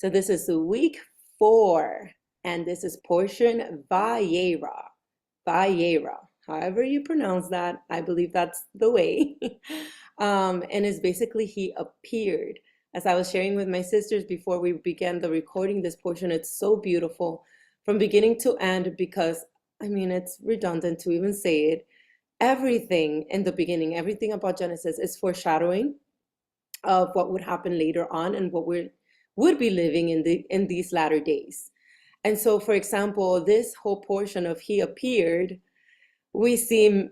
So this is week 4, and this is portion YERA. YERA. However you pronounce that, I believe that's the way. And it's basically he appeared. As I was sharing with my sisters before we began the recording this portion, it's so beautiful from beginning to end because, I mean, it's redundant to even say it. Everything in the beginning, everything about Genesis is foreshadowing of what would happen later on and what we would be living in these latter days. And so, for example, this whole portion of he appeared, we see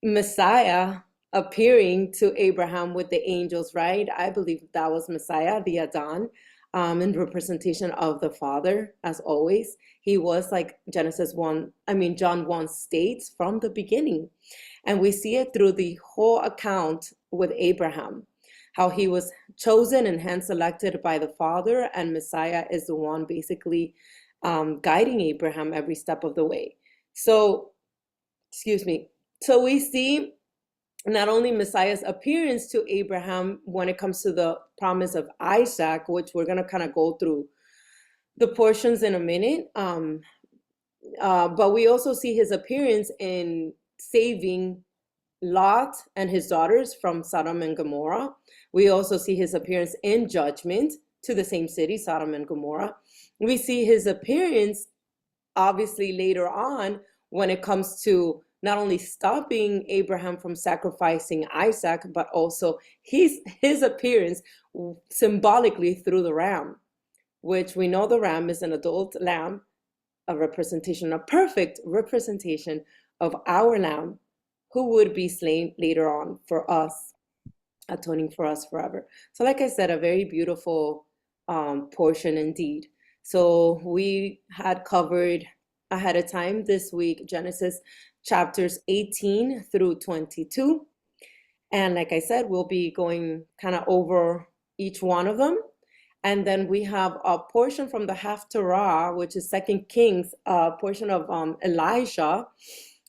Messiah appearing to Abraham with the angels, right? I believe that was Messiah, the Adon, in representation of the Father, as always. He was like John 1 states from the beginning. And we see it through the whole account with Abraham, how he was chosen and hand selected by the Father, and Messiah is the one basically guiding Abraham every step of the way. So, So we see not only Messiah's appearance to Abraham when it comes to the promise of Isaac, which we're going to kind of go through the portions in a minute, but we also see his appearance in saving Lot and his daughters from Sodom and Gomorrah. We also see his appearance in judgment to the same city, Sodom and Gomorrah. We see his appearance, obviously, later on when it comes to not only stopping Abraham from sacrificing Isaac, but also his appearance symbolically through the ram, which we know the ram is an adult lamb, a perfect representation of our lamb, who would be slain later on for us, atoning for us forever. So like I said, a very beautiful portion indeed. So we had covered ahead of time this week Genesis chapters 18 through 22. And like I said, we'll be going kind of over each one of them. And then we have a portion from the Haftara, which is 2 Kings, a portion of Elijah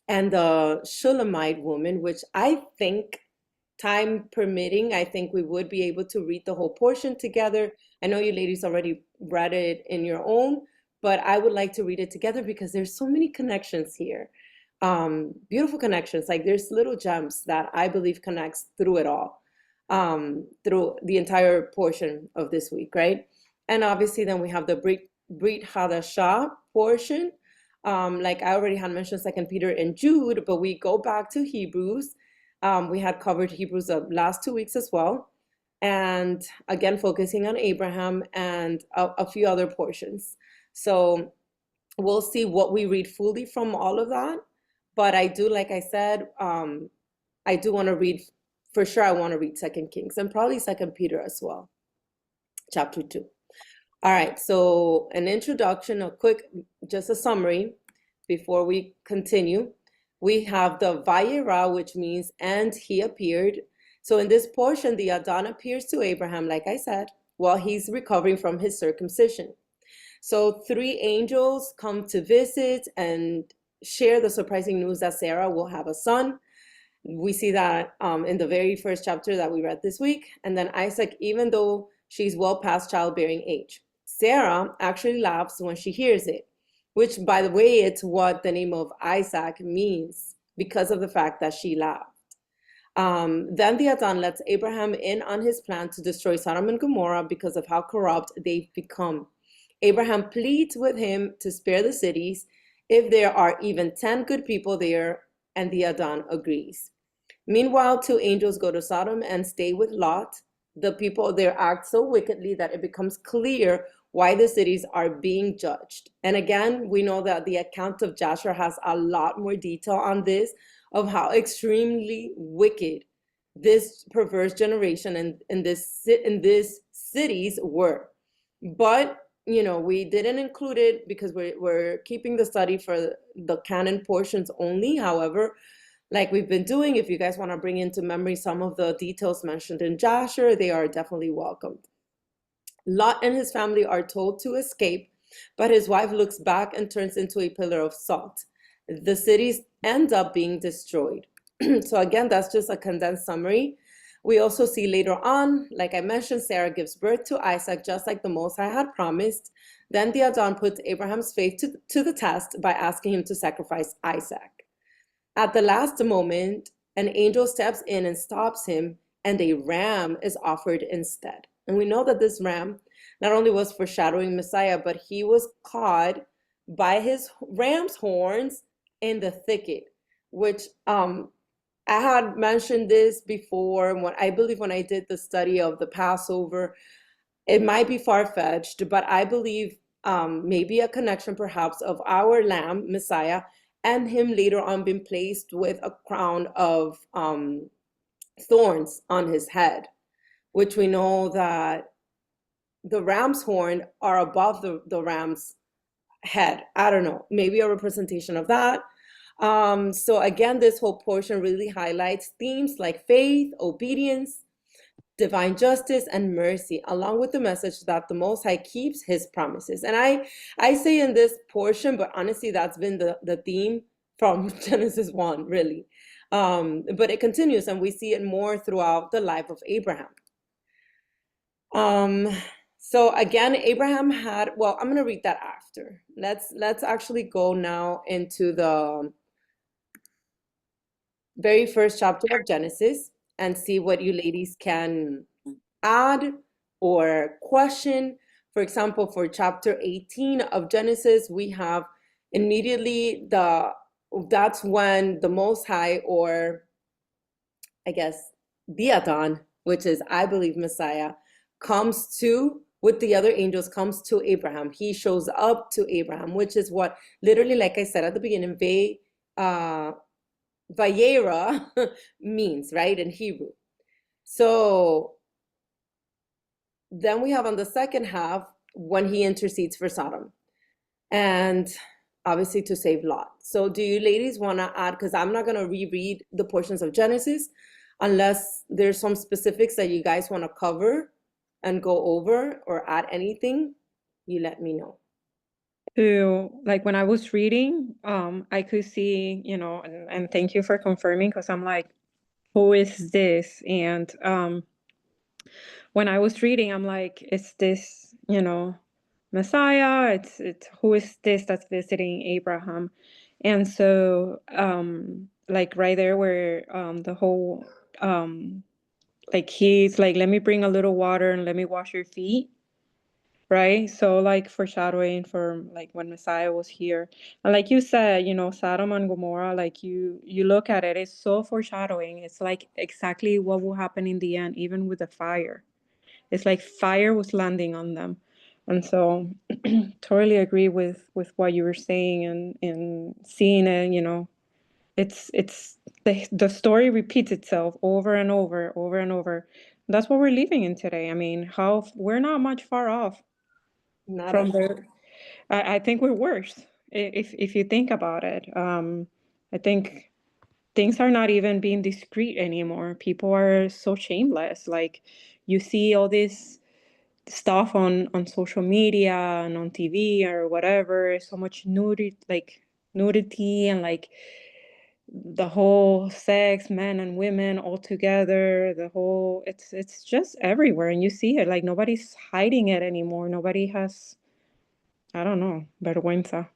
and the Shulamite woman, which I think, time permitting, I think we would be able to read the whole portion together. I know you ladies already read it in your own, but I would like to read it together because there's so many connections here. Beautiful connections. Like there's little gems that I believe connects through it all, through the entire portion of this week, right? And obviously then we have the Brit Chadasha portion. Like I already had mentioned 2 Peter and Jude, but we go back to Hebrews. We had covered Hebrews the last 2 weeks as well. And again, focusing on Abraham and a few other portions. So we'll see what we read fully from all of that. But I do, like I said, I do want to read, for sure I want to read 2 Kings and probably 2 Peter as well, chapter 2. All right, so an introduction, just a summary before we continue. We have the Vayera, which means, and he appeared. So in this portion, the Adon appears to Abraham, like I said, while he's recovering from his circumcision. So 3 angels come to visit and share the surprising news that Sarah will have a son. We see that in the very first chapter that we read this week. And then Isaac, even though she's well past childbearing age, Sarah actually laughs when she hears it, which, by the way, it's what the name of Isaac means because of the fact that she laughed. Then the Adon lets Abraham in on his plan to destroy Sodom and Gomorrah because of how corrupt they've become. Abraham pleads with him to spare the cities if there are even 10 good people there, and the Adon agrees. Meanwhile, 2 angels go to Sodom and stay with Lot. The people there act so wickedly that it becomes clear why the cities are being judged. And again, we know that the account of Joshua has a lot more detail on this, of how extremely wicked this perverse generation in this cities were. But we didn't include it because we're keeping the study for the canon portions only. However, like we've been doing, if you guys want to bring into memory some of the details mentioned in Joshua, they are definitely welcomed. Lot and his family are told to escape, but his wife looks back and turns into a pillar of salt. The cities end up being destroyed. So again, that's just a condensed summary. We also see later on, like I mentioned, Sarah gives birth to Isaac, just like the Most High had promised. Then the Adon puts Abraham's faith to the test by asking him to sacrifice Isaac. At the last moment, an angel steps in and stops him, and a ram is offered instead. And we know that this ram not only was foreshadowing Messiah, but he was caught by his ram's horns in the thicket, which I had mentioned this before when I believe when I did the study of the Passover. It might be far-fetched, but I believe maybe a connection perhaps of our lamb, Messiah, and him later on being placed with a crown of thorns on his head, which we know that the ram's horn are above the ram's head. I don't know, maybe a representation of that. So again, this whole portion really highlights themes like faith, obedience, divine justice, and mercy, along with the message that the Most High keeps his promises. And I say in this portion, but honestly, that's been the theme from Genesis 1, really. But it continues, and we see it more throughout the life of Abraham. So again, Abraham had, well, I'm going to read that after. Let's actually go now into the very first chapter of Genesis and see what you ladies can add or question. For example, for chapter 18 of Genesis, we have immediately that's when the Most High, or I guess the Adon, which is, I believe, Messiah, comes to, with the other angels, comes to Abraham. He shows up to Abraham, which is what literally, like I said at the beginning, YERA means, right, in Hebrew. So then we have on the second half when he intercedes for Sodom, and obviously to save Lot. So do you ladies want to add, because I'm not going to reread the portions of Genesis unless there's some specifics that you guys want to cover and go over or add anything, you let me know. To, like, when I was reading, I could see, and thank you for confirming, because I'm like, who is this? And when I was reading, I'm like, is this, Messiah? It's who is this that's visiting Abraham? And so, like right there where the whole like he's like, let me bring a little water and let me wash your feet. Right. So like foreshadowing for like when Messiah was here. And like you said, Sodom and Gomorrah, like you look at it, it's so foreshadowing. It's like exactly what will happen in the end, even with the fire. It's like fire was landing on them. And so totally agree with what you were saying, and seeing it, it's the story repeats itself over and over, over and over. That's what we're living in today. I mean, how we're not much far off Not from at the. I think we're worse if you think about it. I think things are not even being discreet anymore. People are so shameless. Like you see all this stuff on social media and on TV or whatever. So much nudity and like the whole sex, men and women all together. The whole it's just everywhere, and you see it. Like nobody's hiding it anymore. Nobody has. I don't know, vergüenza.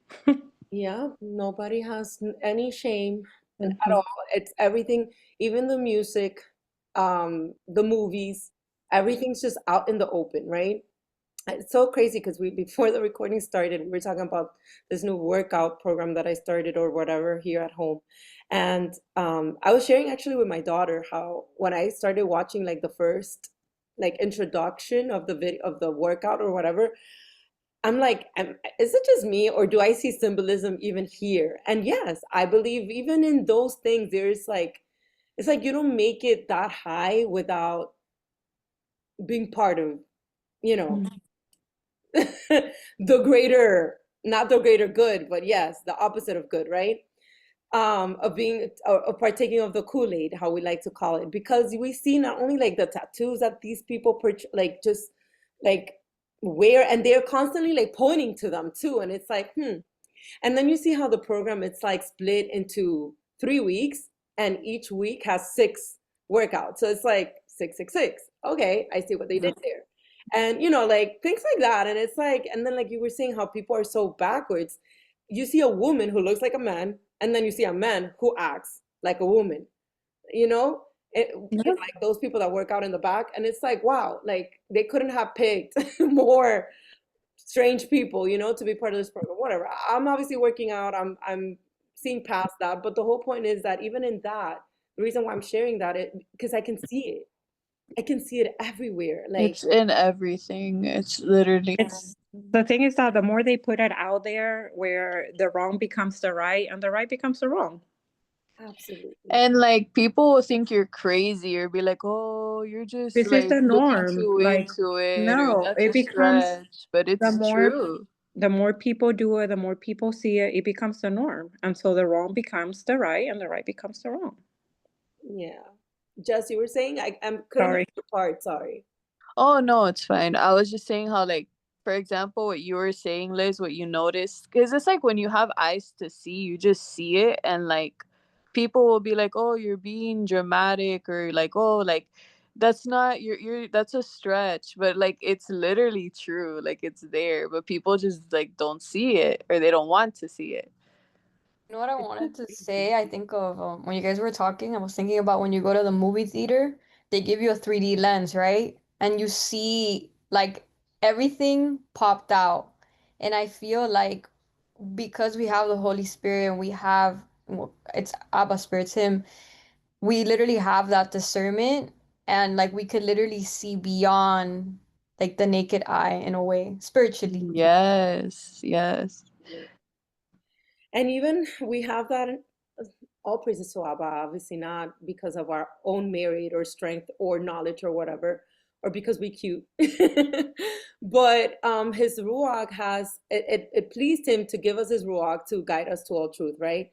Yeah, nobody has any shame at Mhm. all. It's everything, even the music, the movies, everything's just out in the open, right? It's so crazy because before the recording started, we were talking about this new workout program that I started or whatever here at home. And I was sharing actually with my daughter how when I started watching like the first like introduction of the video of the workout or whatever, I'm like, is it just me or do I see symbolism even here? And yes, I believe even in those things, there's like, it's like you don't make it that high without being part of, you know, Mhm. the greater, not the greater good, but yes, the opposite of good, right? Of being, of partaking of the Kool-Aid, how we like to call it, because we see not only like the tattoos that these people like just like wear, and they're constantly like pointing to them too, and it's like, and then you see how the program it's like split into 3 weeks, and each week has 6 workouts, so it's like 666. Okay, I see what they did there. And, you know, like things like that. And it's like, and then like you were saying how people are so backwards. You see a woman who looks like a man, and then you see a man who acts like a woman, you know? Yeah. Like those people that work out in the back. And it's like, wow, like they couldn't have picked more strange people, you know, to be part of this program. Whatever. I'm obviously working out. I'm seeing past that. But the whole point is that even in that, the reason why I'm sharing that is because I can see it. I can see it everywhere. Like, It's in everything. It's literally. It's the thing is that the more they put it out there, where the wrong becomes the right and the right becomes the wrong. absolutely. And like people will think you're crazy or be like, "Oh, you're just This is like the looking norm. too Like, into it," or no, "That's it a becomes stretch." But the it's more true. the more people do it, the more people see it, it becomes the norm. And so the wrong becomes the right and the right becomes the wrong. Yeah. Jess, you were saying I couldn't Sorry. hear the part, sorry. Oh no, it's fine. I was just saying how like, for example, what you were saying, Liz, what you noticed, because it's like when you have eyes to see, you just see it, and like people will be like, "Oh, you're being dramatic," or like, "Oh, like that's not you're that's a stretch," but like it's literally true, like it's there, but people just like don't see it or they don't want to see it. You know what I wanted to say? I think of when you guys were talking, I was thinking about when you go to the movie theater, they give you a 3D lens, right? And you see like everything popped out. And I feel like because we have the Holy Spirit and we have, well, it's Abba Spirit's Him, we literally have that discernment and like we could literally see beyond like the naked eye in a way, spiritually. Yes, yes. And even we have that all praises to Abba, obviously not because of our own merit or strength or knowledge or whatever, or because we cute. But his Ruach it pleased him to give us his Ruach to guide us to all truth, right?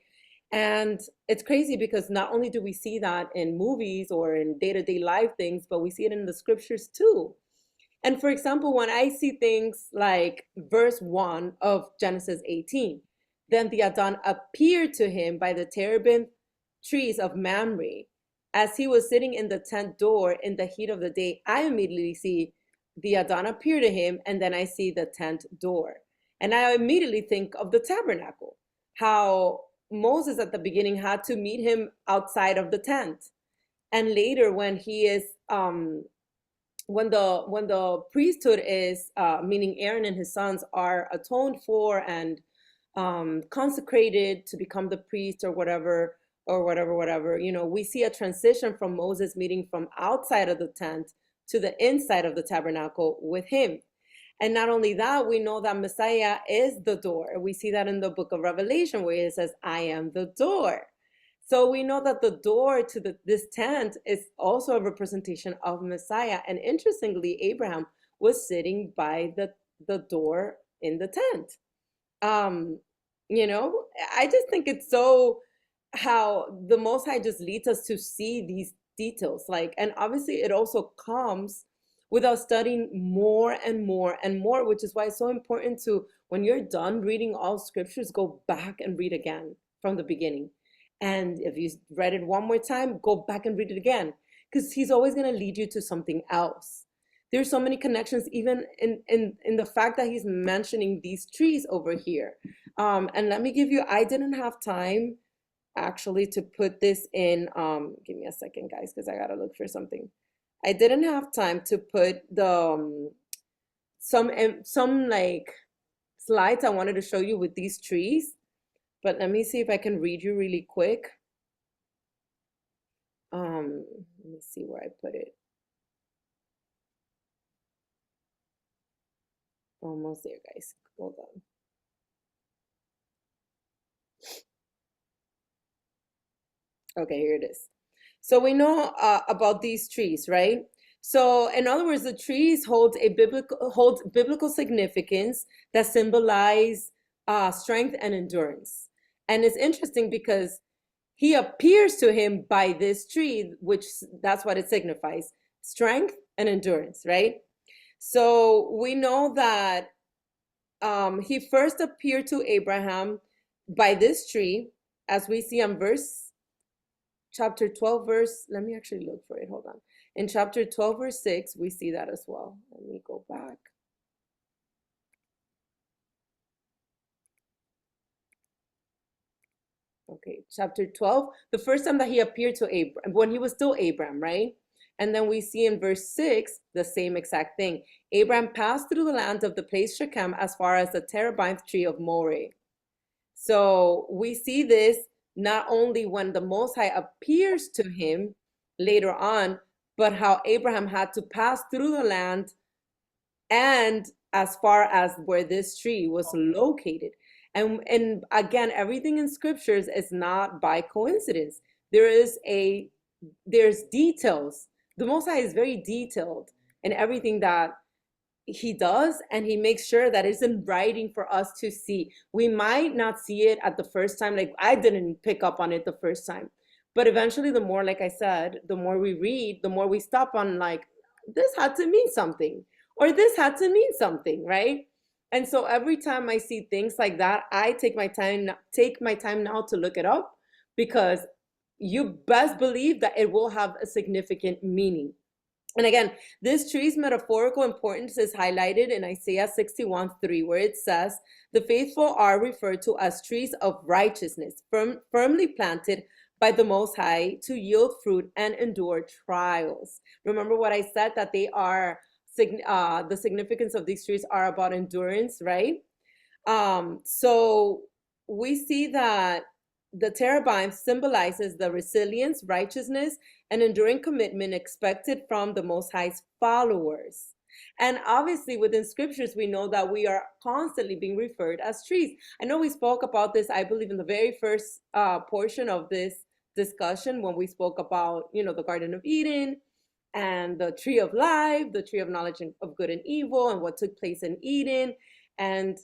And it's crazy because not only do we see that in movies or in day-to-day life things, but we see it in the scriptures too. And for example, when I see things like verse 1 of Genesis 18, then the Adon appeared to him by the terebinth trees of Mamre. As he was sitting in the tent door in the heat of the day, I immediately see the Adon appear to him, and then I see the tent door. And I immediately think of the tabernacle, how Moses at the beginning had to meet him outside of the tent. And later when he is when the priesthood is meaning Aaron and his sons are atoned for and consecrated to become the priest or whatever, you know, we see a transition from Moses meeting from outside of the tent to the inside of the tabernacle with him. And not only that, we know that Messiah is the door. We see that in the book of Revelation where it says, I am the door. So we know that the door to this tent is also a representation of Messiah. And interestingly, Abraham was sitting by the door in the tent. You know, I just think it's so how the Most High just leads us to see these details. Like, and obviously it also comes without studying more and more and more, which is why it's so important to, when you're done reading all scriptures, go back and read again from the beginning. And if you read it one more time, go back and read it again, because he's always going to lead you to something else. There's so many connections, even in the fact that he's mentioning these trees over here. And let me give you, I didn't have time actually to put this in, give me a second, guys, because I got to look for something. I didn't have time to put the some like slides I wanted to show you with these trees, but let me see if I can read you really quick. Let me see where I put it. Almost there, guys. Hold on. Okay, here it is. So we know about these trees, right? So in other words, the trees holds biblical significance that symbolize strength and endurance. And it's interesting because he appears to him by this tree, which that's what it signifies, strength and endurance, right? So we know that he first appeared to Abraham by this tree, as we see on chapter 12, verse, let me actually look for it, hold on. In chapter 12, verse 6, we see that as well. Let me go back. Okay, chapter 12, the first time that he appeared to Abraham, when he was still Abram, right? And then we see in verse 6, the same exact thing. Abraham passed through the land of the place Shechem as far as the terebinth tree of Moreh. So we see this not only when the Most High appears to him later on, but how Abraham had to pass through the land and as far as where this tree was located. And again, everything in scriptures is not by coincidence. There's details. The Most High is very detailed in everything that he does, and he makes sure that it's in writing for us to see. We might not see it at the first time, like I didn't pick up on it the first time, but eventually the more, like I said, the more we read, the more we stop on like, this had to mean something, or this had to mean something, right? And so every time I see things like that, I take my time now to look it up, because you best believe that it will have a significant meaning. And again, this tree's metaphorical importance is highlighted in Isaiah 61:3, where it says, the faithful are referred to as trees of righteousness, firmly planted by the Most High to yield fruit and endure trials. Remember what I said, that they are, the significance of these trees are about endurance, right? So we see that the terebinth symbolizes the resilience, righteousness, and enduring commitment expected from the Most High's followers. And obviously within scriptures, we know that we are constantly being referred as trees. I know we spoke about this, I believe, in the very first portion of this discussion, when we spoke about, the Garden of Eden and the tree of life, the tree of knowledge of good and evil, and what took place in Eden. And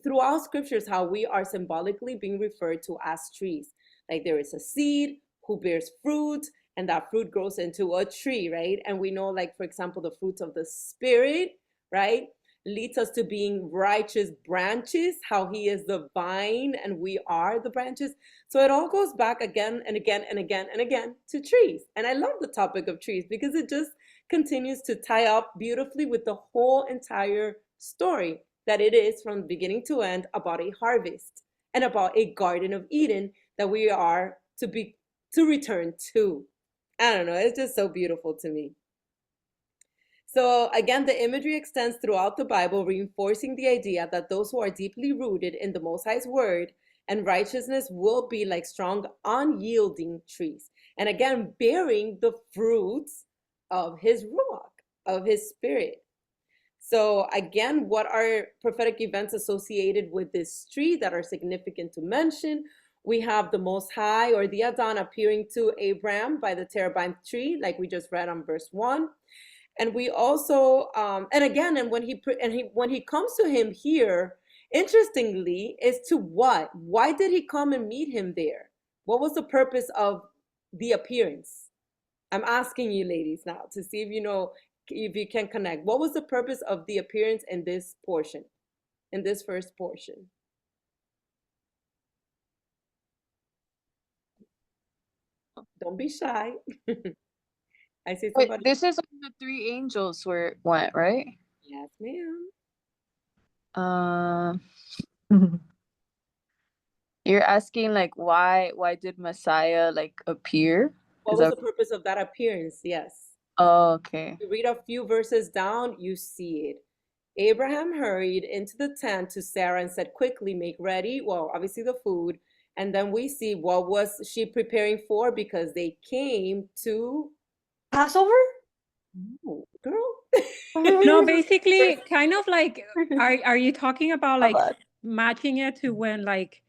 throughout scriptures, how we are symbolically being referred to as trees. Like there is a seed who bears fruit, and that fruit grows into a tree, right? And we know, like, for example, the fruits of the Spirit, right, leads us to being righteous branches, how he is the vine and we are the branches. So it all goes back again and again and again and again to trees. And I love the topic of trees because it just continues to tie up beautifully with the whole entire story, that it is from beginning to end about a harvest and about a Garden of Eden that we are to return to. I don't know, it's just so beautiful to me. So again, the imagery extends throughout the Bible, reinforcing the idea that those who are deeply rooted in the Most High's word and righteousness will be like strong, unyielding trees. And again, bearing the fruits of his ruach, of his spirit. So again, what are prophetic events associated with this tree that are significant to mention? We have the Most High, or the Adon, appearing to Abraham by the terebinth tree, like we just read on verse 1. And we also, and when he comes to him here, interestingly, is to what? Why did he come and meet him there? What was the purpose of the appearance? I'm asking you ladies now to see if you can connect. What was the purpose of the appearance in this portion, in this first portion? Don't be shy. I see somebody. Wait, this is when the three angels went, right? Yes, ma'am. You're asking like why did Messiah like appear? What was the purpose of that appearance? Yes. Oh, okay. You read a few verses down, you see it. Abraham hurried into the tent to Sarah and said, quickly make ready, well, obviously the food. And then we see what was she preparing for, because they came to Passover? Oh, girl. No, basically, kind of like, are you talking about like bad. matching it to when like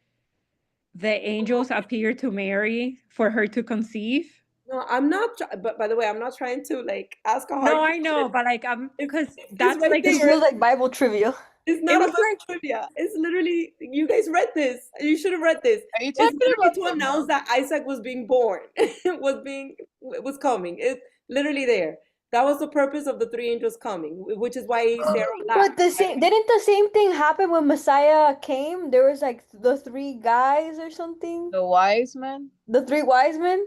the angels appear to Mary for her to conceive? No, I'm not. But by the way, I'm not trying to like ask a hard. No, I know, but like because that's right like This feels like Bible trivia. It's not was about trivia. It's literally, you guys read this. You should have read this. Are you It's talking literally about to announce that Isaac was being born, was coming. It's literally there. That was the purpose of the three angels coming, which is why Sarah laughed. But didn't the same thing happen when Messiah came? There was like the three guys or something? the wise men? The three wise men?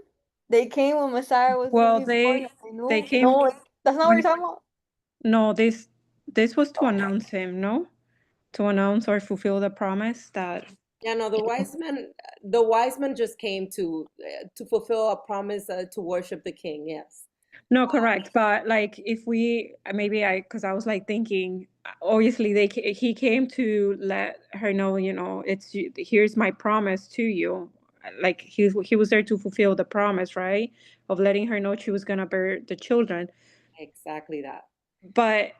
They came when Messiah was Well, gonna be born. they I know. they came No, that's not what you're when talking about. no, this was to announce him, no? To announce or fulfill the promise that Yeah, no, the wise men just came to fulfill a promise to worship the king. Yes. no, correct. But like if we maybe because I was like thinking obviously he came to let her know, here's my promise to you. Like he was there to fulfill the promise, right? Of letting her know she was gonna bear the children. Exactly that. But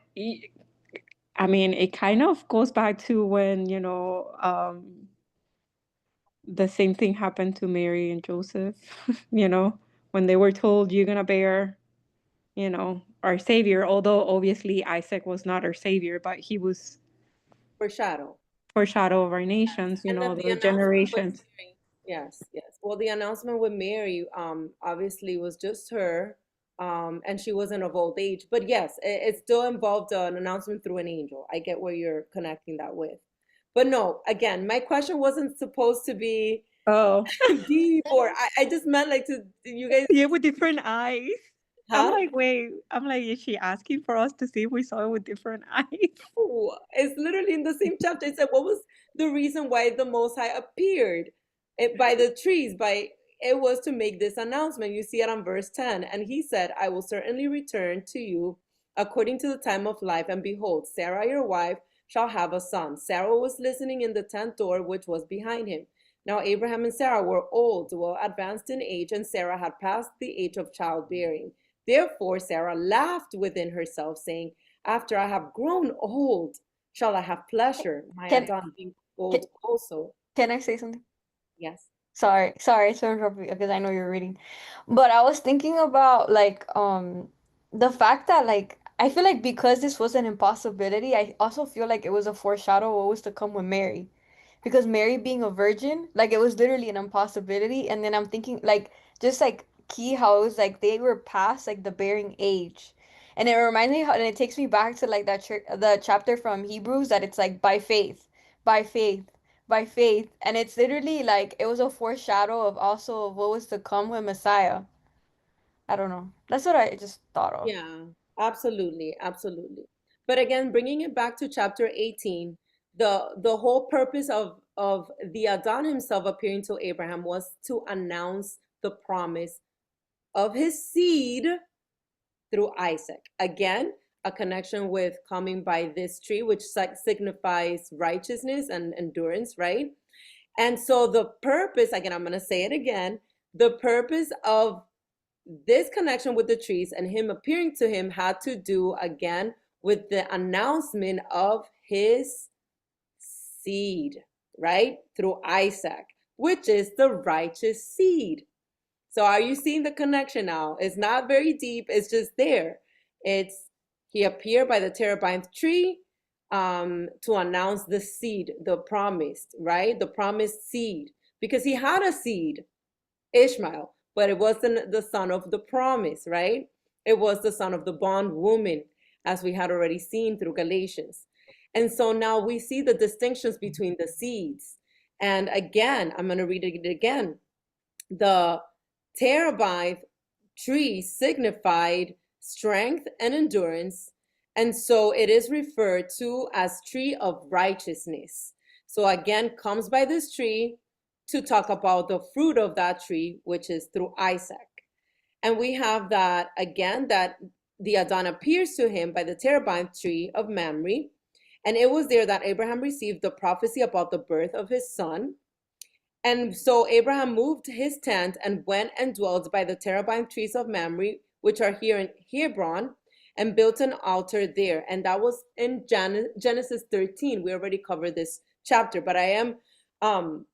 I mean, it kind of goes back to when, the same thing happened to Mary and Joseph, when they were told you're gonna bear, our savior, although obviously Isaac was not our savior, but he was Foreshadow. foreshadow of our nations, And then the the announcement with generations. Mary. Yes, yes. Well, the announcement with Mary, obviously was just her, and she wasn't of old age. But yes, it still involved an announcement through an angel. I get where you're connecting that with. But no, again, my question wasn't supposed to be Oh, deep, or I just meant like to you guys, yeah, with different eyes. I'm huh? like, wait, is she asking for us to see if we saw it with different eyes? No, it's literally in the same chapter. It said, what was the reason why the Most High appeared by the trees? It was to make this announcement. You see it on verse 10. And he said, I will certainly return to you according to the time of life. And behold, Sarah, your wife, shall have a son. Sarah was listening in the tent door, which was behind him. Now Abraham and Sarah were old, well advanced in age, and Sarah had passed the age of childbearing. Therefore Sarah laughed within herself, saying, after I have grown old, shall I have pleasure, my Can Adon being can, old also? can I say something? Yes. Sorry to interrupt you because I know you're reading. But I was thinking about like the fact that like I feel like because this was an impossibility, I also feel like it was a foreshadow of what was to come with Mary. Because Mary being a virgin, like it was literally an impossibility. And then I'm thinking like just like key how it was like they were past like the bearing age. And it reminds me how and it takes me back to like the chapter from Hebrews that it's like by faith by faith. And it's literally like it was a foreshadow of also what was to come with Messiah. I don't know. That's what I just thought of. Yeah, absolutely, absolutely. But again, bringing it back to chapter 18, the whole purpose of the Adon himself appearing to Abraham was to announce the promise of his seed through Isaac. Again, a connection with coming by this tree, which signifies righteousness and endurance, right? And so the purpose, again, I'm going to say it again, the purpose of this connection with the trees and him appearing to him had to do again with the announcement of his seed, right? Through Isaac, which is the righteous seed. So are you seeing the connection now? It's not very deep, it's just there. It's he appeared by the terebinth tree to announce the seed, the promised, right? The promised seed. Because he had a seed, Ishmael, but it wasn't the son of the promise, right? It was the son of the bondwoman, as we had already seen through Galatians. And so now we see the distinctions between the seeds. And again, I'm going to read it again. The terebinth tree signified strength and endurance, and so it is referred to as tree of righteousness. So again, comes by this tree to talk about the fruit of that tree, which is through Isaac. And we have that again, that the Adon appears to him by the terebinth tree of Mamre, and it was there that Abraham received the prophecy about the birth of his son. And so Abraham moved his tent and went and dwelt by the terebinth trees of Mamre, which are here in Hebron, and built an altar there. And that was in Genesis 13. We already covered this chapter, but I am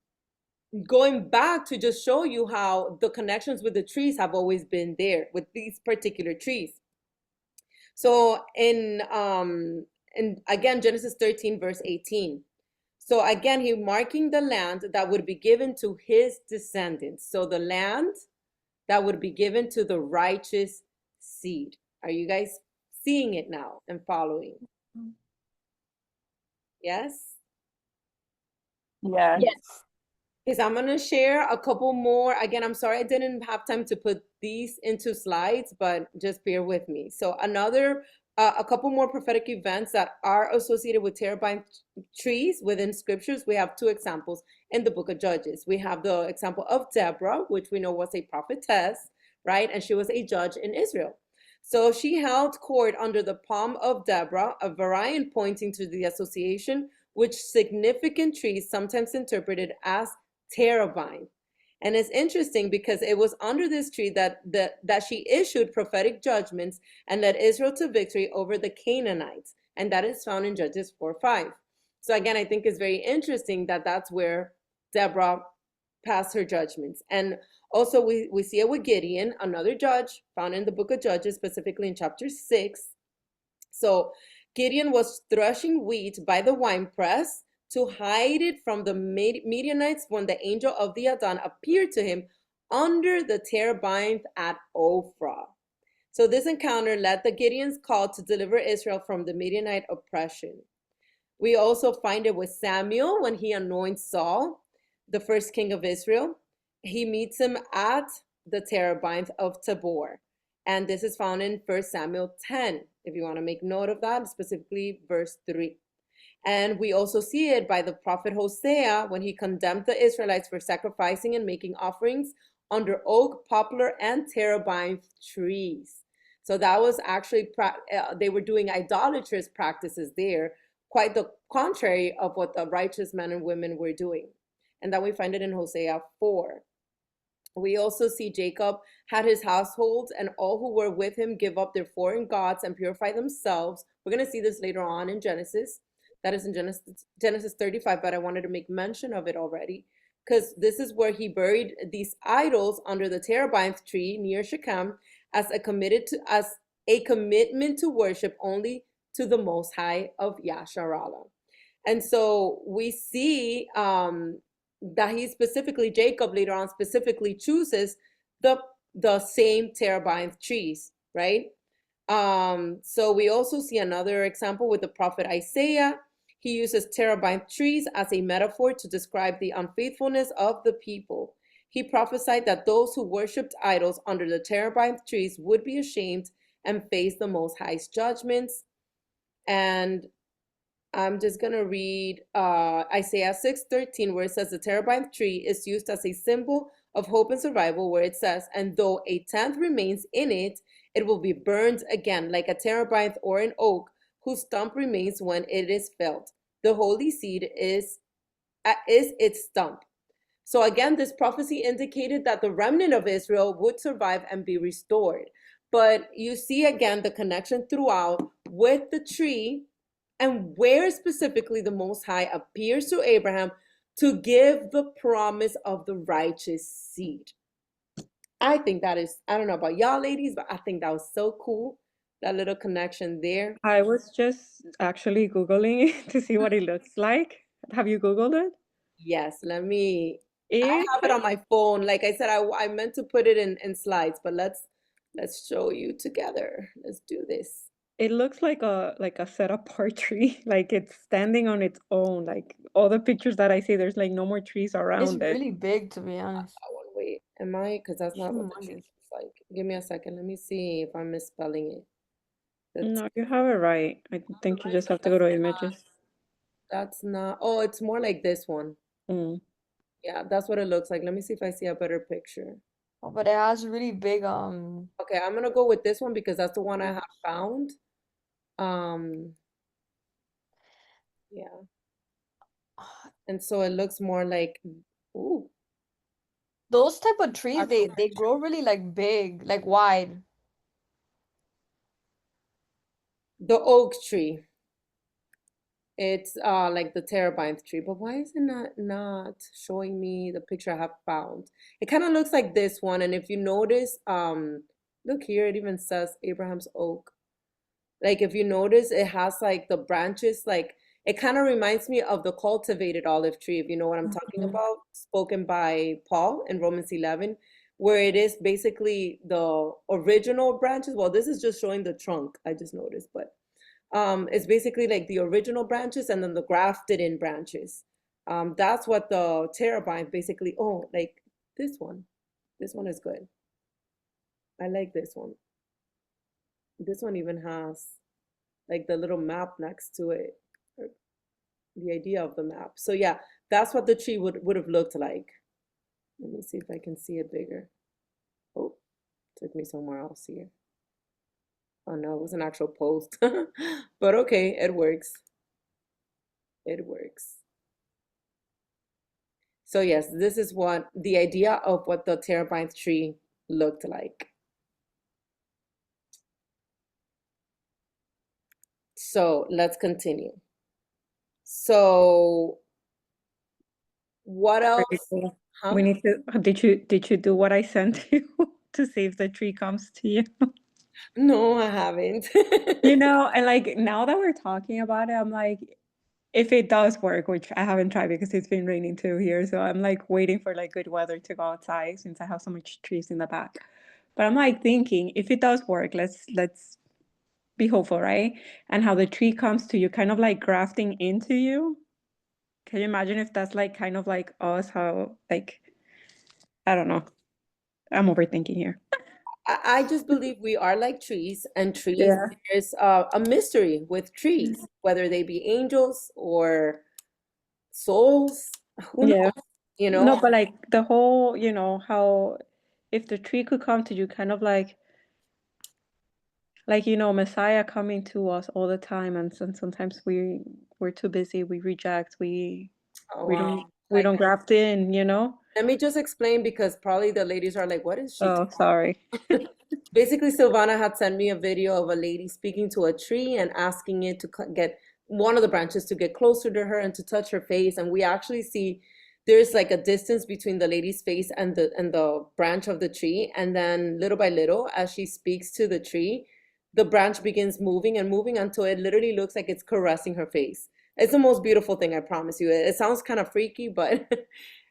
going back to just show you how the connections with the trees have always been there with these particular trees. So in again, Genesis 13, verse 18. So again, he marking the land that would be given to his descendants. So the land that would be given to the righteous seed. Are you guys seeing it now and following? Yes? Yeah. Yes. Is I'm gonna share a couple more. Again, I'm sorry I didn't have time to put these into slides, but just bear with me. So a couple more prophetic events that are associated with terebinth trees within scriptures. We have two examples in the book of Judges. We have the example of Deborah, which we know was a prophetess, right? And she was a judge in Israel. So she held court under the palm of Deborah, a variant pointing to the association with significant trees, sometimes interpreted as terebinth. And it's interesting because it was under this tree that she issued prophetic judgments and led Israel to victory over the Canaanites. And that is found in Judges 4:5. So again, I think it's very interesting that that's where Deborah passed her judgments. And also we see it with Gideon, another judge found in the book of Judges, specifically in chapter 6. So Gideon was threshing wheat by the winepress to hide it from the Midianites when the angel of the Adon appeared to him under the terebinth at Ophrah. So this encounter led the Gideon's call to deliver Israel from the Midianite oppression. We also find it with Samuel when he anoints Saul, the first king of Israel. He meets him at the terebinth of Tabor. And this is found in 1 Samuel 10, if you want to make note of that, specifically verse 3. And we also see it by the prophet Hosea when he condemned the Israelites for sacrificing and making offerings under oak, poplar, and terebinth trees. So that was actually, they were doing idolatrous practices there, quite the contrary of what the righteous men and women were doing. And that we find it in Hosea 4. We also see Jacob had his household and all who were with him give up their foreign gods and purify themselves. We're going to see this later on in Genesis. That is in Genesis 35, but I wanted to make mention of it already because this is where he buried these idols under the terebinth tree near Shechem as a commitment to worship only to the Most High of Yasharallah. And so we see that Jacob later on specifically chooses the same terebinth trees, right? So we also see another example with the prophet Isaiah. He uses terebinth trees as a metaphor to describe the unfaithfulness of the people. He prophesied that those who worshipped idols under the terebinth trees would be ashamed and face the Most High's judgments. And I'm just going to read Isaiah 6:13, where it says the terebinth tree is used as a symbol of hope and survival, where it says, and though a tenth remains in it, it will be burned again, like a terebinth or an oak, whose stump remains when it is felled. The holy seed is its stump. So again, this prophecy indicated that the remnant of Israel would survive and be restored. But you see again the connection throughout with the tree and where specifically the Most High appears to Abraham to give the promise of the righteous seed. I think that is, I don't know about y'all ladies, but I think that was so cool. That little connection there. I was just actually Googling it to see what it looks like. Have you Googled it? Yes, I have it on my phone. Like I said, I meant to put it in slides, but let's show you together. Let's do this. It looks like a set apart tree, like it's standing on its own. Like all the pictures that I see, there's like no more trees around it. It's really big, to be honest. Wait, because that's not what the tree looks like. Give me a second. Let me see if I'm misspelling it. No, you have it right. I think you just have to go to images. That's not. Oh, it's more like this one. Yeah, that's what it looks like. Let me see if I see a better picture. Oh, but it has really big Okay, I'm gonna go with this one because that's the one I have found. Yeah. And so it looks more like, ooh. Those type of trees, they grow really like big, like wide. The oak tree. It's like the terebinth tree, but why is it not showing me the picture I have found? It kind of looks like this one, and if you notice, look here, it even says Abraham's oak. Like if you notice, it has like the branches, like it kind of reminds me of the cultivated olive tree, if you know what I'm talking about, spoken by Paul in Romans 11, where it is basically the original branches. Well, this is just showing the trunk, I just noticed, but it's basically like the original branches and then the grafted in branches. That's what the terebinth basically, oh, like this one. This one is good. I like this one. This one even has like the little map next to it, or the idea of the map. So yeah, that's what the tree would have looked like. Let me see if I can see it bigger. Oh, took me somewhere else here. Oh no, it was an actual post. But okay, it works. It works. So yes, this is what the idea of what the terebinth tree looked like. So let's continue. So what else? Rachel, Huh? we need to, did you do what I sent you to see if the tree comes to you? No, I haven't. You know, and like now that we're talking about it, I'm like, if it does work, which I haven't tried because it's been raining too here, so I'm like waiting for like good weather to go outside since I have so much trees in the back. But I'm like thinking, if it does work, let's be hopeful, right? And how the tree comes to you, kind of like grafting into you. Can you imagine if that's like kind of like us, how like I don't know. I'm overthinking here. I just believe we are like trees, and trees, Yeah. there's a mystery with trees, whether they be angels or souls, who knows, Yeah. you No, know? but like the whole, how if the tree could come to you, kind of like Messiah coming to us all the time, and sometimes we're too busy, we reject, Oh, we wow. don't we don't graft in. Let me just explain because probably the ladies are like, what is she Oh, sorry. Basically, Silvana had sent me a video of a lady speaking to a tree and asking it to get one of the branches to get closer to her and to touch her face. And we actually see there's like a distance between the lady's face and the branch of the tree. And then little by little, as she speaks to the tree, the branch begins moving and moving until it literally looks like it's caressing her face. It's the most beautiful thing, I promise you. It sounds kind of freaky, but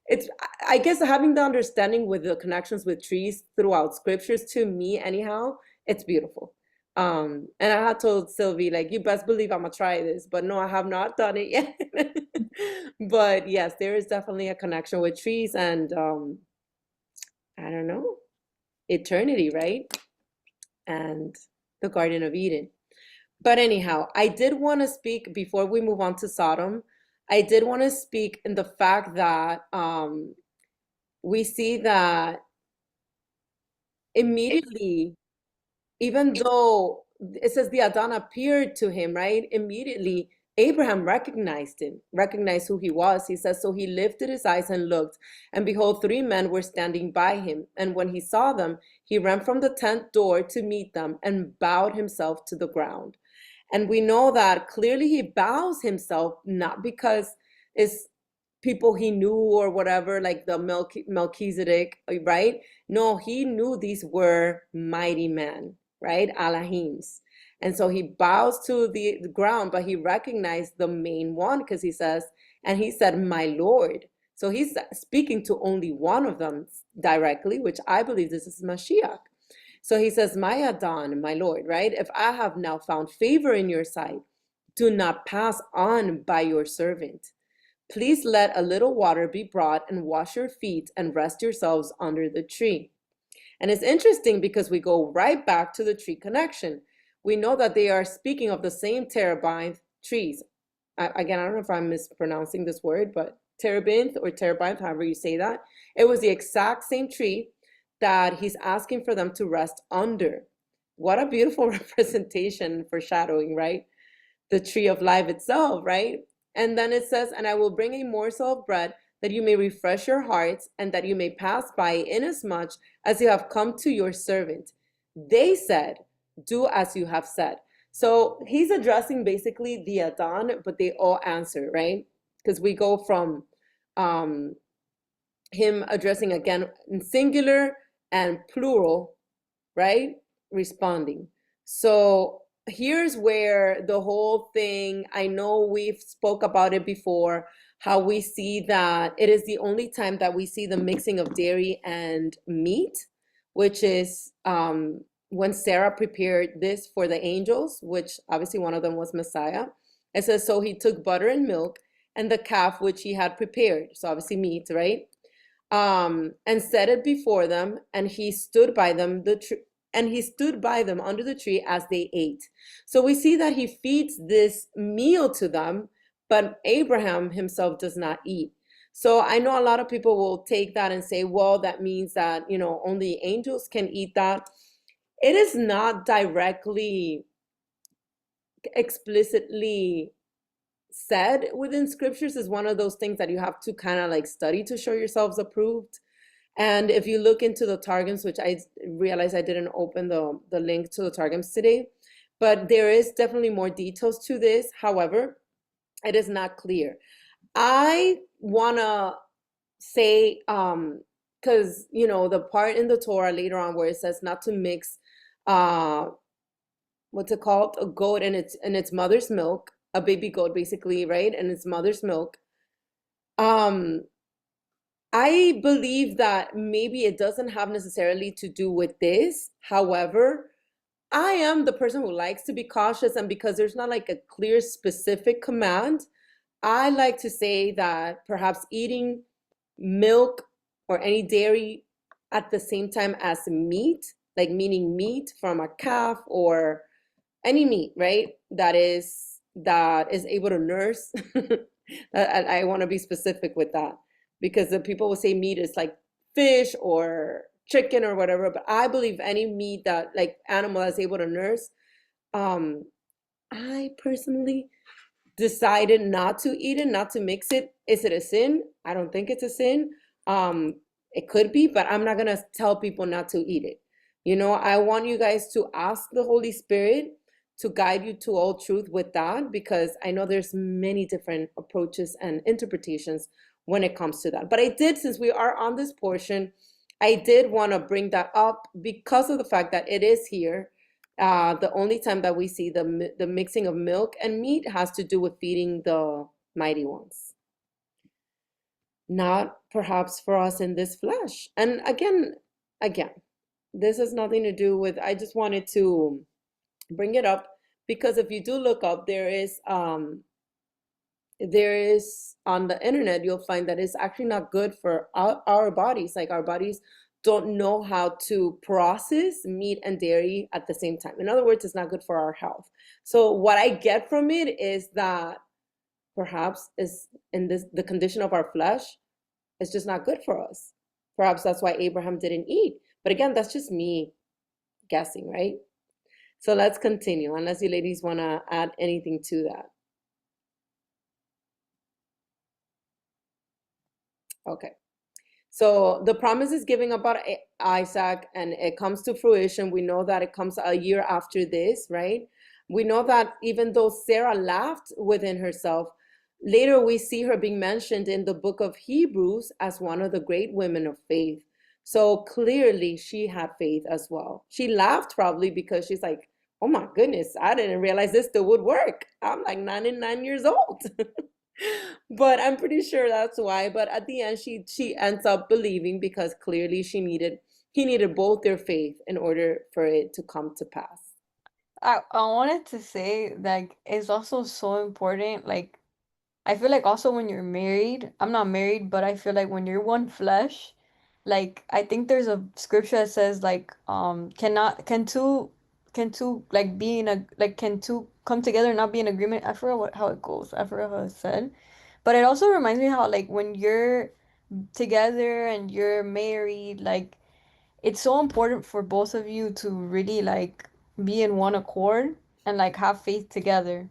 it's, I guess, having the understanding with the connections with trees throughout scriptures, to me anyhow, it's beautiful. And I had told Sylvie, like, you best believe I'm gonna try this, but no, I have not done it yet. But yes, there is definitely a connection with trees and I don't know, eternity, right? And the Garden of Eden. But anyhow, I did want to speak before we move on to Sodom. I did want to speak in the fact that we see that immediately, even though it says the Adon appeared to him, right? Immediately, Abraham recognized him, recognized who he was. He says, so he lifted his eyes and looked, and behold, three men were standing by him. And when he saw them, he ran from the tent door to meet them and bowed himself to the ground. And we know that clearly he bows himself, not because it's people he knew or whatever, like the Melchizedek, right? No, he knew these were mighty men, right? Alahims. And so he bows to the ground, but he recognized the main one because he says, and he said, my Lord. So he's speaking to only one of them directly, which I believe this is Mashiach. So he says, my Adon, my Lord, right? If I have now found favor in your sight, do not pass on by your servant. Please let a little water be brought and wash your feet and rest yourselves under the tree. And it's interesting because we go right back to the tree connection. We know that they are speaking of the same terebinth trees. Again, I don't know if I'm mispronouncing this word, but terebinth or terebinth, however you say that, it was the exact same tree that he's asking for them to rest under. What a beautiful representation, foreshadowing, right? The tree of life itself, right? And then it says, and I will bring a morsel of bread that you may refresh your hearts and that you may pass by, inasmuch as you have come to your servant. They said, do as you have said. So he's addressing basically the Adon, but they all answer, right? Because we go from him addressing again in singular and plural, right? Responding. So here's where the whole thing, I know we've spoke about it before, how we see that it is the only time that we see the mixing of dairy and meat, which is when Sarah prepared this for the angels, which obviously one of them was Messiah. It says, so he took butter and milk and the calf which he had prepared. So obviously meat, right? And set it before them, and he stood by them under the tree as they ate. So we see that he feeds this meal to them, but Abraham himself does not eat. So I know a lot of people will take that and say, well, that means that, only angels can eat that. It is not directly, explicitly said within scriptures. Is one of those things that you have to kind of like study to show yourselves approved. And if you look into the Targums, which I realized I didn't open the link to the Targums today, but there is definitely more details to this. However, it is not clear. I want to say, because, the part in the Torah later on where it says not to mix, what's it called? A goat and its mother's milk, a baby goat basically, right? And its mother's milk. I believe that maybe it doesn't have necessarily to do with this. However, I am the person who likes to be cautious, and because there's not like a clear specific command, I like to say that perhaps eating milk or any dairy at the same time as meat, like meaning meat from a calf or any meat, right? That is able to nurse. I want to be specific with that, because the people will say meat is like fish or chicken or whatever, but I believe any meat that like animal that's able to nurse. I personally decided not to eat it, not to mix it. Is it a sin? I don't think it's a sin. It could be, but I'm not gonna tell people not to eat it. I want you guys to ask the Holy Spirit to guide you to all truth with that, because I know there's many different approaches and interpretations when it comes to that. But I did, since we are on this portion, I did want to bring that up because of the fact that it is here. The only time that we see the mixing of milk and meat has to do with feeding the mighty ones, not perhaps for us in this flesh. And again, this has nothing to do with, I just wanted to bring it up because if you do look up, there is on the internet, you'll find that it's actually not good for our bodies. Like our bodies don't know how to process meat and dairy at the same time. In other words, it's not good for our health. So what I get from it is that perhaps is in the condition of our flesh, it's just not good for us. Perhaps that's why Abraham didn't eat. But again, that's just me guessing, right? So let's continue, unless you ladies want to add anything to that. Okay. So the promise is giving about Isaac, and it comes to fruition. We know that it comes a year after this, right? We know that even though Sarah laughed within herself, later we see her being mentioned in the book of Hebrews as one of the great women of faith. So clearly she had faith as well. She laughed probably because she's like, oh my goodness, I didn't realize this still would work. I'm like 99 years old. But I'm pretty sure that's why. But at the end, she ends up believing because clearly he needed both their faith in order for it to come to pass. I wanted to say like it's also so important. Like I feel like also when you're married, I'm not married, but I feel like when you're one flesh, like I think there's a scripture that says like can two like be in a like can two come together and not be in agreement? I forgot how it goes. I forgot how it said. But it also reminds me how like when you're together and you're married, like it's so important for both of you to really like be in one accord and like have faith together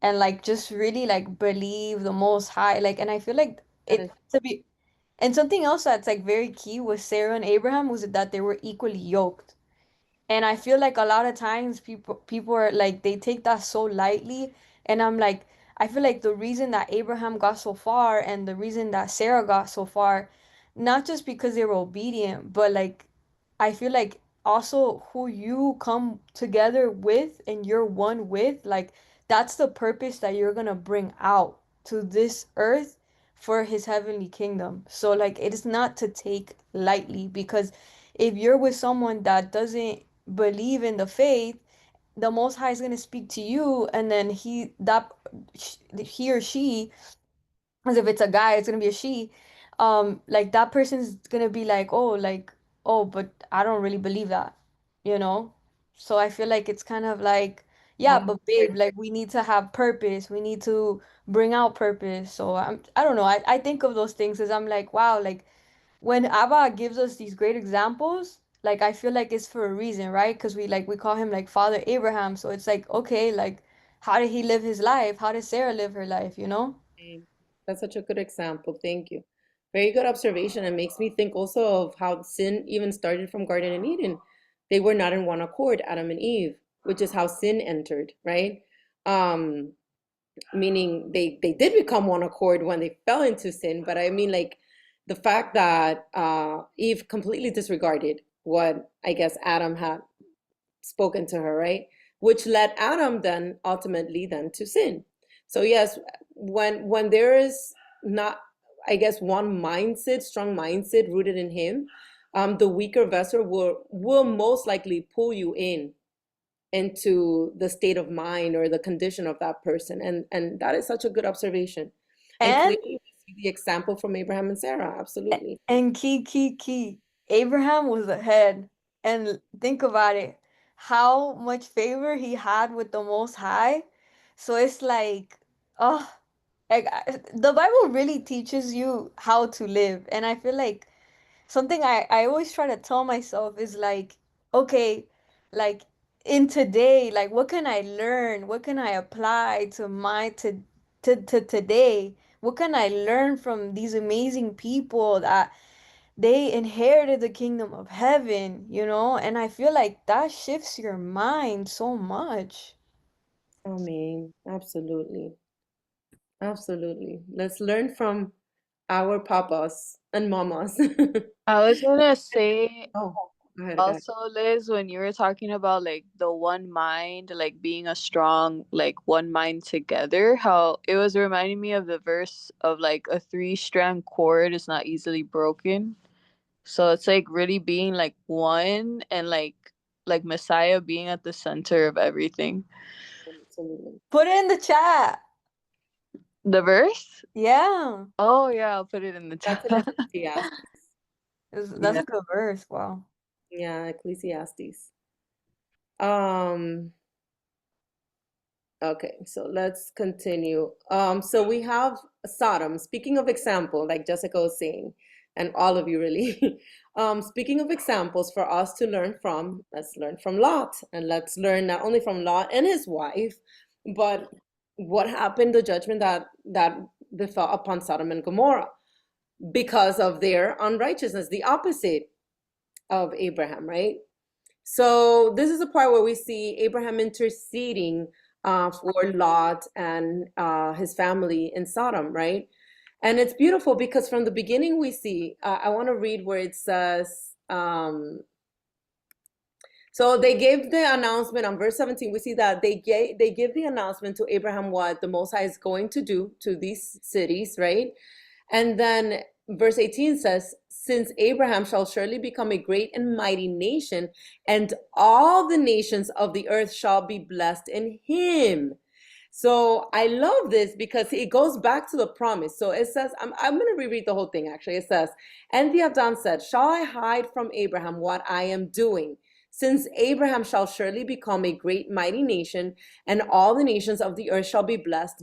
and like just really like believe the most high like and I feel like That is it to be and something else that's like very key with Sarah and Abraham was that they were equally yoked. And I feel like a lot of times people are like they take that so lightly. And I'm like, I feel like the reason that Abraham got so far and the reason that Sarah got so far, not just because they were obedient, but like I feel like also who you come together with and you're one with, like that's the purpose that you're gonna bring out to this earth for his heavenly kingdom. So like it is not to take lightly because if you're with someone that doesn't believe in the faith, the Most High is going to speak to you, and then he or she, as if it's a guy, it's gonna be a she. Like that person's gonna be like, oh, oh, but I don't really believe that, you know? So I feel like it's kind of like, yeah, but babe, like we need to have purpose. We need to bring out purpose. So I don't know. I think of those things as I'm like, wow, like when Abba gives us these great examples, like I feel like it's for a reason, right? Because we call him like Father Abraham. So it's like, okay, like how did he live his life? How did Sarah live her life, you know? That's such a good example. Thank you. Very good observation. It makes me think also of how sin even started from Garden of Eden. They were not in one accord, Adam and Eve, which is how sin entered, right? Um, Meaning they did become one accord when they fell into sin, but I mean like the fact that Eve completely disregarded what I guess Adam had spoken to her, right? Which led Adam then ultimately then to sin. So yes, when there is not, I guess, one mindset, strong mindset rooted in him, the weaker vessel will most likely pull you into the state of mind or the condition of that person. And that is such a good observation. And And clearly we see the example from Abraham and Sarah. Absolutely. and key. Abraham was the head. And think about it, how much favor he had with the Most High. So it's like, oh, the Bible really teaches you how to live. And I feel like something I always try to tell myself is like, okay, like in today, like what can I learn? What can I apply to to today? What can I learn from these amazing people that they inherited the kingdom of heaven, you know? And I feel like that shifts your mind so much. I mean, absolutely. Absolutely. Let's learn from our papas and mamas. I was gonna say Oh, go ahead, guys. also, Liz, when you were talking about like the one mind, like being a strong, like one mind together, how it was reminding me of the verse of like a three-strand cord is not easily broken. So it's like really being like one and like Messiah being at the center of everything. Absolutely. Put it in the chat. The verse? Yeah. Oh yeah, I'll put it in the That's in chat. Ecclesiastes. That's Yeah, a good verse. Wow. yeah, Ecclesiastes. Um, okay, so let's continue. So we have Sodom. Speaking of example, like Jessica was saying, and all of you really. Speaking of examples for us to learn from, let's learn from Lot, and let's learn not only from Lot and his wife, but what happened, the judgment that befell upon Sodom and Gomorrah because of their unrighteousness, the opposite of Abraham, right? So this is a part where we see Abraham interceding for Lot and his family in Sodom, right? And it's beautiful because from the beginning we see, I want to read where it says, so they gave the announcement on verse 17. We see that they give the announcement to Abraham what the Most High is going to do to these cities, right? And then verse 18 says, since Abraham shall surely become a great and mighty nation, and all the nations of the earth shall be blessed in him. So I love this because it goes back to the promise. So it says, I'm going to reread the whole thing actually. It says, and the Adon said, shall I hide from Abraham what I am doing? Since Abraham shall surely become a great mighty nation, and all the nations of the earth shall be blessed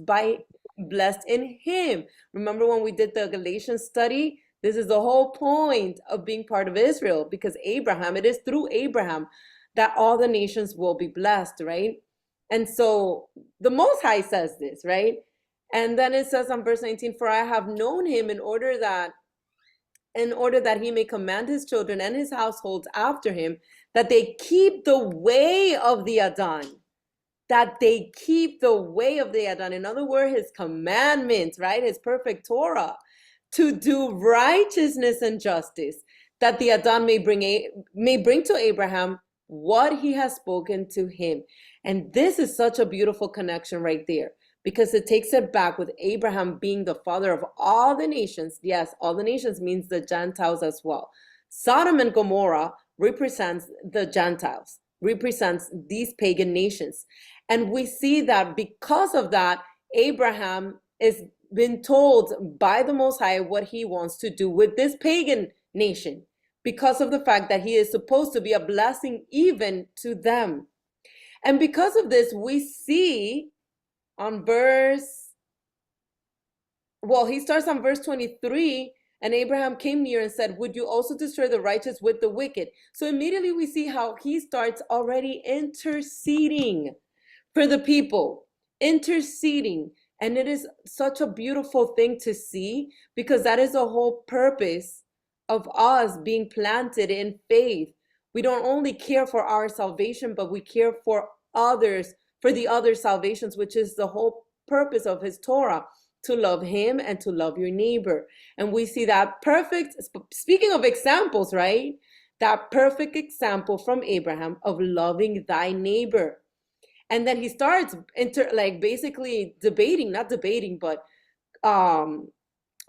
in him. Remember when we did the Galatians study? This is the whole point of being part of Israel, because Abraham, it is through Abraham that all the nations will be blessed, right? And so the Most High says this, right? And then it says on verse 19, for I have known him in order that he may command his children and his households after him, that they keep the way of the Adon. That they keep the way of the Adon. In other words, his commandments, right? His perfect Torah, to do righteousness and justice, that the Adon may bring to Abraham what he has spoken to him. And this is such a beautiful connection right there, because it takes it back with Abraham being the father of all the nations. Yes, all the nations means the Gentiles as well. Sodom and Gomorrah represents the Gentiles, represents these pagan nations. And we see that because of that, Abraham is been told by the Most High what he wants to do with this pagan nation because of the fact that he is supposed to be a blessing even to them. And because of this, we see on he starts on verse 23, and Abraham came near and said, would you also destroy the righteous with the wicked? So immediately we see how he starts already interceding for the people, interceding. And it is such a beautiful thing to see, because that is the whole purpose of us being planted in faith. We don't only care for our salvation, but we care for others, for the other salvations, which is the whole purpose of his Torah, to love him and to love your neighbor. And we see that perfect, speaking of examples, right? That perfect example from Abraham of loving thy neighbor. And then he starts basically debating, not debating, but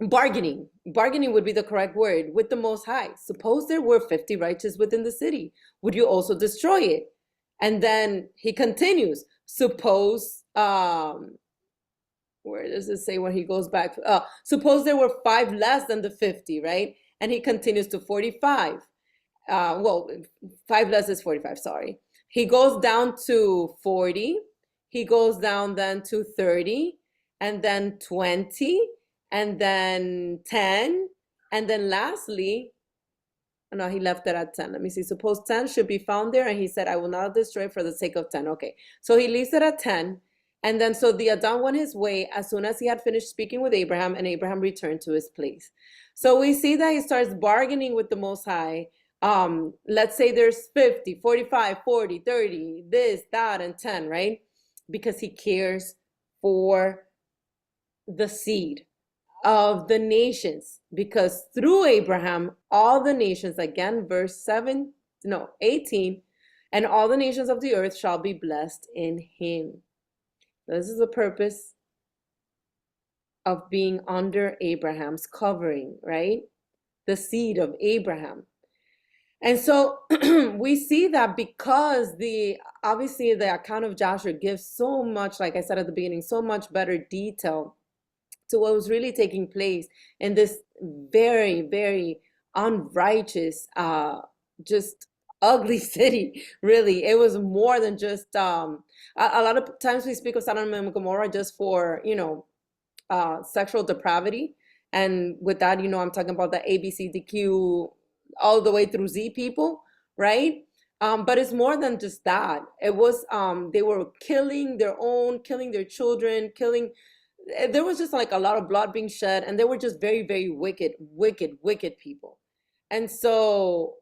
bargaining. Bargaining would be the correct word with the Most High. Suppose there were 50 righteous within the city. Would you also destroy it? And then he continues. Suppose, where does it say when he goes back? Suppose there were 5 less than the 50, right? And he continues to 45. 5 less is 45, sorry. He goes down to 40. He goes down then to 30, and then 20, and then 10, and then lastly, no, he left it at 10. Let me see. Suppose 10 should be found there, and he said, I will not destroy for the sake of 10. Okay, so he leaves it at 10. And then so the Adon went his way as soon as he had finished speaking with Abraham, and Abraham returned to his place. So we see that he starts bargaining with the Most High. Let's say there's 50, 45, 40, 30, this, that, and 10, right? Because he cares for the seed of the nations, because through Abraham, all the nations, again, verse 18, and all the nations of the earth shall be blessed in him. This is the purpose of being under Abraham's covering, right? The seed of Abraham. And so we see that because obviously the account of Joshua gives so much, like I said at the beginning, so much better detail to what was really taking place in this very, very unrighteous, just ugly city, really. It was more than just, a lot of times we speak of Sodom and Gomorrah just for, sexual depravity. And with that, I'm talking about the ABCDQ all the way through Z people, right? But it's more than just that. It was, they were killing their children, there was just like a lot of blood being shed, and they were just very, very wicked people. And so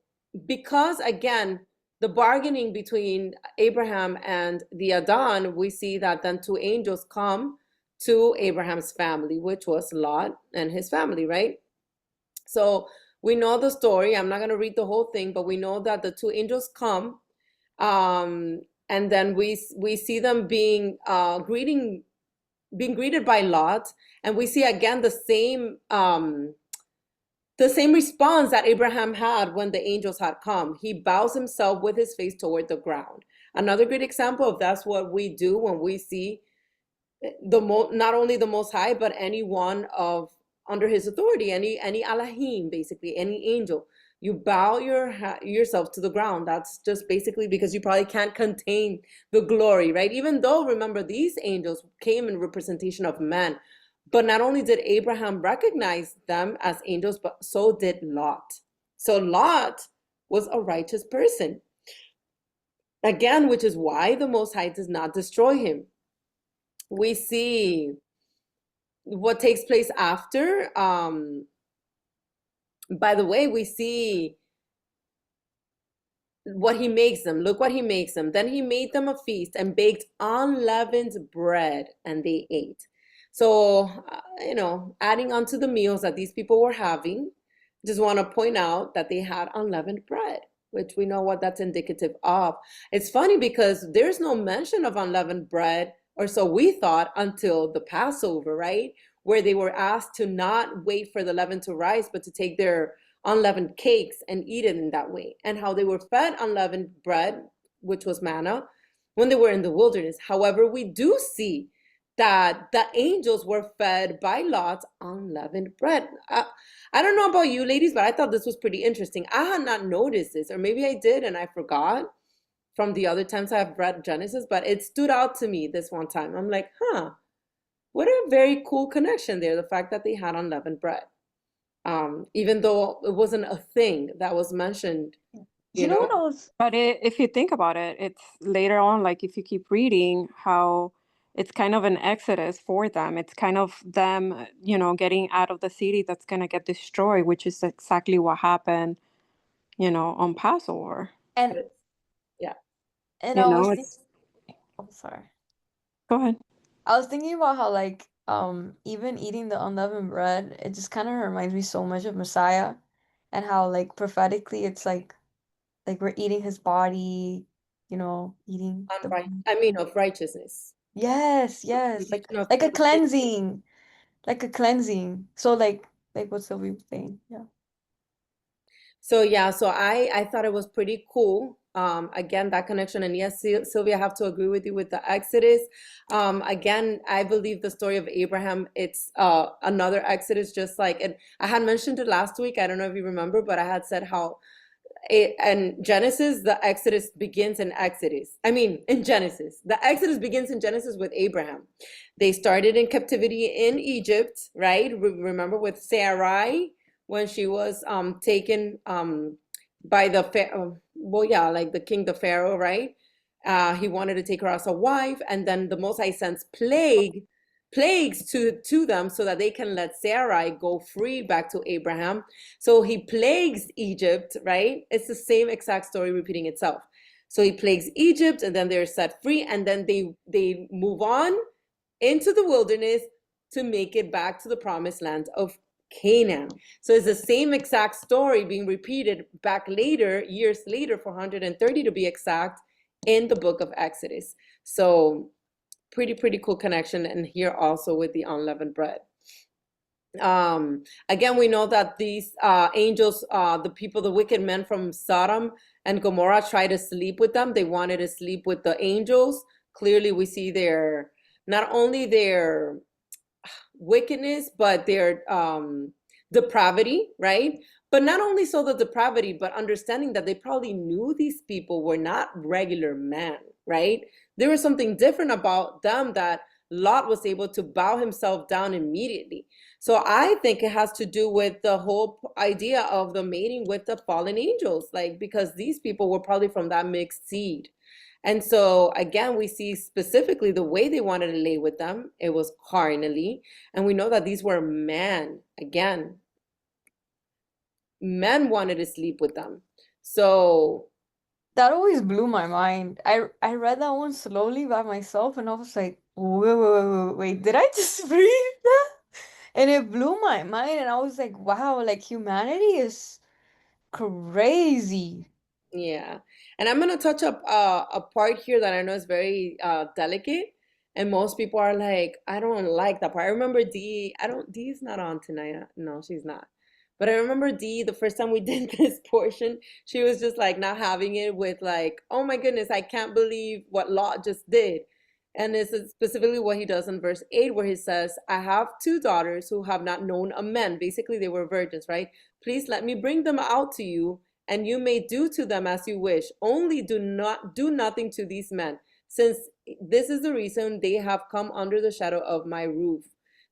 because, again, the bargaining between Abraham and the Adon, we see that then 2 angels come to Abraham's family, which was Lot and his family, right? So we know the story. I'm not going to read the whole thing, but we know that the 2 angels come, and then we see them being greeted by Lot, and we see again the same response that Abraham had when the angels had come. He bows himself with his face toward the ground. Another great example of that's what we do when we see not only the Most High, but anyone under his authority, any Elohim, basically any angel. You bow yourself to the ground. That's just basically because you probably can't contain the glory, right? Even though, remember, these angels came in representation of men. But not only did Abraham recognize them as angels, but so did Lot. So Lot was a righteous person. Again, which is why the Most High does not destroy him. We see what takes place after. By the way, we see what he makes them. Look what he makes them. Then he made them a feast and baked unleavened bread, and they ate. So, adding on to the meals that these people were having, just want to point out that they had unleavened bread, which we know what that's indicative of. It's funny because there's no mention of unleavened bread, or so we thought, until the Passover, right? Where they were asked to not wait for the leaven to rise, but to take their unleavened cakes and eat it in that way. And how they were fed unleavened bread, which was manna, when they were in the wilderness. However, we do see that the angels were fed by Lot's unleavened bread. I don't know about you ladies, but I thought this was pretty interesting. I had not noticed this, or maybe I did and I forgot from the other times I've read Genesis, but it stood out to me this one time. I'm like, huh, what a very cool connection there, the fact that they had unleavened bread. Even though it wasn't a thing that was mentioned, You know what I was But if you think about it, it's later on, like if you keep reading, how it's kind of an exodus for them. It's kind of them, getting out of the city that's going to get destroyed, which is exactly what happened, on Passover. and yeah. and You I know, was thinking, it's oh, sorry. go ahead. I was thinking about how like even eating the unleavened bread, it just kind of reminds me so much of Messiah, and how like prophetically it's like we're eating his body, eating the Of righteousness. yes, yes, Creation of like a righteousness. cleansing, like a cleansing. So like what Sylvie was saying, yeah. So yeah, so I thought it was pretty cool. Again, that connection, and yes, Sylvia, I have to agree with you with the Exodus. Again, I believe the story of Abraham, it's another Exodus, just like, and I had mentioned it last week. I don't know if you remember, but I had said how and Genesis, the Exodus begins in Exodus. In Genesis. The Exodus begins in Genesis with Abraham. They started in captivity in Egypt, right? Remember with Sarai when she was taken by the like the king, the Pharaoh, right? He wanted to take her as a wife, and then the Most High sends plagues to them so that they can let Sarai go free back to Abraham. So he plagues Egypt, right? It's the same exact story repeating itself. So he plagues Egypt, and then they're set free, and then they move on into the wilderness to make it back to the promised land of Canaan. So it's the same exact story being repeated back later, years later, 430 to be exact, in the book of Exodus. So pretty cool connection, and here also with the unleavened bread. Again, we know that these angels, the people, the wicked men from Sodom and Gomorrah, tried to sleep with them. They wanted to sleep with the angels. Clearly, we see not only their wickedness, but their depravity, right? But not only so the depravity, but understanding that they probably knew these people were not regular men, right? There was something different about them that Lot was able to bow himself down immediately. So I think it has to do with the whole idea of the mating with the fallen angels, like, because these people were probably from that mixed seed. And so again, we see specifically the way they wanted to lay with them. It was carnally. And we know that these were men. Again, men wanted to sleep with them. So That always blew my mind. I read that one slowly by myself, and I was like, wait, did I just read that? And it blew my mind, and I was like, wow, like humanity is crazy. yeah. And I'm going to touch up a part here that I know is very delicate. And most people are like, I don't like that part. I remember Dee is not on tonight. No, she's not. But I remember Dee, the first time we did this portion, she was just like not having it with like, oh my goodness, I can't believe what Lot just did. And this is specifically what he does in verse 8, where he says, I have two daughters who have not known a man. Basically, they were virgins, right? Please let me bring them out to you, and you may do to them as you wish. Only do nothing to these men, since this is the reason they have come under the shadow of my roof.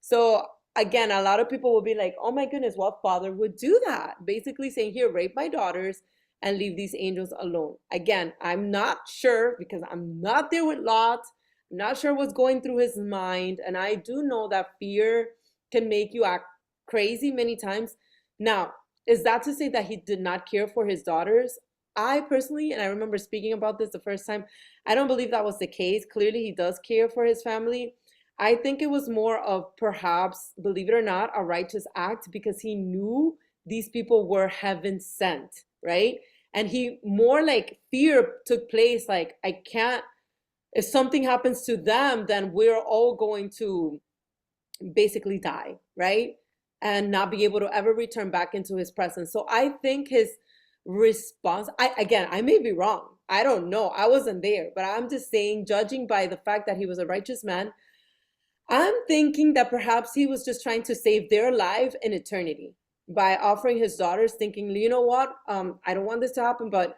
So again, a lot of people will be like, oh my goodness, what father would do that? Basically saying, here, rape my daughters and leave these angels alone. Again, I'm not sure, because I'm not there with Lot. I'm not sure what's going through his mind. And I do know that fear can make you act crazy many times. Now, is that to say that he did not care for his daughters? I personally, and I remember speaking about this the first time, I don't believe that was the case. Clearly, he does care for his family. I think it was more of, perhaps, believe it or not, a righteous act, because he knew these people were heaven sent, right? And he more like fear took place, like, I can't, if something happens to them, then we're all going to basically die, right? And not be able to ever return back into his presence. So I think his response, I may be wrong. I don't know. I wasn't there, but I'm just saying, judging by the fact that he was a righteous man, I'm thinking that perhaps he was just trying to save their life in eternity by offering his daughters, thinking, you know what? I don't want this to happen, but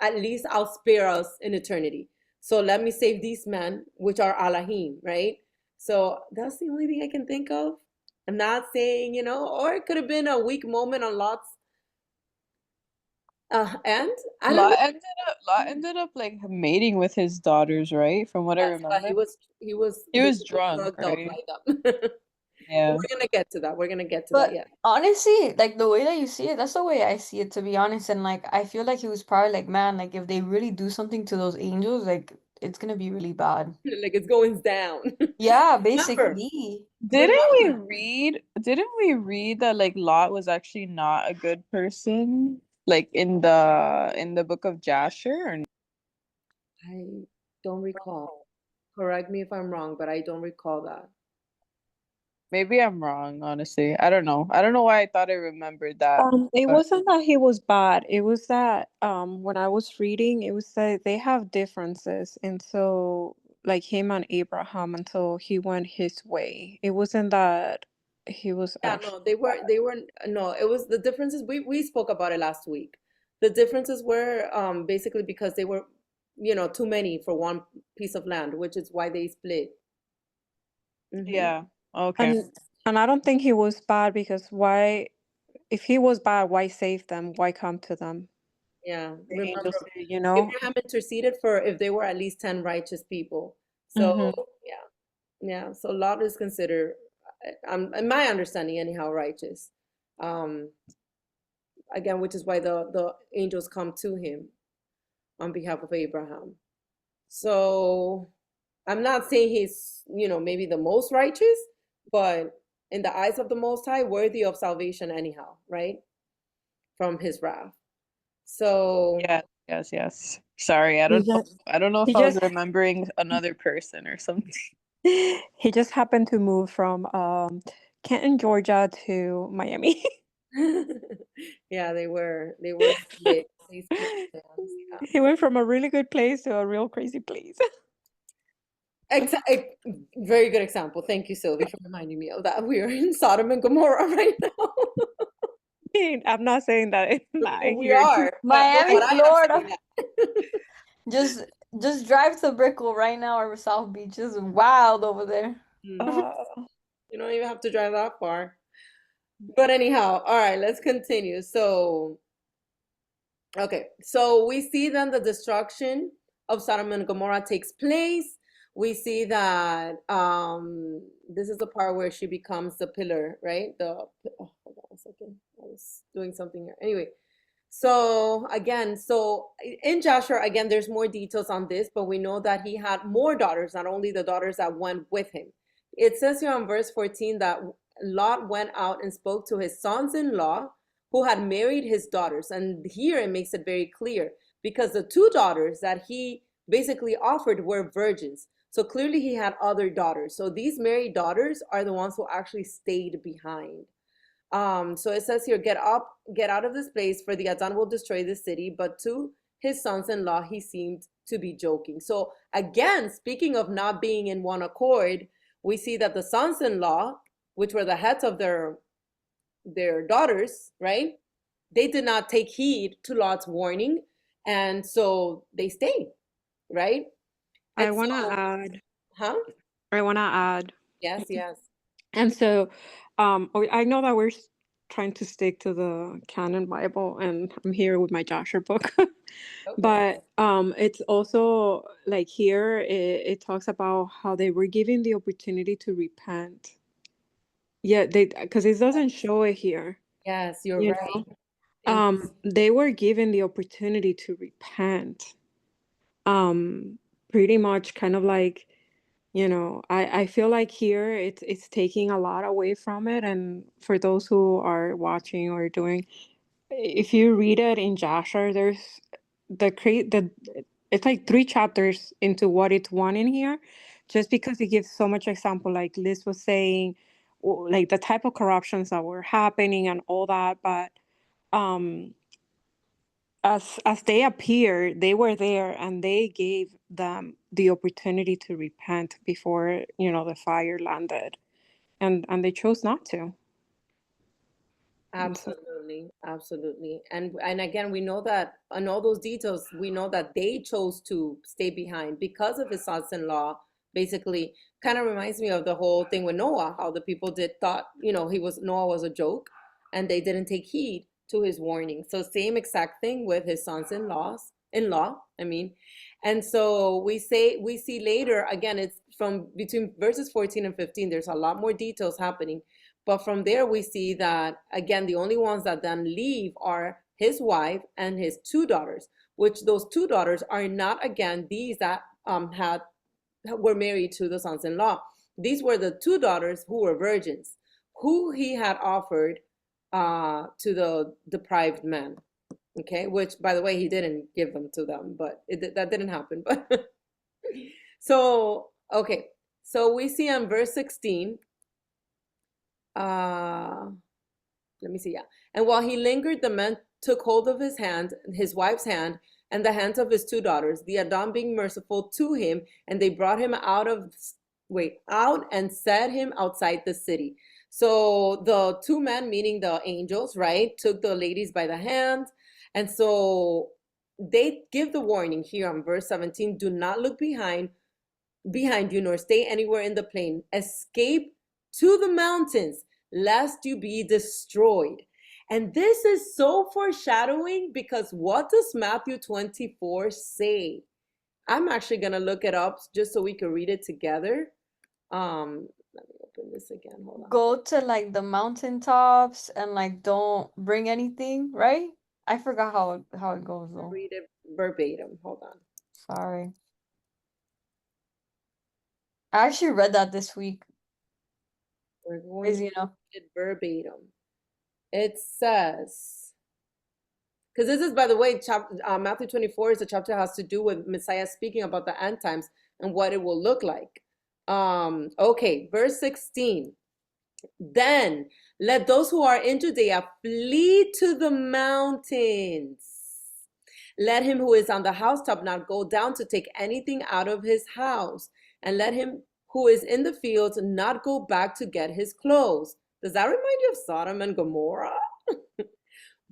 at least I'll spare us in eternity. So let me save these men, which are Alahim, right? So that's the only thing I can think of. I'm not saying, or it could have been a weak moment on Lot's end. I don't know. Lot ended up like mating with his daughters, right? From what I Yes, but remember. he was He was basically drunk, drugged up right? by them. Yeah. We're gonna get to that. We're gonna get to that. But Yeah. honestly, like the way that you see it, that's the way I see it, to be honest. And like I feel like he was probably like, man, like if they really do something to those angels, like it's gonna be really bad. Like it's going down. Yeah, Remember, basically. remember. Didn't we read that like Lot was actually not a good person? Like in the book of Jasher or I don't recall. Correct me if I'm wrong, but I don't recall that. maybe I'm wrong, honestly. I don't know. I don't know why I thought I remembered that. It But wasn't that he was bad. It was that when I was reading, it was that they have differences, and so like him and Abraham until he went his way. It wasn't that he was Yeah, actually no, they weren't no, it was the differences we spoke about it last week. The differences were basically because they were, too many for one piece of land, which is why they split. Hmm. yeah, okay. and and I don't think he was bad because why if he was bad, why save them? Why come to them? Yeah, The remember, angels say, you know? Abraham interceded for if there were at least 10 righteous people. So, Mm-hmm. yeah, yeah. So Lot is considered, in my understanding, anyhow, righteous. Um, again, which is why the angels come to him on behalf of Abraham. So I'm not saying he's, maybe the most righteous, but in the eyes of the Most High, worthy of salvation anyhow, right? From his wrath. So Yes, yes, yes. Sorry, I He don't know. just I don't know he if I was just remembering another person or something. he just happened to move from Canton, Georgia to Miami. yeah, they were split. They split plans. Yeah. He went from a really good place to a real crazy place. Very good example. Thank you, Sylvie, for reminding me of that. We are in Sodom and Gomorrah right now. I'm not saying that it's not We here too, are, Miami, but I am Florida. saying that. Just just drive to Brickell right now or South Beach. It's wild over there. Mhm. uh, You don't even have to drive that far. But anyhow, all right, let's continue. So, okay, so we see then the destruction of Sodom and Gomorrah takes place. We see that this is the part where she becomes the pillar, right? Hold on a second. I was doing something here. Anyway, so again, in Joshua, again, there's more details on this, but we know that he had more daughters, not only the daughters that went with him. It says here on verse 14 that Lot went out and spoke to his sons-in-law who had married his daughters. And here it makes it very clear because the two daughters that he basically offered were virgins. So clearly he had other daughters. So these married daughters are the ones who actually stayed behind. So it says here, get up, get out of this place, for the Adon will destroy the city. But to his sons-in-law, he seemed to be joking. So again, speaking of not being in one accord, we see that the sons-in-law, which were the heads of their daughters, right? They did not take heed to Lot's warning, and so they stayed, right? I And wanna so, add. huh? I wanna add. Yes, yes. And so, I know that trying to stick to the canon Bible, and I'm here with my Joshua book. Okay. But it's also like here it talks about how they were given the opportunity to repent. Yeah, they because it doesn't show it here, Yes, you're you right. know. Thank They were given the opportunity to repent. Pretty much kind of like, I feel like here it's taking a lot away from it. And for those who are watching or doing, if you read it in Jasher, there's the it's like 3 chapters into what it's one in here, just because it gives so much example, like Liz was saying, like the type of corruptions that were happening and all that. But um as they appear, they were there and they gave them the opportunity to repent before, the fire landed. And they chose not to. And so, Absolutely. And again, we know that on all those details, we know that they chose to stay behind because of his sons-in-law. Basically, kind of reminds me of the whole thing with Noah, how the people thought, Noah was a joke, and they didn't take heed to his warning. So same exact thing with his in law, I mean. And so we see later, again, it's from between verses 14 and 15, there's a lot more details happening. But from there, we see that, again, the only ones that then leave are his wife and his two daughters, which those two daughters are not, again, these that were married to the sons-in-law. These were the two daughters who were virgins, who he had offered to the deprived man. Okay, which, by the way, he didn't give them to them, but that didn't happen. But so, okay, so we see on verse 16, let me see, yeah. And while he lingered, the man took hold of his wife's hand, and the hands of his two daughters, the Adam being merciful to him, and they brought him out and set him outside the city. So the two men, meaning the angels, right, took the ladies by the hand. And so they give the warning here on verse 17, do not look behind you, nor stay anywhere in the plain. Escape to the mountains, lest you be destroyed. And this is so foreshadowing, because what does Matthew 24 say? I'm actually going to look it up just so we can read it together. Let me open this again. Hold on. Go to like the mountaintops and like don't bring anything, right? I forgot how it goes though. Read it verbatim. Hold on. Sorry. I actually read that this week. We're going to You know. read it verbatim. It says, because this is, by the way, Matthew 24 is a chapter that has to do with Messiah speaking about the end times and what it will look like. Okay, verse 16. Then let those who are in Judea flee to the mountains. Let him who is on the housetop not go down to take anything out of his house, and let him who is in the fields not go back to get his clothes. Does that remind you of Sodom and Gomorrah?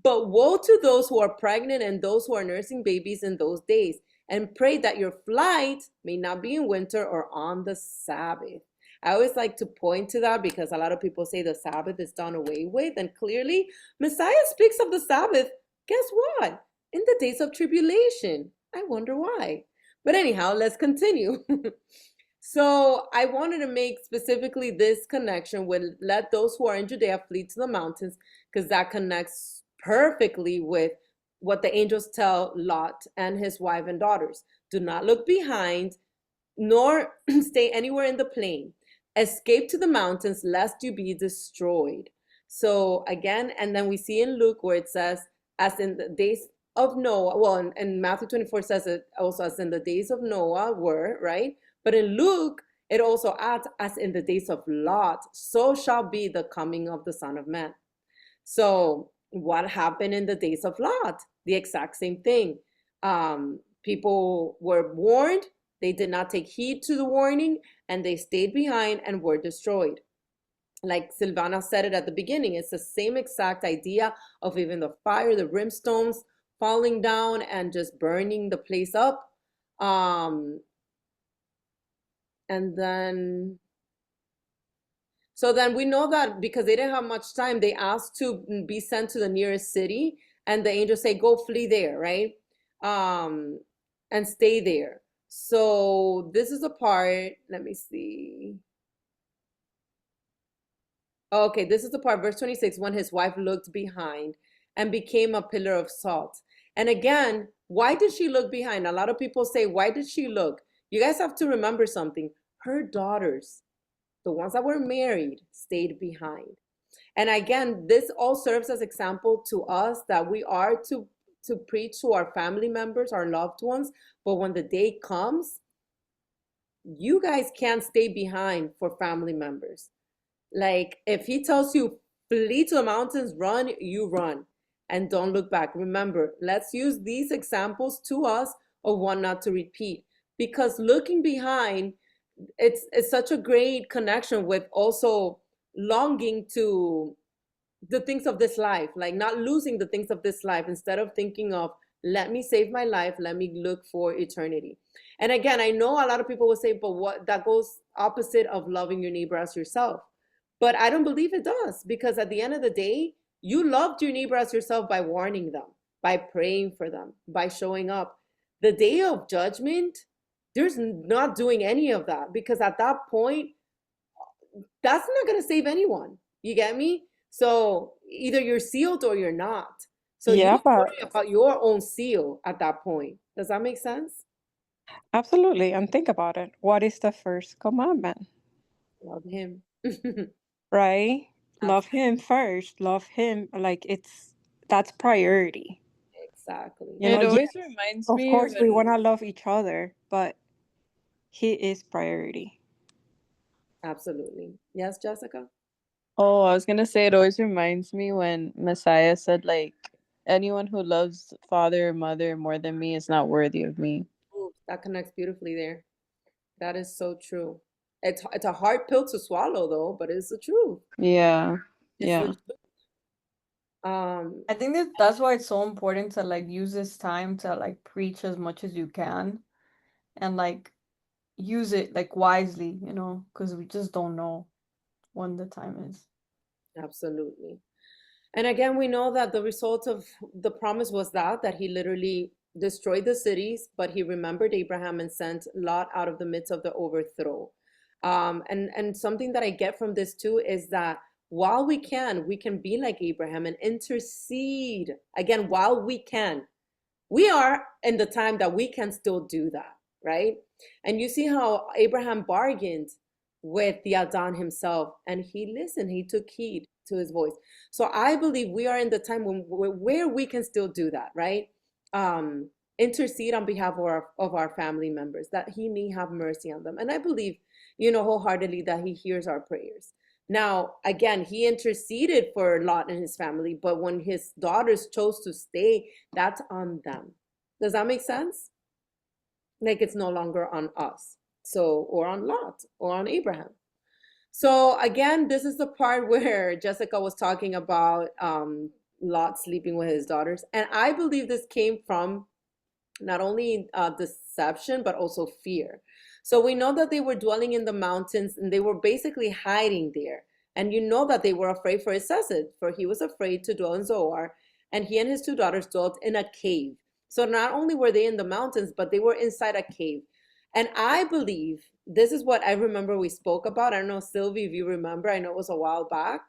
But woe to those who are pregnant and those who are nursing babies in those days, and pray that your flight may not be in winter or on the Sabbath. I always like to point to that because a lot of people say the Sabbath is done away with, and clearly Messiah speaks of the Sabbath. Guess what? In the days of tribulation. I wonder why. But anyhow, let's continue. So I wanted to make specifically this connection with let those who are in Judea flee to the mountains, because that connects perfectly with what the angels tell Lot and his wife and daughters. Do not look behind, nor stay anywhere in the plain. Escape to the mountains, lest you be destroyed. So again, and then we see in Luke where it says, as in the days of Noah, well, and Matthew 24 says it also, as in the days of Noah were, right? But in Luke, it also adds, as in the days of Lot, so shall be the coming of the Son of Man. So what happened in the days of Lot? The exact same thing. People were warned, they did not take heed to the warning, and they stayed behind and were destroyed. Like Silvana said it at the beginning, it's the same exact idea of even the fire, the brimstones falling down and just burning the place up. And then, so then we know that because they didn't have much time, they asked to be sent to the nearest city, and the angels say, go flee there, right? And stay there. So this is a part, let me see. Okay, this is the part, verse 26, when his wife looked behind and became a pillar of salt. And again, why did she look behind? A lot of people say, why did she look? You guys have to remember something. Her daughters, the ones that were married, stayed behind. And again, this all serves as example to us that we are to preach to our family members, our loved ones. But when the day comes, you guys can't stay behind for family members. Like if he tells you, flee to the mountains, run, you run. And don't look back. Remember, let's use these examples to us of one not to repeat. because looking behind, it's such a great connection with also longing to the things of this life, like not losing the things of this life, instead of thinking of, let me save my life, let me look for eternity. And again, I know a lot of people will say, but what, that goes opposite of loving your neighbor as yourself. But I don't believe it does, because at the end of the day, you loved your neighbor as yourself by warning them, by praying for them, by showing up. The day of judgment, there's not doing any of that, because at that point, that's not going to save anyone. You get me? So either you're sealed or you're not. So Yeah, you worry about your own seal at that point. Does that make sense? absolutely. And think about it. What is the first commandment? Love him. Right? Love him first. Love him. Like that's priority. Exactly. You know, It yes, always reminds of me course we when want to love each other, but he is priority. Absolutely. Yes, Jessica? oh, I was gonna say it always reminds me when Messiah said like anyone who loves father or mother more than me is not worthy of me. Ooh, that connects beautifully there. That is so true. It's a hard pill to swallow though, but it's the truth. Yeah. It's Yeah. the truth. I think that's why it's so important to like use this time to like preach as much as you can and like use it like wisely, you know, because we just don't know when the time is. Absolutely. And again, we know that the result of the promise was that he literally destroyed the cities, but he remembered Abraham and sent Lot out of the midst of the overthrow. And something that I get from this too is that while we can be like Abraham and intercede. Again, while we are in the time that we can still do that, right? And you see how Abraham bargained with the Adon himself, and he listened, he took heed to his voice. So I believe we are in the time where we can still do that, right? Intercede on behalf of our family members, that he may have mercy on them. And I believe, wholeheartedly that he hears our prayers. Now, again, he interceded for Lot and his family, but when his daughters chose to stay, that's on them. Does that make sense? Like it's no longer on us. So, or on Lot, or on Abraham. So again, this is the part where Jessica was talking about Lot sleeping with his daughters. And I believe this came from not only deception, but also fear. So we know that they were dwelling in the mountains and they were basically hiding there. And you know that they were afraid, for it says it, for he was afraid to dwell in Zoar, and he and his two daughters dwelt in a cave. So not only were they in the mountains, but they were inside a cave. And I believe this is what I remember we spoke about. I don't know, Sylvie, if you remember, I know it was a while back,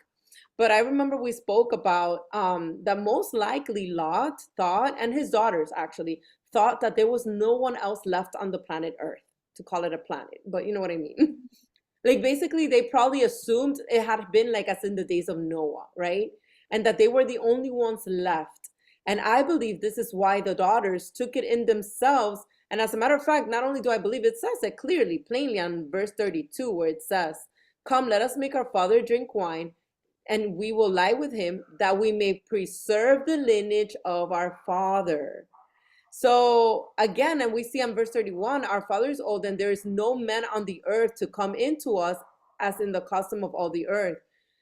but I remember we spoke about that most likely Lot thought, and his daughters actually thought, that there was no one else left on the planet Earth, to call it a planet, but you know what I mean? Like basically they probably assumed it had been like as in the days of Noah, right? And that they were the only ones left. And I believe this is why the daughters took it in themselves. And as a matter of fact, not only do I believe, it says it clearly, plainly on verse 32, where it says, "Come, let us make our father drink wine, and we will lie with him, that we may preserve the lineage of our father." So again, and we see on verse 31, our father is old, and there is no man on the earth to come into us, as in the custom of all the earth.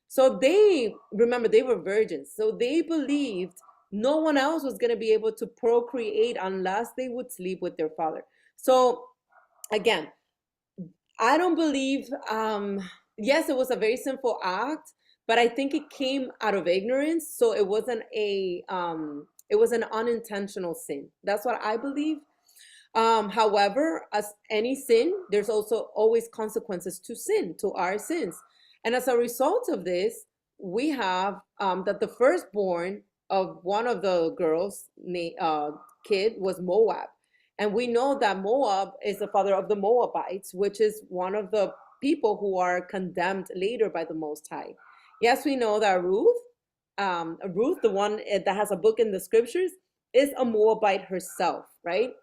So they, remember, they were virgins. So they believed no one else was going to be able to procreate unless they would sleep with their father. So again, I don't believe, yes, it was a very sinful act, but I think it came out of ignorance. So it wasn't it was an unintentional sin. That's what I believe. However, as any sin, there's also always consequences to sin, to our sins. And as a result of this, we have that the firstborn of one of the girls, kid, was Moab. And we know that Moab is the father of the Moabites, which is one of the people who are condemned later by the Most High. Yes, we know that Ruth, the one that has a book in the scriptures, is a Moabite herself, right?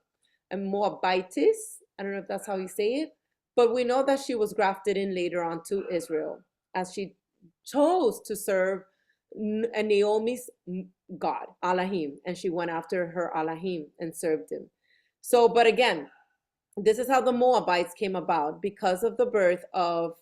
A Moabitess. I don't know if that's how you say it, but we know that she was grafted in later on to Israel as she chose to serve Naomi's God, Elohim, and she went after her Elohim and served him. So, but again, this is how the Moabites came about because of the birth of,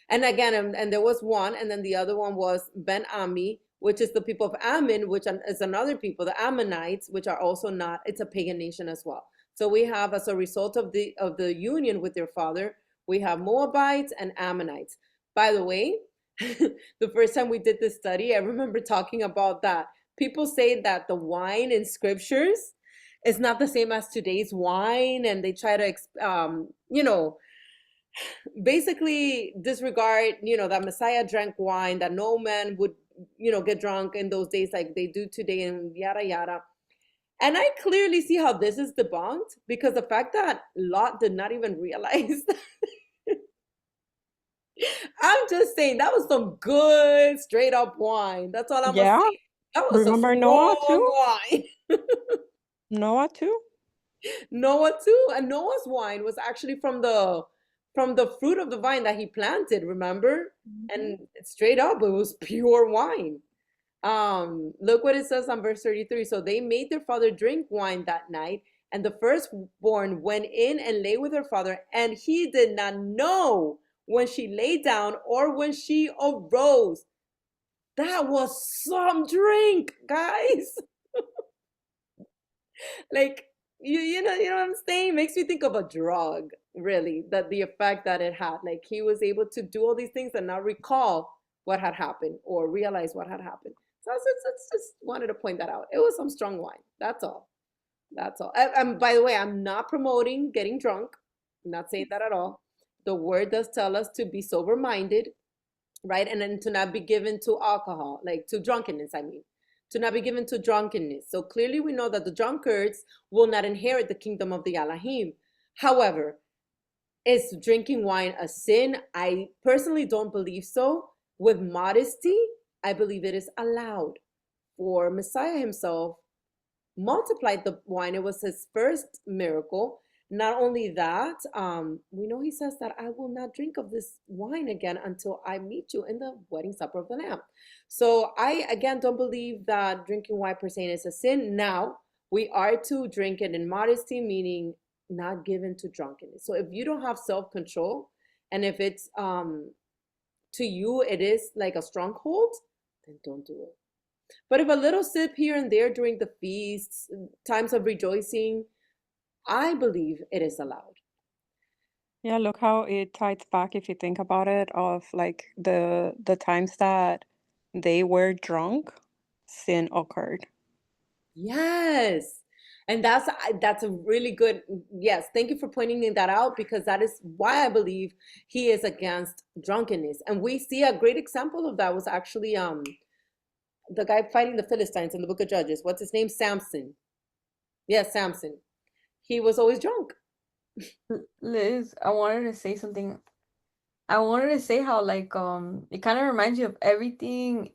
and again, and there was one, and then the other one was Ben Ami, which is the people of Ammon, which is another people, the Ammonites, which are also not, it's a pagan nation as well. So we have, as a result of the union with their father, we have Moabites and Ammonites. By the way, the first time we did this study, I remember talking about that. People say that the wine in scriptures is not the same as today's wine, and they try to, basically disregard, that Messiah drank wine, that no man would, get drunk in those days like they do today, and yada yada. And I clearly see how this is debunked, because the fact that Lot did not even realize I'm just saying that was some good straight up wine. That's all I'm gonna Yeah. say. That was a Remember Noah strong too? wine. Noah too? Noah too, and Noah's wine was actually from the fruit of the vine that he planted, remember? And straight up, it was pure wine. Look what it says on verse 33. So they made their father drink wine that night, and the firstborn went in and lay with her father, and he did not know when she lay down or when she arose. That was some drink, guys. Like, you know what I'm saying? Makes me think of a drug, really, that the effect that it had. Like, he was able to do all these things and not recall what had happened or realize what had happened. So I just wanted to point that out. It was some strong wine. That's all. That's all. And by the way, I'm not promoting getting drunk. I'm not saying that at all. The word does tell us to be sober minded, right? And then to not be given to alcohol, like to drunkenness, I mean, to not be given to drunkenness. So clearly we know that the drunkards will not inherit the kingdom of the Elohim. However, is drinking wine a sin? I personally don't believe so. With modesty, I believe it is allowed. For Messiah himself multiplied the wine. It was his first miracle. Not only that, we know he says that I will not drink of this wine again until I meet you in the wedding supper of the Lamb. So I, again, don't believe that drinking wine per se is a sin. Now, we are to drink it in modesty, meaning not given to drunkenness. So if you don't have self-control, and if it's to you it is like a stronghold, then don't do it. But if a little sip here and there during the feasts, times of rejoicing, I believe it is allowed. Yeah, look how it ties back if you think about it, of like the times that they were drunk, sin occurred. Yes. And that's a really good, yes, thank you for pointing that out, because that is why I believe he is against drunkenness. And we see a great example of that was actually the guy fighting the Philistines in the book of Judges. What's his name? Samson. Yes, Samson. He was always drunk. Liz, I wanted to say something. I wanted to say how like it kind of reminds you of everything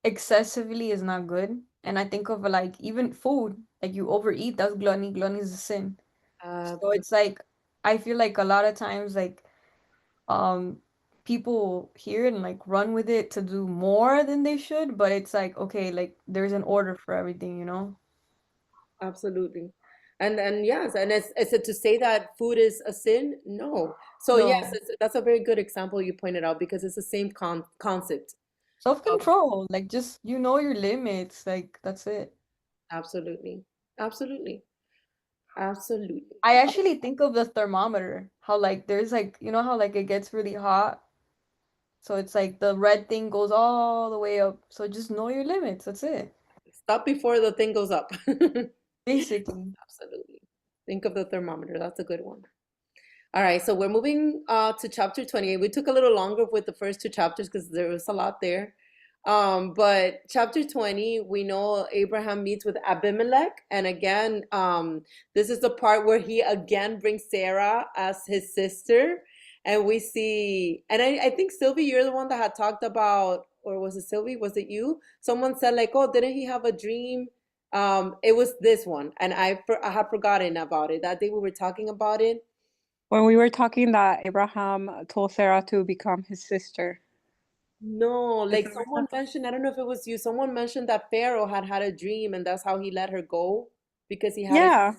excessively is not good. And I think of like even food, like you overeat, that's gluttony. Gluttony is a sin. So it's like I feel like a lot of times like um people hear it and like run with it to do more than they should, but it's like okay, like there's an order for everything, you know? Absolutely. And yes, and is it to say that food is a sin? No. So yes, No. that's a very good example you pointed out, because it's the same concept of Self-control, like just you know your limits, like that's it. absolutely. Absolutely. Absolutely. I actually think of the thermometer, how like there's like you know how like it gets really hot, so it's like the red thing goes all the way up. So just know your limits. That's it. Stop before the thing goes up. Basically. Absolutely. Think of the thermometer. That's a good one. All right, so we're moving to chapter 28. We took a little longer with the first two chapters because there was a lot there. But chapter 20, we know Abraham meets with Abimelech. And again, this is the part where he again brings Sarah as his sister. And we see, and I think Sylvie, you're the one that had talked about, or was it Sylvie? Was it you? Someone said like, oh, didn't he have a dream? It was this one. And I had forgotten about it. That day we were talking about it. When we were talking that Abraham told Sarah to become his sister. No, Is like that what we're someone talking? mentioned, I don't know if it was you, someone mentioned that Pharaoh had a dream and that's how he let her go because he had a, Yeah.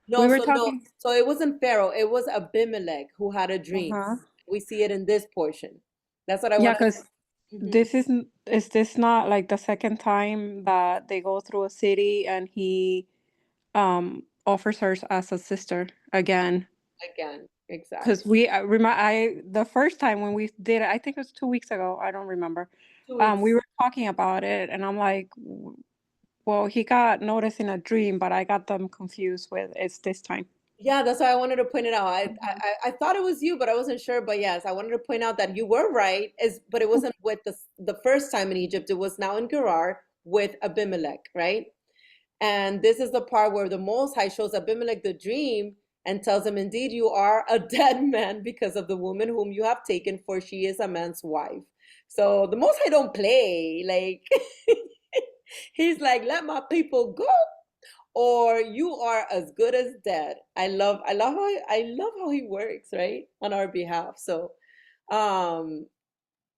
We No, were so no, talking. so it wasn't Pharaoh, it was Abimelech who had a dream. Uh-huh. We see it in this portion. That's what I Yeah, wanted because to. this is this not like the second time that they go through a city and he offers her as a sister again? Again, Because exactly. we remember the first time when we did it, I think it was 2 weeks ago. I don't remember. 2 weeks. We were talking about it, and I'm like, well, he got noticed in a dream, but I got them confused with it's this time. Yeah, that's why I wanted to point it out. I thought it was you, but I wasn't sure. But yes, I wanted to point out that you were right. But it wasn't with the first time in Egypt. It was now in Gerar with Abimelech, right? And this is the part where the Most High shows Abimelech the dream and tells him, "Indeed, you are a dead man because of the woman whom you have taken, for she is a man's wife." So the Most High don't play. Like he's like, "Let my people go, or you are as good as dead." I love how he works, right? On our behalf. So um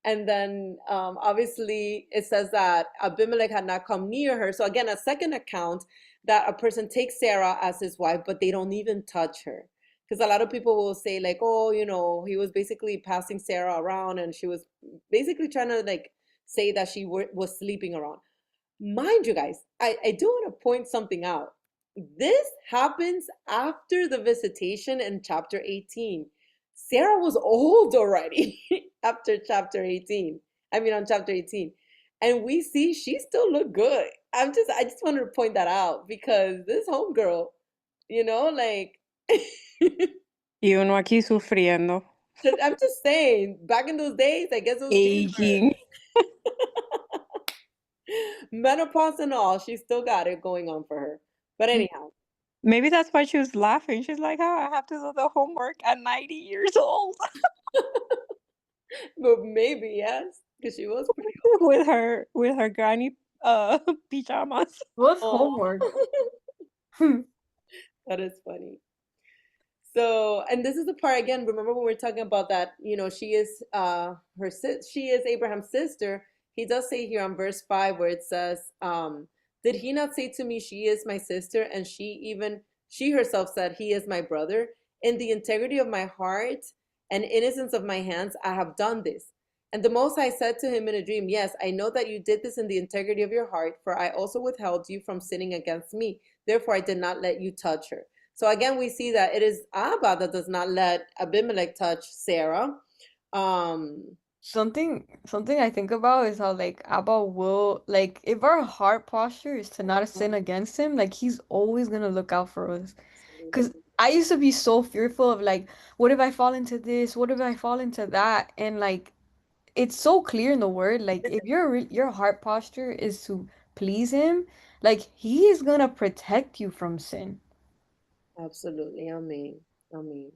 and then obviously it says that Abimelech had not come near her. So again, a second account that a person takes Sarah as his wife, but they don't even touch her. Because a lot of people will say like, oh, he was basically passing Sarah around and she was basically trying to like say that she was sleeping around. Mind you guys, I do want to point something out. This happens after the visitation in chapter 18. Sarah was old already after chapter 18. I mean, on chapter 18. And we see she still looked good. I just wanted to point that out because this homegirl, like, Y uno aquí sufriendo, I'm just saying, back in those days, I guess those genes aging. menopause and all, she still got it going on for her. But anyhow, Maybe that's why she was laughing. She's like, oh, I have to do the homework at 90 years old but maybe yes, because she was pretty with her granny pajamas. What's old. homework? That is funny. So, and this is the part again, remember when we are talking about that, she is she is Abraham's sister. He does say here on verse 5 where it says, did he not say to me, she is my sister? And she herself said, he is my brother. In the integrity of my heart and innocence of my hands, I have done this. And the Most High said to him in a dream, yes, I know that you did this in the integrity of your heart, for I also withheld you from sinning against me. Therefore, I did not let you touch her. So again, we see that it is Abba that does not let Abimelech touch Sarah. Something I think about is how like Abba will like if our heart posture is to not sin against him, like he's always gonna look out for us. Because I used to be so fearful of like, what if I fall into this? What if I fall into that? And like it's so clear in the word, like if your heart posture is to please him, like he is gonna protect you from sin. Absolutely. Amen. Amen.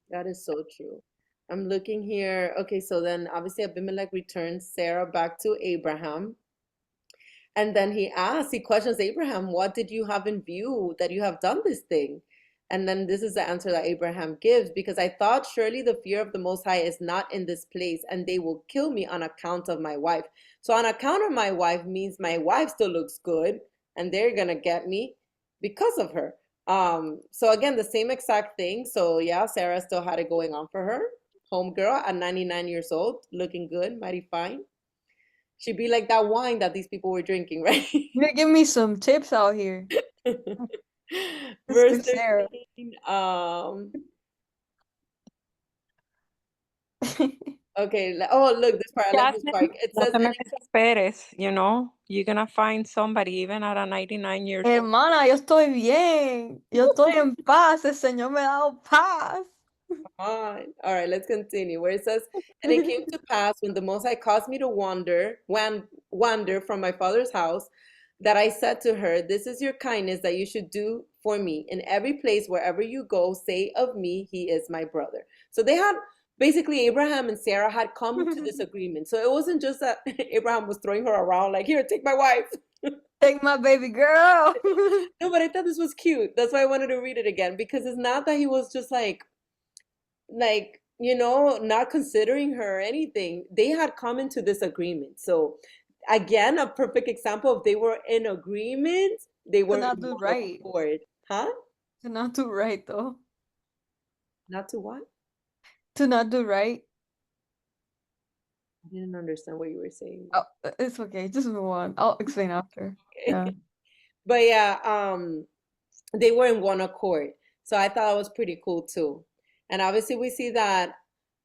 That is so true. I'm looking here. Okay, so then obviously Abimelech returns Sarah back to Abraham. And then he questions Abraham, what did you have in view that you have done this thing? And then this is the answer that Abraham gives, because I thought surely the fear of the Most High is not in this place, and they will kill me on account of my wife. So on account of my wife means my wife still looks good, and they're gonna get me because of her. So again, the same exact thing. So yeah, Sarah still had it going on for her. Homegirl at 99 years old, looking good, mighty fine. She'd be like that wine that these people were drinking, right? You're give me some tips out here. Verse Sister Sarah. 13. Okay. Oh, look, this part. I like this part. Jasmine, It no says, te me desesperes, you're gonna find somebody even at a 99 years old. Hermana, yo estoy bien. Yo estoy en paz. El Señor me ha dado paz. All right, let's continue. Where it says, and it came to pass when the Most High caused me to wander from my father's house, that I said to her, this is your kindness that you should do for me. In every place, wherever you go, say of me, he is my brother. So they had basically Abraham and Sarah had come to this agreement. So it wasn't just that Abraham was throwing her around like, here, take my wife. Take my baby girl. No, but I thought this was cute. That's why I wanted to read it again, because it's not that he was just like not considering her or anything. They had come into this agreement. So again, a perfect example of they were in agreement, they To were not in do one right. accord. Huh? To not do right, though. Not to what? To not do right. I didn't understand what you were saying. Oh, it's okay. Just move on. I'll explain after. Yeah. But yeah, they were in one accord. So I thought it was pretty cool too. And obviously we see that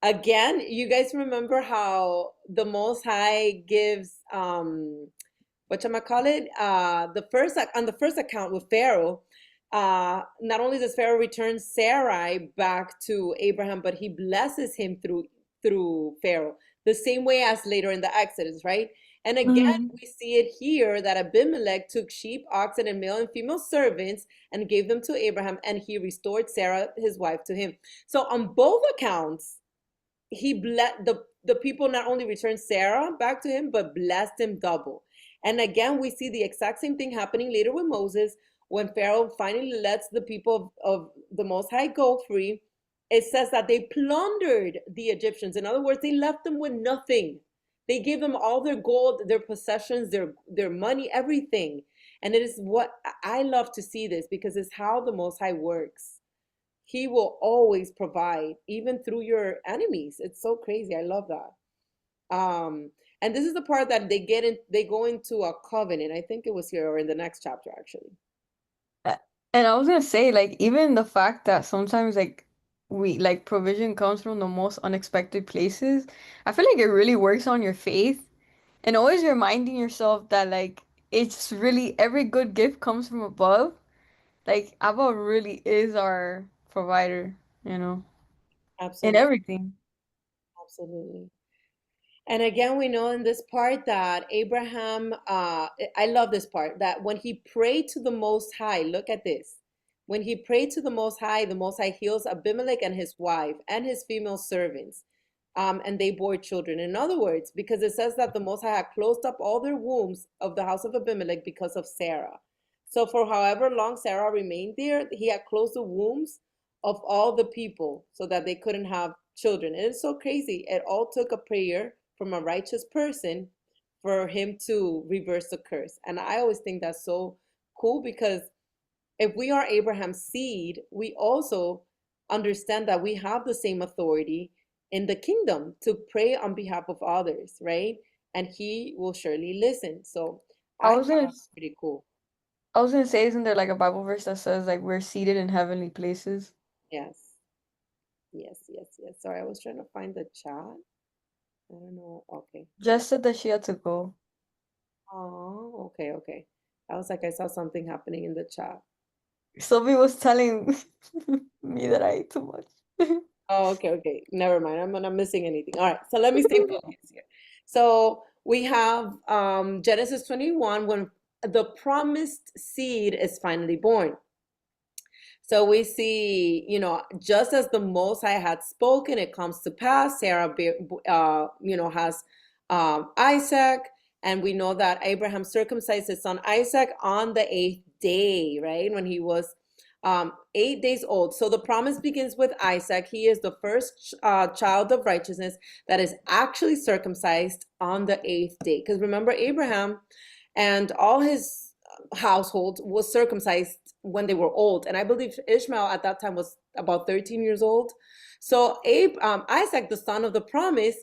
again, you guys remember how the Most High gives whatchamacallit, the first on the first account with Pharaoh, not only does Pharaoh return Sarai back to Abraham, but he blesses him through Pharaoh, the same way as later in the Exodus, right? And again, Mhm. we see it here that Abimelech took sheep, oxen, and male and female servants and gave them to Abraham, and he restored Sarah, his wife, to him. So on both accounts, he blessed the people, not only returned Sarah back to him, but blessed him double. And again, we see the exact same thing happening later with Moses when Pharaoh finally lets the people of the Most High go free. It says that they plundered the Egyptians. In other words, they left them with nothing. They gave them all their gold, their possessions, their money, everything. And it is what I love to see this, because it's how the Most High works. He will always provide, even through your enemies. It's so crazy. I love that. And this is the part that they go into a covenant. I think it was here or in the next chapter, actually. And I was gonna say, like, even the fact that sometimes like we like provision comes from the most unexpected places, I feel like it really works on your faith and always reminding yourself that like it's really every good gift comes from above. Like Abba really is our provider, you know, in Absolutely. everything. Absolutely. And again, we know in this part that Abraham, I love this part, that when he prayed to the Most High, look at this. When he prayed to the Most High heals Abimelech and his wife and his female servants, and they bore children. In other words, because it says that the Most High had closed up all their wombs of the house of Abimelech because of Sarah. So for however long Sarah remained there, he had closed the wombs of all the people so that they couldn't have children. And it's so crazy. It all took a prayer from a righteous person for him to reverse the curse. And I always think that's so cool, because if we are Abraham's seed, we also understand that we have the same authority in the kingdom to pray on behalf of others, right? And he will surely listen. So I I was thought gonna that was pretty cool. I was gonna say, isn't there like a Bible verse that says like we're seated in heavenly places? Yes, yes. Sorry, I was trying to find the chat. I don't know. Okay. Jess said that she had to go. Oh, okay. I was like, I saw something happening in the chat. Sylvie was telling me that I ate too much. Oh, okay. Never mind. I'm not missing anything. All right. So let me stay focused here. So we have Genesis 21 when the promised seed is finally born. So we see, just as the Most High had spoken, it comes to pass. Sarah, has Isaac, and we know that Abraham circumcised his son Isaac on the eighth day, right? When he was 8 days old. So the promise begins with Isaac. He is the first child of righteousness that is actually circumcised on the eighth day. Because remember, Abraham and all his household was circumcised when they were old. And I believe Ishmael at that time was about 13 years old. So Isaac, the son of the promise,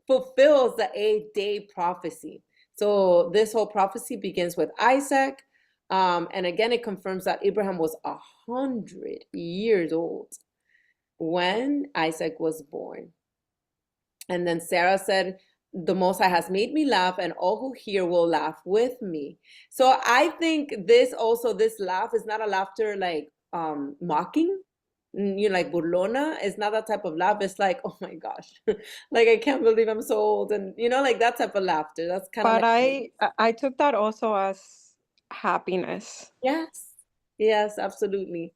fulfills the 8-day prophecy. So this whole prophecy begins with Isaac. And again, it confirms that Abraham was 100 years old when Isaac was born. And then Sarah said, the Most High has made me laugh, and all who hear will laugh with me. So I think this laugh is not a laughter like mocking, like burlona. It's not that type of laugh. It's like, oh my gosh, like I can't believe I'm so old, and like that type of laughter. That's kind of But like, I took that also as happiness. yes, absolutely.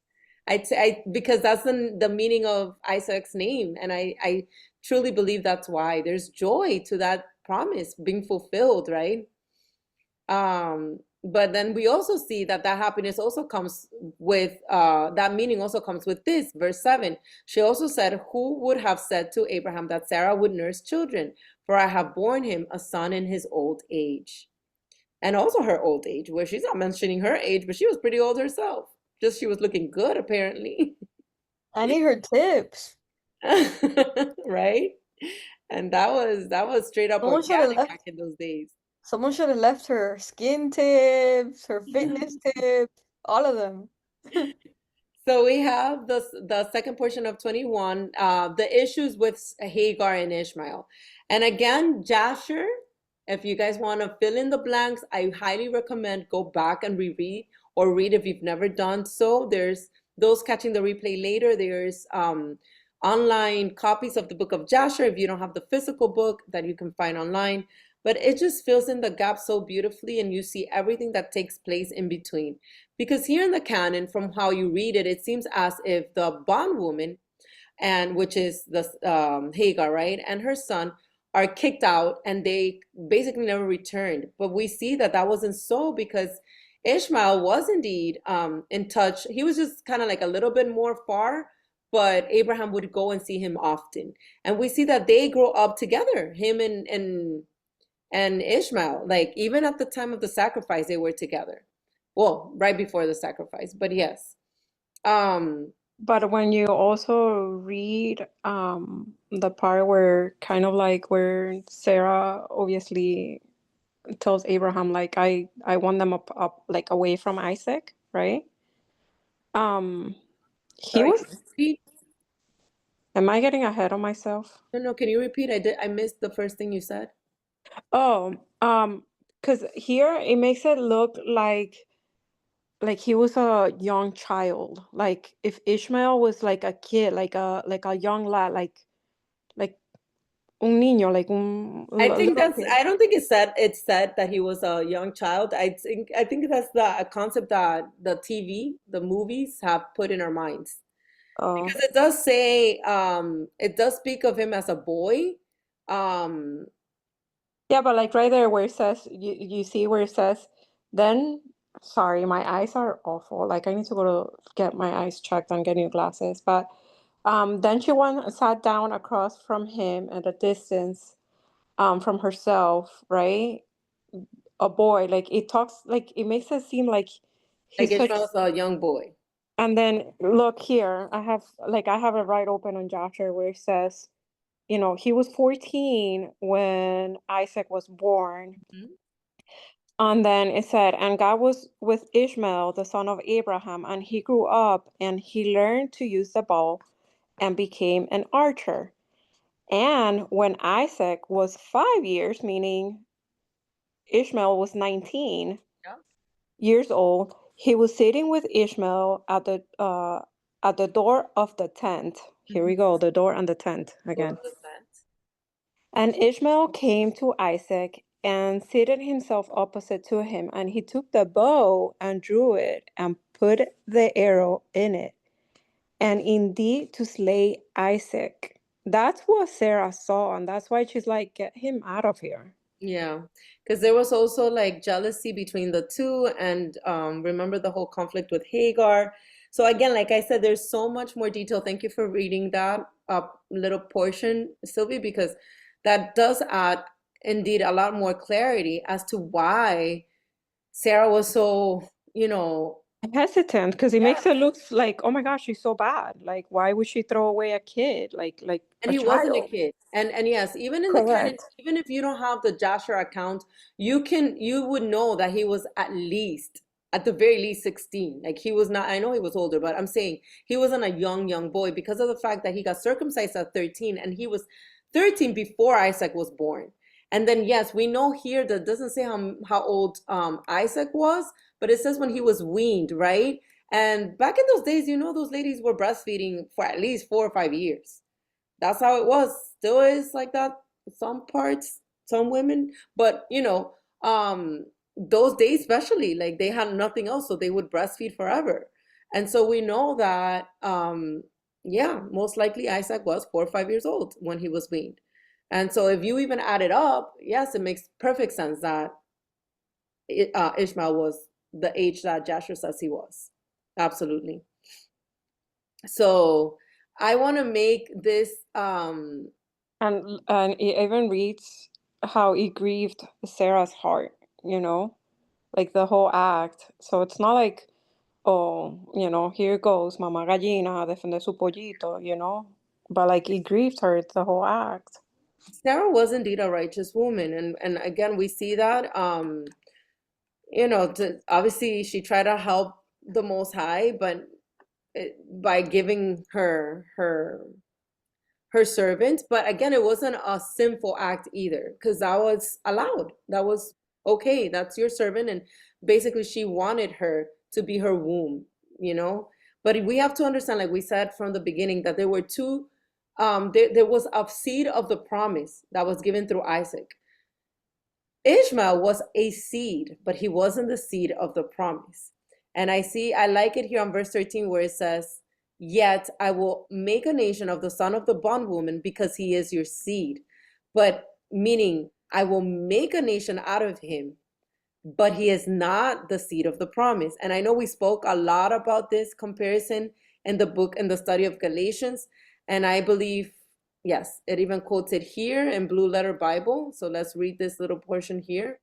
Because that's the meaning of Isaac's name, and I truly believe that's why there's joy to that promise being fulfilled, right? But then we also see that happiness also comes with that meaning also comes with this verse 7. She also said, who would have said to Abraham that Sarah would nurse children? For I have borne him a son in his old age. And also her old age, where she's not mentioning her age, but she was pretty old herself. Just she was looking good, apparently. I need her tips. Right? And that was straight up Someone should have organic left. back in those days. Someone should have left her skin tips, her fitness tips, all of them. So we have the second portion of 21, the issues with Hagar and Ishmael. And again, Jasher, if you guys want to fill in the blanks, I highly recommend go back and reread or read if you've never done so. There's those catching the replay later. There's online copies of the book of Jasher if you don't have the physical book that you can find online. But it just fills in the gap so beautifully, and you see everything that takes place in between. Because here in the canon, from how you read it, it seems as if the bondwoman, and which is the Hagar, right, and her son are kicked out, and they basically never returned. But we see that that wasn't so, because Ishmael was indeed in touch. He was just kind of like a little bit more far, but Abraham would go and see him often. And we see that they grow up together, him and Ishmael. Like even at the time of the sacrifice, they were together. Well, right before the sacrifice, but yes. But when you also read the part where kind of like where Sarah obviously tells Abraham like I want them up like away from Isaac, right? He Sorry, was, can you repeat? am I getting ahead of myself? No, can you repeat? I missed the first thing you said. Oh, because here it makes it look like he was a young child. Like if Ishmael was like a kid, like a young lad, like un niño, like I think little that's, kid. I don't think it's said that he was a young child. I think that's the concept that the TV, the movies have put in our minds. Oh, Because it does say, it does speak of him as a boy. Um, yeah, but like right there where it says you see where it says then. Sorry, my eyes are awful. Like I need to go to get my eyes checked and get new glasses. But then she went sat down across from him at a distance from herself, right? A boy, like it talks like it makes it seem like like he's such. Ishmael's a young boy. And then look here, I have it right open on Joshua where it says, you know, he was 14 when Isaac was born. Mhm. And then it said, and God was with Ishmael, the son of Abraham, and he grew up and he learned to use the bow and became an archer. And when Isaac was 5 years, meaning Ishmael was 19 Yeah. years old, he was sitting with Ishmael at the door of the tent. Here we Mhm. go, the door and the tent Door again. of the fence. And Ishmael came to Isaac and seated himself opposite to him, and he took the bow and drew it and put the arrow in it, and indeed to slay Isaac. That's what Sarah saw, and that's why she's like, get him out of here. Yeah, because there was also like jealousy between the two, and remember the whole conflict with Hagar. So again, like I said, there's so much more detail. Thank you for reading that little portion, Sylvie, because that does add indeed a lot more clarity as to why Sarah was so, Hesitant because it yeah. makes it look like, oh my gosh, she's so bad. Like, why would she throw away a kid, like And a he wasn't a child? kid. And yes, even in the canon, Correct. even if you don't have the Joshua account, you would know that he was at the very least 16. Like he was not, I know he was older, but I'm saying he wasn't a young boy because of the fact that he got circumcised at 13, and he was 13 before Isaac was born. And then yes, we know here that doesn't say how old Isaac was, but it says when he was weaned, right? And back in those days, those ladies were breastfeeding for at least 4 or 5 years. That's how it was. Still is like that some parts, some women, but those days especially, like they had nothing else, so they would breastfeed forever. And so we know that yeah, most likely Isaac was 4 or 5 years old when he was weaned. And so if you even add it up, yes, it makes perfect sense that Ishmael was the age that Jasher says he was. Absolutely. So I want to make this And it even reads how it grieved Sarah's heart, like the whole act. So it's not like oh, here goes Mama Gallina a defender su pollito, but like it grieved her, the whole act. Sarah was indeed a righteous woman, and again we see that obviously she tried to help the Most High, but by giving her servant. But again, it wasn't a sinful act either, because that was allowed. That was okay. That's your servant, and basically she wanted her to be her womb, But we have to understand, like we said from the beginning, that there were two. There was a seed of the promise that was given through Isaac. Ishmael was a seed, but he wasn't the seed of the promise. And I like it here on verse 13 where it says, "Yet I will make a nation of the son of the bondwoman because he is your seed." But meaning, I will make a nation out of him, but he is not the seed of the promise. And I know we spoke a lot about this comparison in the study of Galatians. And I believe, yes, it even quotes it here in Blue Letter Bible. So let's read this little portion here.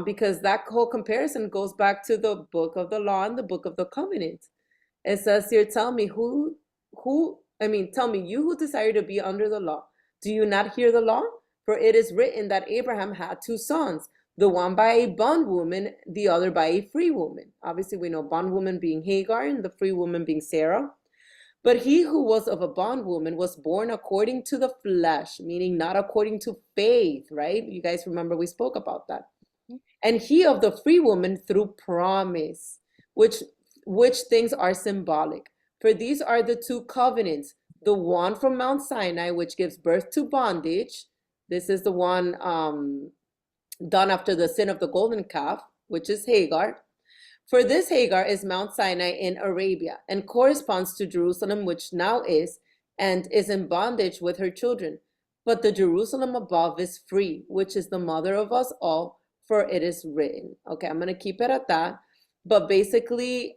Because that whole comparison goes back to the book of the law and the book of the covenant. It says here, tell me, you who desire to be under the law, do you not hear the law? For it is written that Abraham had two sons, the one by a bondwoman, the other by a free woman. Obviously, we know bondwoman being Hagar and the free woman being Sarah. But he who was of a bondwoman was born according to the flesh, meaning not according to faith, right? You guys remember we spoke about that. And he of the free woman through promise, which things are symbolic. For these are the two covenants, the one from Mount Sinai, which gives birth to bondage. This is the one done after the sin of the golden calf, which is Hagar. For this Hagar is Mount Sinai in Arabia and corresponds to Jerusalem, which now is, and is in bondage with her children. But the Jerusalem above is free, which is the mother of us all, for it is written. Okay, I'm going to keep it at that. But basically,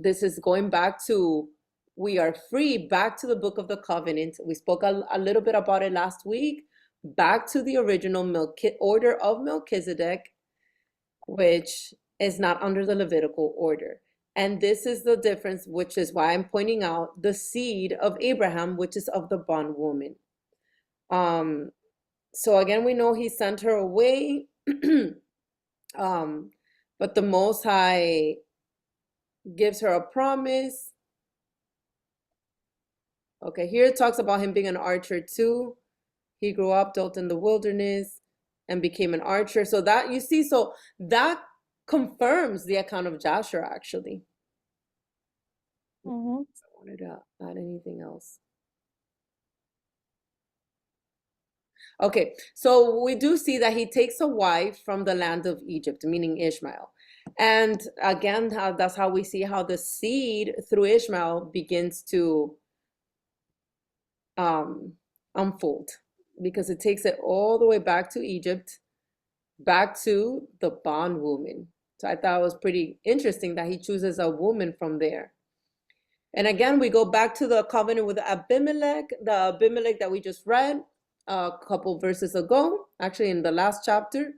this is going back to, we are free, back to the book of the covenant. We spoke a little bit about it last week. Back to the original order of Melchizedek, which is not under the Levitical order. And this is the difference, which is why I'm pointing out the seed of Abraham, which is of the bondwoman. So again, we know he sent her away. But the Most High gives her a promise. Okay, here it talks about him being an archer too. He grew up, dwelt in the wilderness, and became an archer. So that, you see, so that confirms the account of Joshua, actually. Mm-hmm. I wanted to add anything else. Okay, so we do see that he takes a wife from the land of Egypt, meaning Ishmael. And again, that's how we see how the seed through Ishmael begins to unfold, because it takes it all the way back to Egypt, back to the bondwoman. So I thought it was pretty interesting that he chooses a woman from there. And again, we go back to the covenant with Abimelech, the Abimelech that we just read a couple verses ago, actually in the last chapter.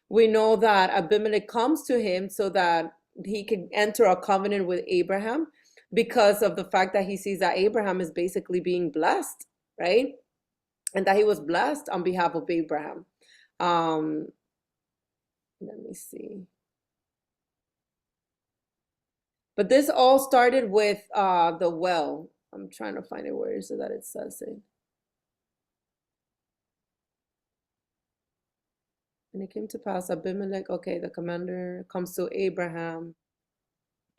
We know that Abimelech comes to him so that he can enter a covenant with Abraham, because of the fact that he sees that Abraham is basically being blessed, right? And that he was blessed on behalf of Abraham. Let me see. But this all started with the well. I'm trying to find it. Where is it that it says it? And it came to pass, Abimelech, okay, the commander comes to Abraham.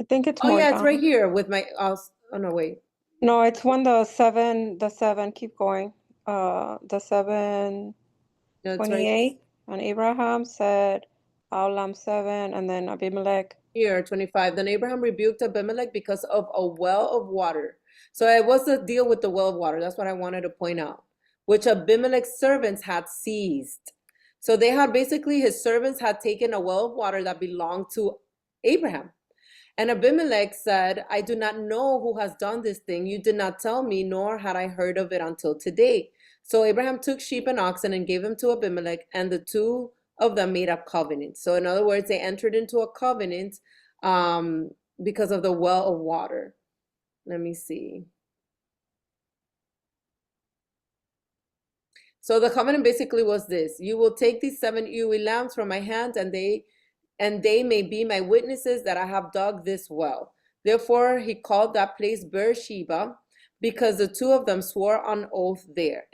I think it's Oh more yeah, it's down. right here with my, oh no, wait. No, it's when the seven, keep going. The 7, No, it's right 28, and Abraham said, Aulam 7, and then Abimelech. here, 25. Then Abraham rebuked Abimelech because of a well of water. So it was the deal with the well of water. That's what I wanted to point out, which Abimelech's servants had seized. So they had basically, his servants had taken a well of water that belonged to Abraham. And Abimelech said, I do not know who has done this thing. You did not tell me, nor had I heard of it until today. So Abraham took sheep and oxen and gave them to Abimelech, and the two of them made a covenant. So in other words, they entered into a covenant because of the well of water. Let me see. So the covenant basically was this: you will take these 7 ewe lambs from my hand, and they may be my witnesses that I have dug this well. Therefore he called that place Beersheba, because the two of them swore an oath there.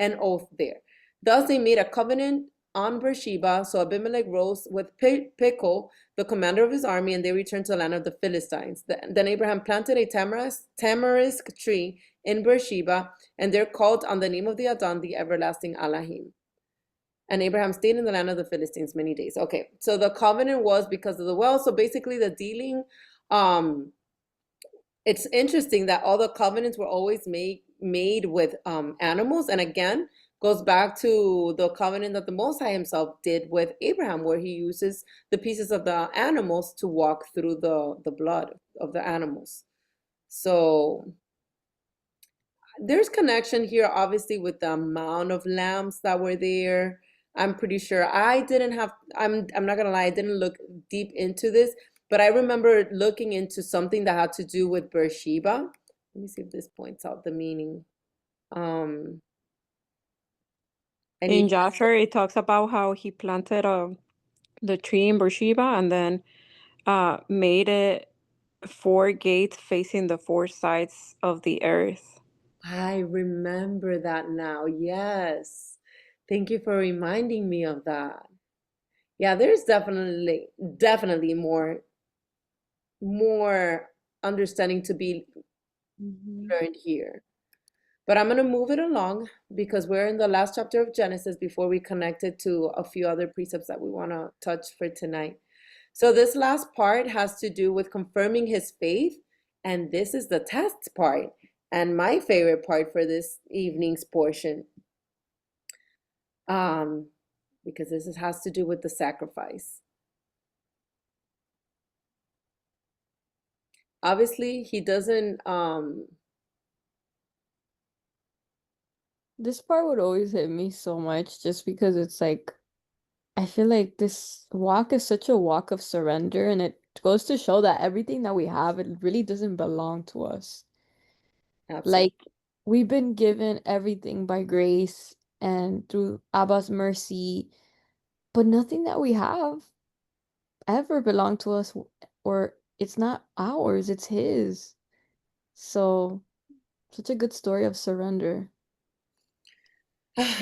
Thus they made a covenant on Beersheba. So Abimelech rose with Pichol, the commander of his army, and they returned to the land of the Philistines. Then Abraham planted a tamarisk tree in Beersheba, and there called on the name of the Adon, the everlasting Elohim. And Abraham stayed in the land of the Philistines many days. Okay, so the covenant was because of the well. So basically the dealing, it's interesting that all the covenants were always made with animals. And again, goes back to the covenant that the Most High himself did with Abraham, where he uses the pieces of the animals to walk through the blood of the animals. So there's connection here, obviously, with the amount of lambs that were there. I'm pretty sure I'm not gonna lie, I didn't look deep into this, but I remember looking into something that had to do with Beersheba. Let me see if this points out the meaning. In Joshua, it talks about how he planted the tree in Beersheba and then made it 4 gates facing the 4 sides of the earth. I remember that now. Yes. Thank you for reminding me of that. Yeah, there's definitely more understanding to be learned here. But I'm going to move it along because we're in the last chapter of Genesis before we connect it to a few other precepts that we want to touch for tonight. So this last part has to do with confirming his faith, and this is the test part, and my favorite part for this evening's portion, because this has to do with the sacrifice. Obviously, he doesn't. This part would always hit me so much just because it's like, I feel like this walk is such a walk of surrender, and it goes to show that everything that we have, it really doesn't belong to us. Absolutely. Like, we've been given everything by grace and through Abba's mercy, but nothing that we have ever belonged to us, or it's not ours, it's his. So, such a good story of surrender.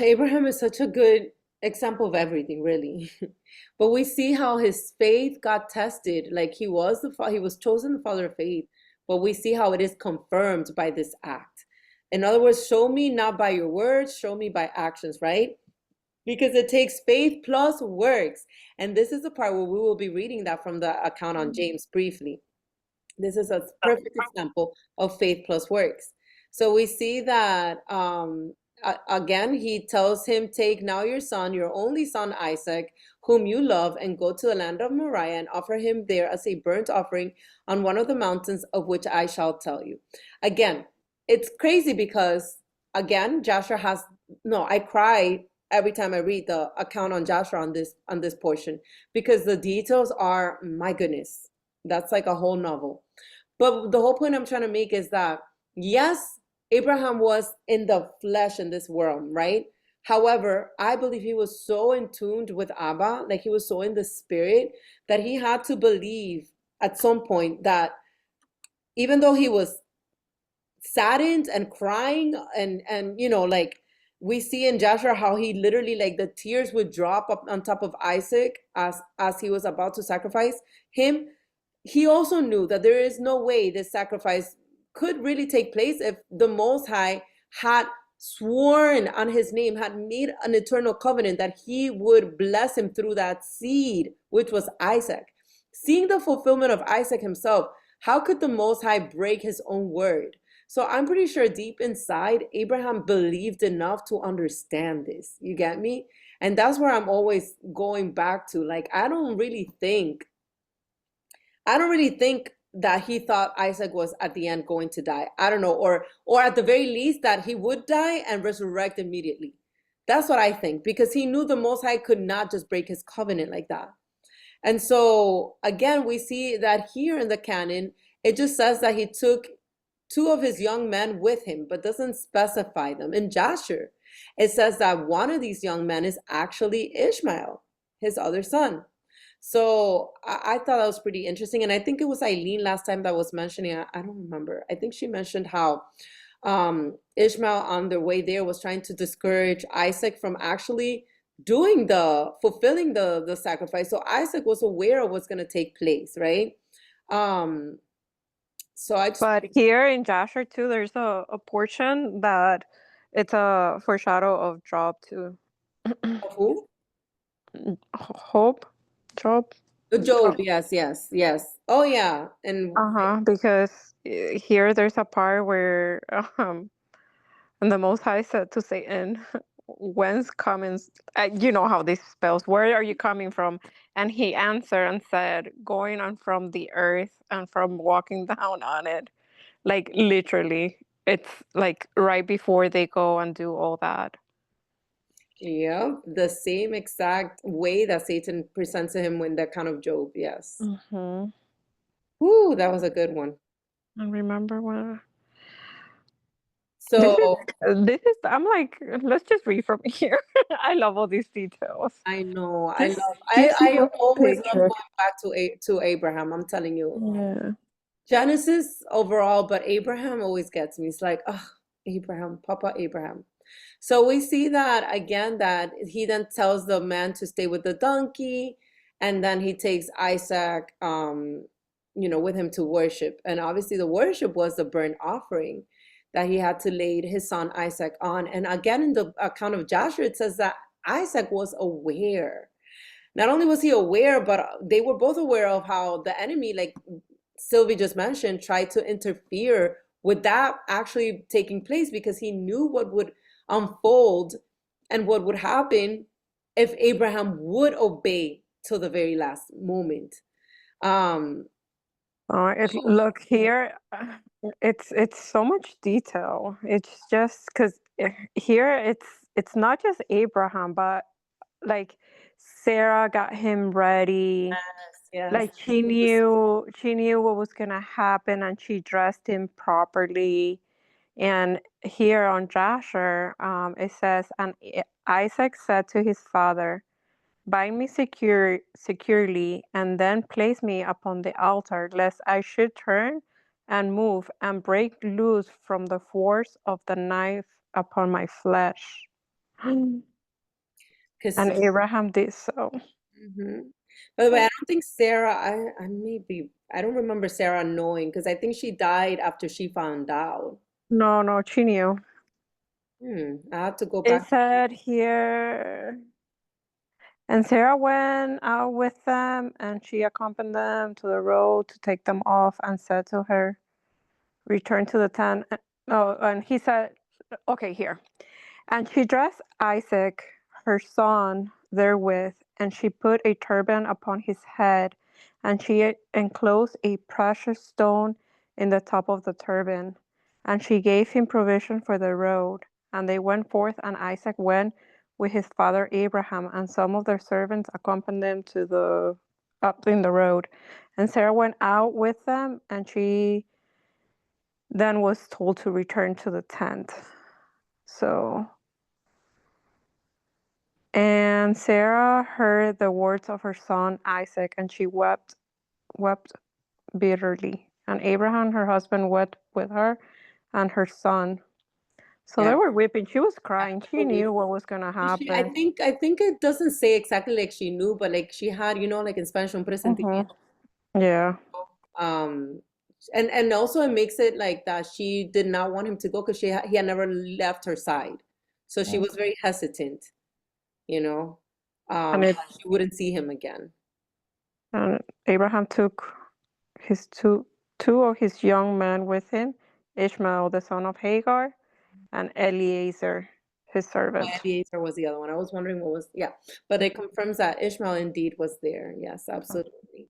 Abraham is such a good example of everything, really. But we see how his faith got tested. Like he was chosen the father of faith, but we see how it is confirmed by this act. In other words, show me not by your words, show me by actions, right? Because it takes faith plus works. And this is the part where we will be reading that from the account on James briefly. This is a perfect example of faith plus works. So we see that again, he tells him, take now your son, your only son Isaac, whom you love, and go to the land of Moriah and offer him there as a burnt offering on one of the mountains of which I shall tell you. Again, it's crazy because, again, I cry every time I read the account on Joshua on this portion, because the details are, my goodness, that's like a whole novel. But the whole point I'm trying to make is that, yes, Abraham was in the flesh in this world, right? However, I believe he was so in tuned with Abba, like he was so in the spirit, that he had to believe at some point that even though he was saddened and crying and like we see in Joshua how he literally, like, the tears would drop up on top of Isaac as he was about to sacrifice him. He also knew that there is no way this sacrifice could really take place if the Most High had sworn on his name, had made an eternal covenant that he would bless him through that seed, which was Isaac. Seeing the fulfillment of Isaac himself, how could the Most High break his own word? So I'm pretty sure deep inside, Abraham believed enough to understand this. You get me? And that's where I'm always going back to. Like, I don't really think that he thought Isaac was at the end going to die. I don't know, or at the very least that he would die and resurrect immediately. That's what I think, because he knew the Most High could not just break his covenant like that. And so again, we see that here in the canon, It just says that he took two of his young men with him, but doesn't specify them. In Jasher, it says that one of these young men is actually Ishmael, his other son. So I thought that was pretty interesting. And I think it was Eileen last time that was mentioning, I don't remember. I think she mentioned how Ishmael on their way there was trying to discourage Isaac from actually fulfilling the sacrifice. So Isaac was aware of what's going to take place, right? So I just, But here in Jasher too, there's a portion that it's a foreshadow of Job too. who? Hope, Job. Job, yes, yes, yes. Oh yeah. And Because here there's a part where and the Most High said to Satan, "Whence comings?" You know how this spells. Where are you coming from? And he answered and said, "Going on from the earth and from walking down on it." Like literally, it's like right before they go and do all that. yeah, the same exact way that Satan presents to him in the account of Job, yes. Mm-hmm. Ooh, that was a good one. And remember when So this is I'm like, let's just read from here. I love all these details. I know, This gives I you a always love picture. going back to Abraham. I'm telling you, Yeah. Genesis overall, but Abraham always gets me. It's like, oh, Abraham, Papa Abraham. So we see that again, that he then tells the man to stay with the donkey, and then he takes Isaac, with him to worship. And obviously, the worship was the burnt offering that he had to lay his son Isaac on. And again, in the account of Joshua, it says that Isaac was aware. Not only was he aware, but they were both aware of how the enemy, like Sylvie just mentioned, tried to interfere with that actually taking place, because he knew what would unfold and what would happen if Abraham would obey till the very last moment. Look here, it's so much detail. It's just because here it's not just Abraham, but like Sarah got him ready. Yes, Like she knew what was gonna happen, and she dressed him properly. And here on Jasher, it says, and Isaac said to his father, "Bind me securely, and then place me upon the altar, lest I should turn and move and break loose from the force of the knife upon my flesh." And because Abraham did so. by the way, I don't think Sarah, I don't remember Sarah knowing, because I think she died after she found out. No, she knew. I have to go It back. said here, and Sarah went out with them, and she accompanied them to the road to take them off, and said to her, "Return to the tent." No, and he said, okay, here. And she dressed Isaac, her son, therewith, and she put a turban upon his head, and she enclosed a precious stone in the top of the turban. And she gave him provision for the road. And they went forth, and Isaac went with his father Abraham, and some of their servants accompanied them up in the road. And Sarah went out with them, and she then was told to return to the tent. And Sarah heard the words of her son Isaac, and she wept bitterly. And Abraham, her husband, wept with her and her son. So Yeah, they were weeping. She was crying. She absolutely. knew what was going to I happen. think it doesn't say exactly like she knew, but like she had, like in Spanish, un presentimiento. Yeah. Um, and also it makes it like that she did not want him to go, because he had never left her side, so she was very hesitant, you know, And that she wouldn't see him again. and Abraham took his two of his young men with him, Ishmael, the son of Hagar, and Eliezer, his servant. Eliezer was the other one. I was wondering what was, yeah, but it confirms that Ishmael indeed was there. Yes, absolutely.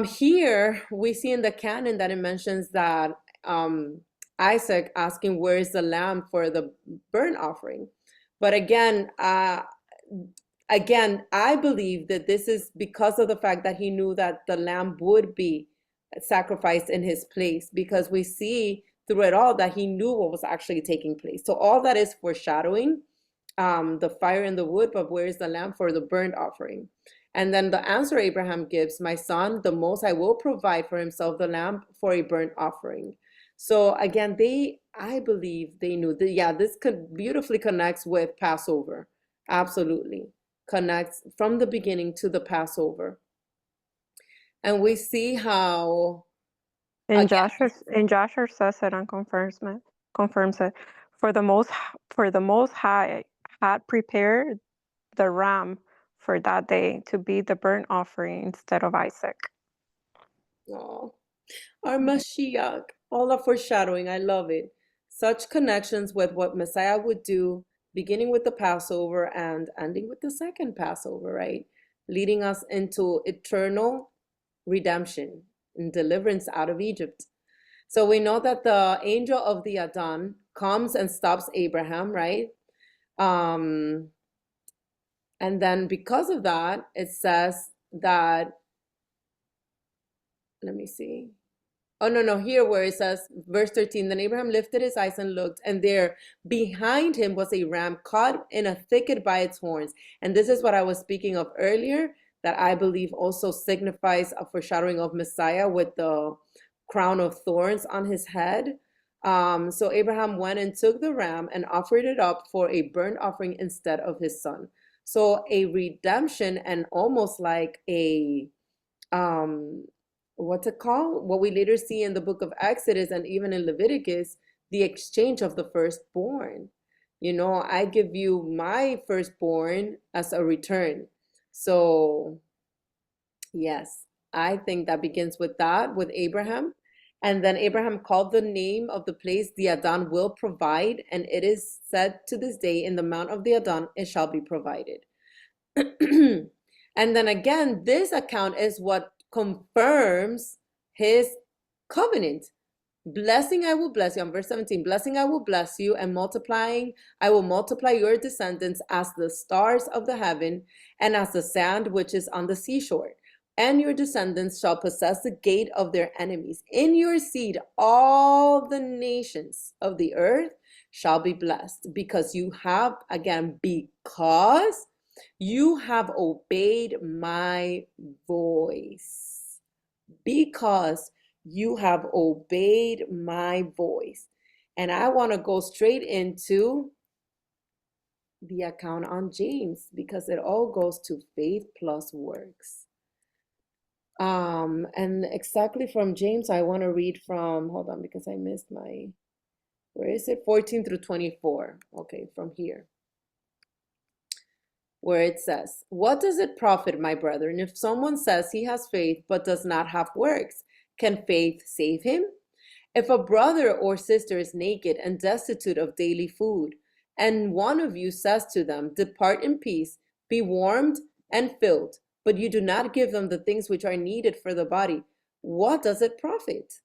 Here we see in the canon that it mentions that Isaac asking where is the lamb for the burnt offering. But again, I believe that this is because of the fact that he knew that the lamb would be sacrificed in his place, because we see through it all that he knew what was actually taking place. So all that is foreshadowing the fire and the wood, but where is the lamb for the burnt offering? And then the answer Abraham gives, my son, the Most High will provide for himself the lamb for a burnt offering. So again, I believe they knew that, yeah, this beautifully connects with Passover. Absolutely. Connects from the beginning to the Passover. And we see how, And again, Joshua says it and confirms it. For the most high had prepared the ram for that day to be the burnt offering instead of Isaac. oh, our Mashiach, all the foreshadowing, I love it. Such connections with what Messiah would do, beginning with the Passover and ending with the second Passover, right? Leading us into eternal redemption and deliverance out of Egypt. So we know that the angel of the Adon comes and stops Abraham, right? And then because of that, it says that, let me see. Oh, no, here where it says, verse 13, then Abraham lifted his eyes and looked, and there behind him was a ram caught in a thicket by its horns. And this is what I was speaking of earlier, that I believe also signifies a foreshadowing of Messiah with the crown of thorns on his head. So Abraham went and took the ram and offered it up for a burnt offering instead of his son. So a redemption, and almost like a what's it called? What we later see in the book of Exodus and even in Leviticus, the exchange of the firstborn. You know, I give you my firstborn as a return. So yes, I think that begins with that, with Abraham. And then Abraham called the name of the place, the Adon will provide. And it is said to this day, in the mount of the Adon, it shall be provided. And then again, this account is what confirms his covenant. Blessing I will bless you, on verse 17, blessing I will bless you, and multiplying I will multiply your descendants as the stars of the heaven and as the sand which is on the seashore. And your descendants shall possess the gate of their enemies. In your seed all the nations of the earth shall be blessed, because you have, again, because you have obeyed my voice. Because you have obeyed my voice. And I want to go straight into the account on James, because it all goes to faith plus works. And exactly from James, I want to read from, hold on, because I missed my, where is it? 14 through 24. Okay, from here, where it says, what does it profit, my brethren, if someone says he has faith but does not have works? Can faith save him? If a brother or sister is naked and destitute of daily food, and one of you says to them, depart in peace, be warmed and filled, but you do not give them the things which are needed for the body, what does it profit?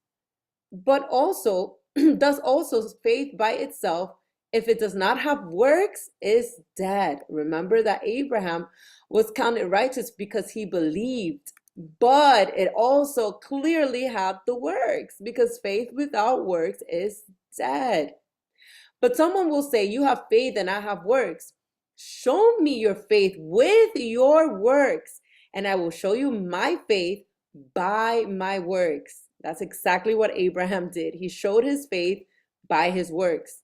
But also, does also faith by itself, if it does not have works, is dead. Remember that Abraham was counted righteous because he believed, but it also clearly had the works, because faith without works is dead. But someone will say, you have faith and I have works. Show me your faith with your works, and I will show you my faith by my works. That's exactly what Abraham did. He showed his faith by his works.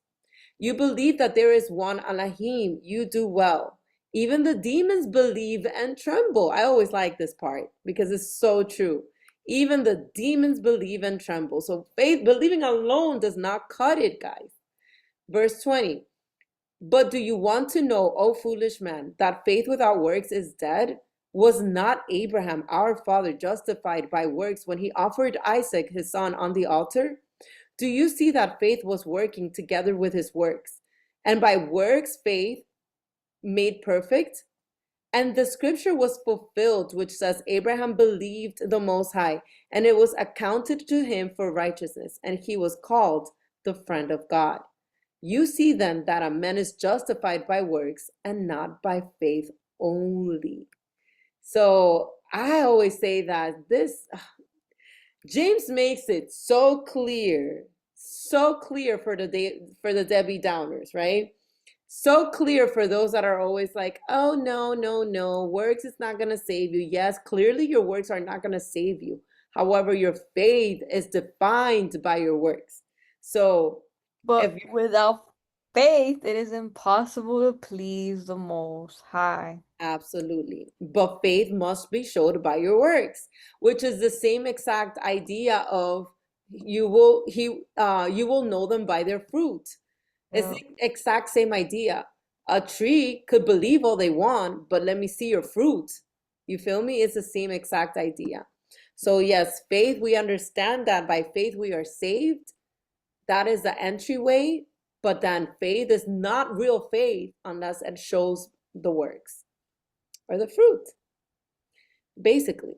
You believe that there is one Elohim. You do well. Even the demons believe and tremble. I always like this part because it's so true. Even the demons believe and tremble. So faith, believing alone does not cut it, guys. Verse 20. But do you want to know, O foolish man, that faith without works is dead? Was not Abraham, our father, justified by works when he offered Isaac, his son, on the altar? Do you see that faith was working together with his works? And by works, faith made perfect? And the scripture was fulfilled, which says, Abraham believed the Most High, and it was accounted to him for righteousness, and he was called the friend of God. You see then that a man is justified by works and not by faith only. So I always say that this, James makes it so clear for the Debbie Downers, right? So clear for those that are always like, oh, no, no, no, works is not going to save you. Yes, clearly your works are not going to save you. However, your faith is defined by your works. So if But without faith, it is impossible to please the Most High. Absolutely. But faith must be showed by your works, which is the same exact idea of you will know them by their fruit. It's Yeah. the exact same idea. A tree could believe all they want, but let me see your fruit. You feel me? It's the same exact idea. So yes, faith, we understand that by faith we are saved. That is the entryway, but then faith is not real faith unless it shows the works or the fruit, basically.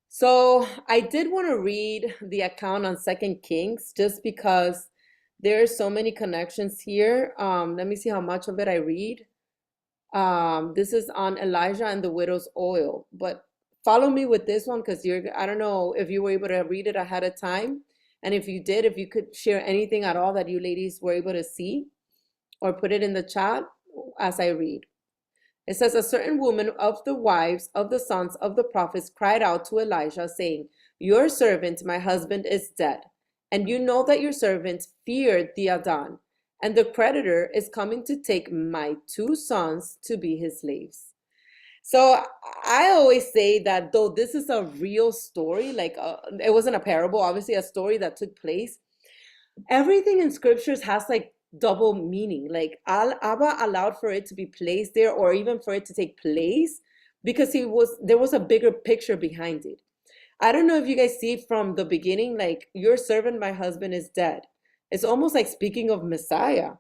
So I did want to read the account on Second Kings just because there are so many connections here. Let me see how much of it I read. This is on Elijah and the widow's oil, but follow me with this one because I don't know if you were able to read it ahead of time. And if you did, if you could share anything at all that you ladies were able to see or put it in the chat as I read. It says, a certain woman of the wives of the sons of the prophets cried out to Elijah, saying, your servant, my husband, is dead, and you know that your servant feared the Adon, and the creditor is coming to take my 2 sons to be his slaves. So I always say that though this is a real story, like it wasn't a parable, obviously a story that took place, everything in scriptures has like double meaning. Like Abba allowed for it to be placed there or even for it to take place because there was a bigger picture behind it. I don't know if you guys see from the beginning, like your servant, my husband, is dead. It's almost like speaking of Messiah.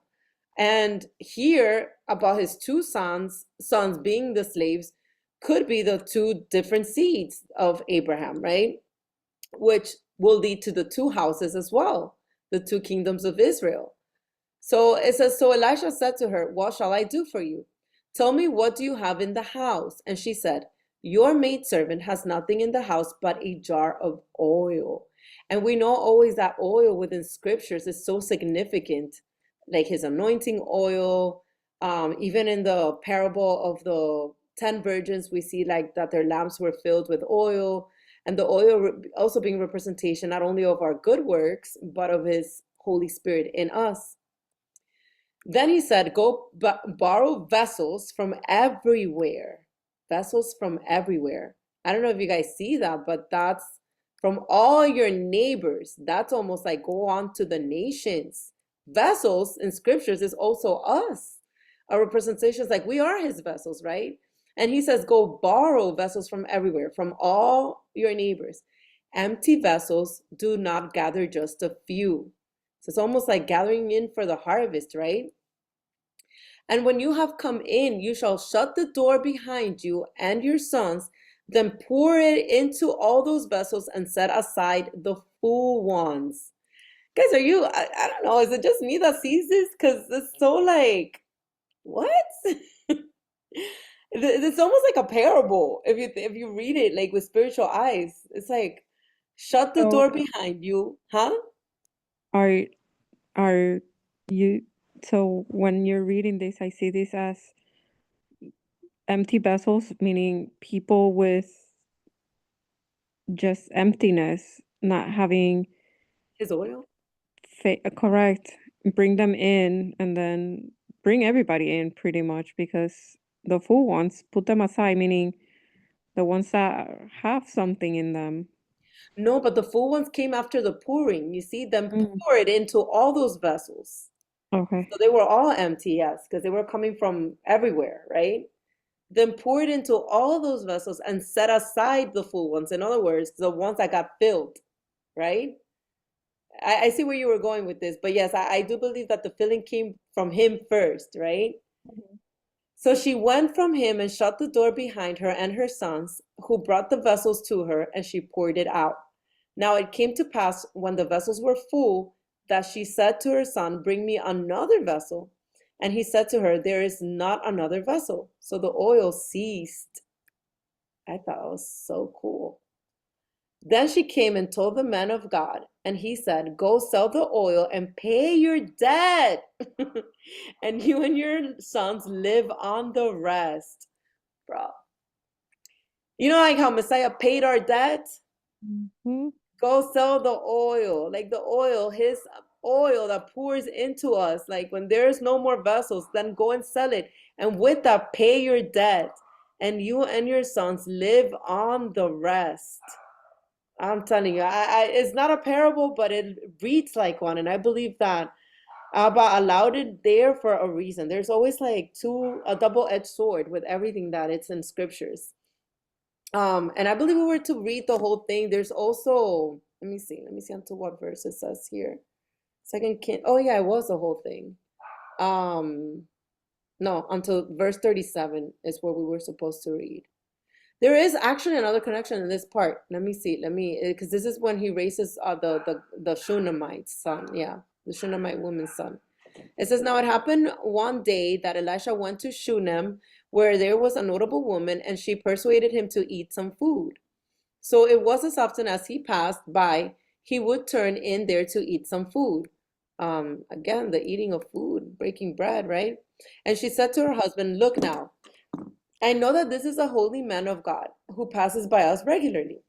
And here about his 2 sons being the slaves could be the 2 different seeds of Abraham, right? Which will lead to the 2 houses as well, the 2 kingdoms of Israel. So it says, so Elisha said to her, what shall I do for you? Tell me, what do you have in the house? And she said, your maidservant has nothing in the house but a jar of oil. And we know always that oil within scriptures is so significant, like his anointing oil. Even in the parable of the 10 virgins, we see like that their lamps were filled with oil. And the oil also being representation not only of our good works, but of his Holy Spirit in us. Then he said, go borrow vessels from everywhere. Vessels from everywhere. I don't know if you guys see that, but that's from all your neighbors. That's almost like go on to the nations. Vessels in scriptures is also us. Our representations, like we are his vessels, right? And he says, go borrow vessels from everywhere, from all your neighbors. Empty vessels do not gather just a few. So it's almost like gathering in for the harvest, right? And when you have come in, you shall shut the door behind you and your sons, then pour it into all those vessels and set aside the full ones. Guys, I don't know, is it just me that sees this? Because it's so like, what? It's almost like a parable if you read it like with spiritual eyes. It's like, shut the door behind you, huh? Are are you so when you're reading this, I see this as empty vessels, meaning people with just emptiness, not having His oil? correct. Bring them in and then bring everybody in pretty much because the full ones, put them aside, meaning the ones that have something in them. No, but the full ones came after the pouring. You see them pour it into all those vessels. Okay. So they were all empty, yes, because they were coming from everywhere, right? Then pour it into all those vessels and set aside the full ones. In other words, the ones that got filled, right? I see where you were going with this, but yes, I do believe that the filling came from him first, right? So she went from him and shut the door behind her and her sons, who brought the vessels to her, and she poured it out. Now it came to pass when the vessels were full that she said to her son, bring me another vessel. And he said to her, there is not another vessel. So the oil ceased. I thought it was so cool. Then she came and told the man of God, and he said, go sell the oil and pay your debt, and you and your sons live on the rest. Bro. You know, like how Messiah paid our debt? Go sell the oil, like the oil, his oil that pours into us. Like when there's no more vessels, then go and sell it. And with that, pay your debt. And you and your sons live on the rest. I'm telling you, it's not a parable, but it reads like one. And I believe that Abba allowed it there for a reason. There's always like a double-edged sword with everything that it's in scriptures. And I believe we were to read the whole thing. There's also, let me see unto what verse it says here. Second King. Oh yeah, it was the whole thing. No, until verse 37 is what we were supposed to read. There is actually another connection in this part. Let me see. Because this is when he raises the Shunammite's son. Yeah, the Shunammite woman's son. It says, now it happened one day that Elisha went to Shunem, where there was a notable woman, and she persuaded him to eat some food. So it was as often as he passed by, he would turn in there to eat some food. Again, the eating of food, breaking bread, right? And she said to her husband, look now, I know that this is a holy man of God who passes by us regularly.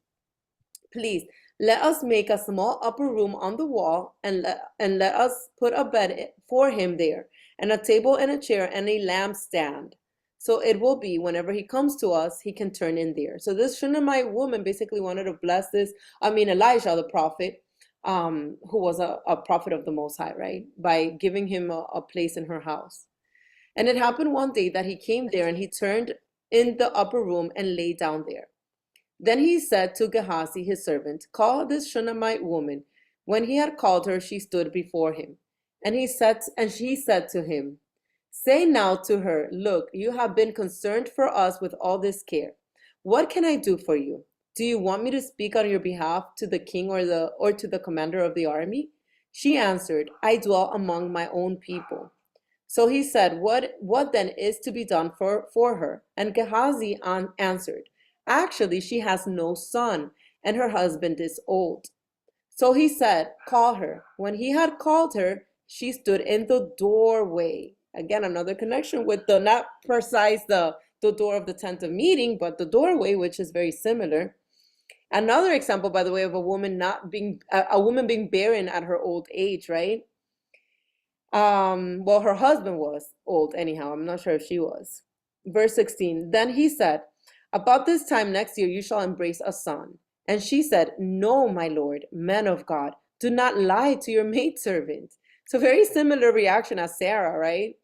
Please, let us make a small upper room on the wall and let us put a bed for him there, and a table and a chair and a lampstand. So it will be whenever he comes to us, he can turn in there. So this Shunammite woman basically wanted to bless Elijah, the prophet, who was a prophet of the Most High, right? By giving him a place in her house. And it happened one day that he came there and he turned in the upper room and lay down there. Then he said to Gehazi, his servant, call this Shunammite woman. When he had called her, she stood before him. And she said to him, say now to her, look, you have been concerned for us with all this care. What can I do for you? Do you want me to speak on your behalf to the king or to the commander of the army? She answered, I dwell among my own people. So he said, what then is to be done for her? And Gehazi answered, actually, she has no son, and her husband is old. So he said, call her. When he had called her, she stood in the doorway. Again, another connection with not precise the door of the tent of meeting, but the doorway, which is very similar. Another example, by the way, of a woman being barren at her old age, right? Well, her husband was old anyhow. I'm not sure if she was. Verse 16, then he said, about this time next year you shall embrace a son. And she said, no, my lord, man of God, do not lie to your maidservant. So very similar reaction as Sarah, right?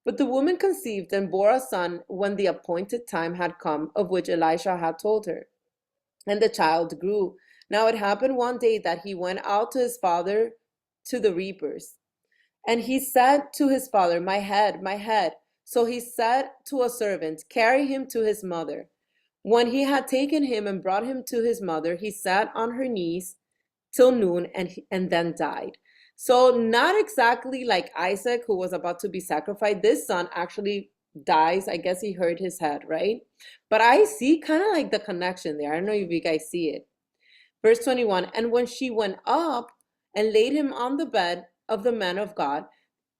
But the woman conceived and bore a son when the appointed time had come, of which Elisha had told her. And the child grew. Now it happened one day that he went out to his father to the reapers. And he said to his father, my head, my head. So he said to a servant, carry him to his mother. When he had taken him and brought him to his mother, he sat on her knees till noon and then died. So not exactly like Isaac, who was about to be sacrificed. This son actually dies. I guess he hurt his head, right? But I see kind of like the connection there. I don't know if you guys see it. Verse 21, and when she went up and laid him on the bed of the man of God,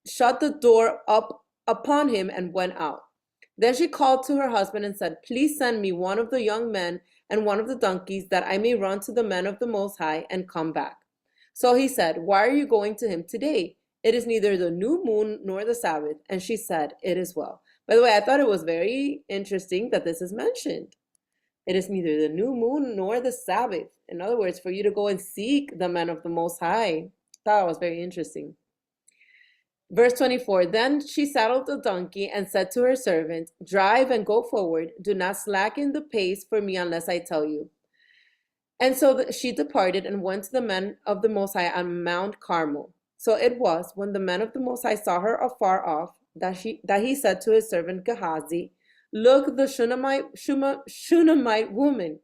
shut the door up upon him and went out. Then she called to her husband and said, please send me one of the young men and one of the donkeys, that I may run to the man of the Most High and come back. So he said, why are you going to him today? It is neither the new moon nor the Sabbath. And she said, it is well. By the way, I thought it was very interesting that this is mentioned. It is neither the new moon nor the Sabbath. In other words, for you to go and seek the man of the Most High. That was very interesting. Verse 24, then she saddled the donkey and said to her servant, drive and go forward. Do not slacken the pace for me unless I tell you. And so she departed and went to the man of the Most High on Mount Carmel. So it was when the man of the Most High saw her afar off that he said to his servant Gehazi, look, the Shunammite woman.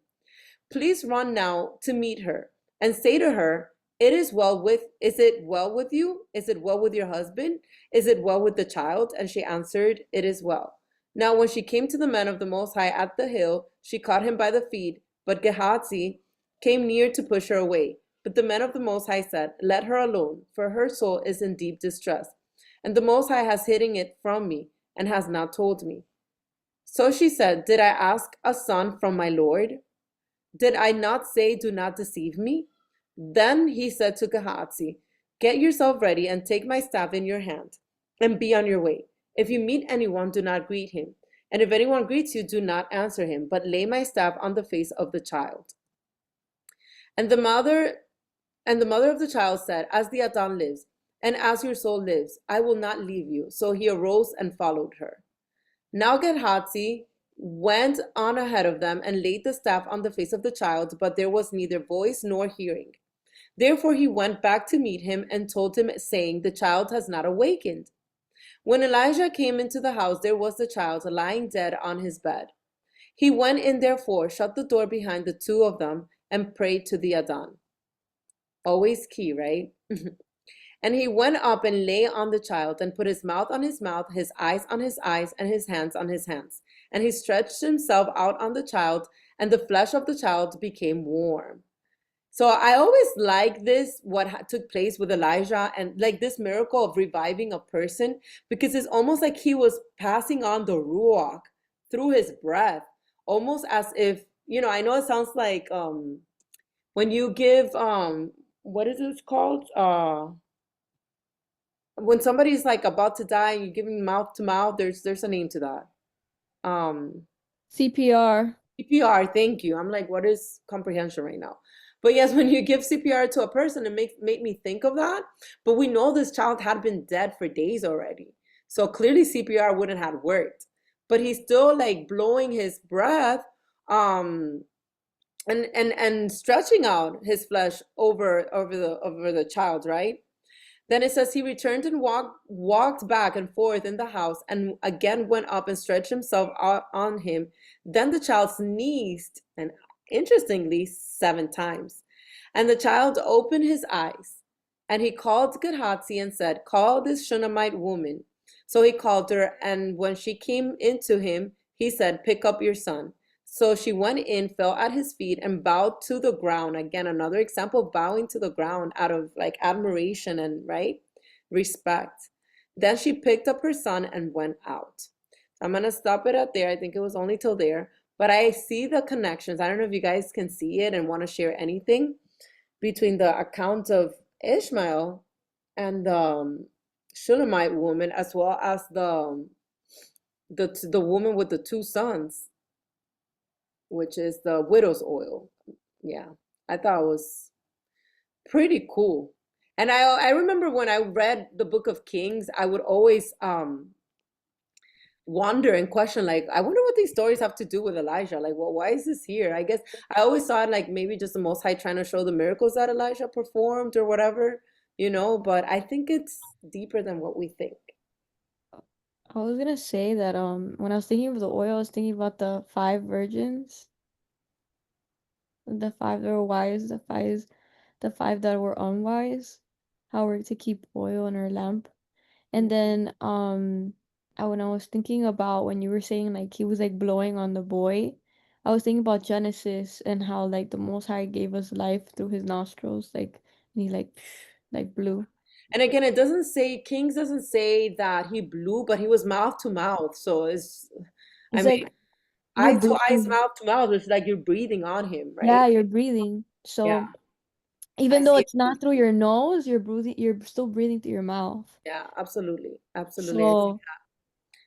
Please run now to meet her and say to her, is it well with you? Is it well with your husband? Is it well with the child? And she answered, it is well. Now when she came to the man of the Most High at the hill, she caught him by the feet, but Gehazi came near to push her away. But the men of the Most High said, "Let her alone, for her soul is in deep distress. And the Most High has hidden it from me and has not told me." So she said, "Did I ask a son from my Lord? Did I not say, 'Do not deceive me'?" Then he said to Gehazi, "Get yourself ready and take my staff in your hand and be on your way. If you meet anyone, do not greet him. And if anyone greets you, do not answer him, but lay my staff on the face of the child." And the mother of the child said, "As the Adon lives, and as your soul lives, I will not leave you." So he arose and followed her. Now Gehazi went on ahead of them and laid the staff on the face of the child, but there was neither voice nor hearing. Therefore he went back to meet him and told him, saying, "The child has not awakened." When Elijah came into the house, there was the child lying dead on his bed. He went in, therefore, shut the door behind the two of them, and prayed to the Adon. Always key, right? And he went up and lay on the child, and put his mouth on his mouth, his eyes on his eyes, and his hands on his hands. And he stretched himself out on the child, and the flesh of the child became warm. So I always like this, what took place with Elijah, and like this miracle of reviving a person, because it's almost like he was passing on the ruach through his breath, almost as if, I know it sounds like when you give what is it called? When somebody's like about to die and you give them mouth to mouth, there's a name to that. CPR. CPR, thank you. I'm like, what is comprehension right now? But yes, when you give CPR to a person, it made me think of that. But we know this child had been dead for days already. So clearly CPR wouldn't have worked. But he's still like blowing his breath, and stretching out his flesh over the child, right? Then it says he returned and walked back and forth in the house, and again went up and stretched himself out on him. Then the child sneezed, and interestingly, 7 times. And the child opened his eyes, and he called Gehazi and said, "Call this Shunammite woman." So he called her, and when she came into him, he said, "Pick up your son." So she went in, fell at his feet, and bowed to the ground. Again, another example of bowing to the ground out of like admiration and, right, respect. Then she picked up her son and went out. I'm going to stop it at there. I think it was only till there. But I see the connections. I don't know if you guys can see it and want to share anything between the account of Ishmael and the Shunammite woman, as well as the woman with the 2 sons, which is the widow's oil. Yeah, I thought it was pretty cool. And I remember when I read the book of Kings, I would always wonder and question, like, I wonder what these stories have to do with Elijah. Like, well, why is this here? I guess I always thought like maybe just the Most High trying to show the miracles that Elijah performed or whatever, but I think it's deeper than what we think. I was gonna say that when I was thinking of the oil, I was thinking about the 5 virgins, the 5 that were wise, the 5 that were unwise, how we're to keep oil in our lamp. And then when I was thinking about when you were saying like he was like blowing on the boy, I was thinking about Genesis and how like the Most High gave us life through his nostrils, like, and he like blew. And again, it doesn't say, Kings doesn't say that he blew, but he was mouth to mouth. So It's I mean, like eye you're to eyes, breathing. mouth to mouth. It's like you're breathing on him, Yeah, right? you're breathing. Yeah, So I even though see. it's not through your nose, you're still breathing through your mouth. Yeah, absolutely. Absolutely. So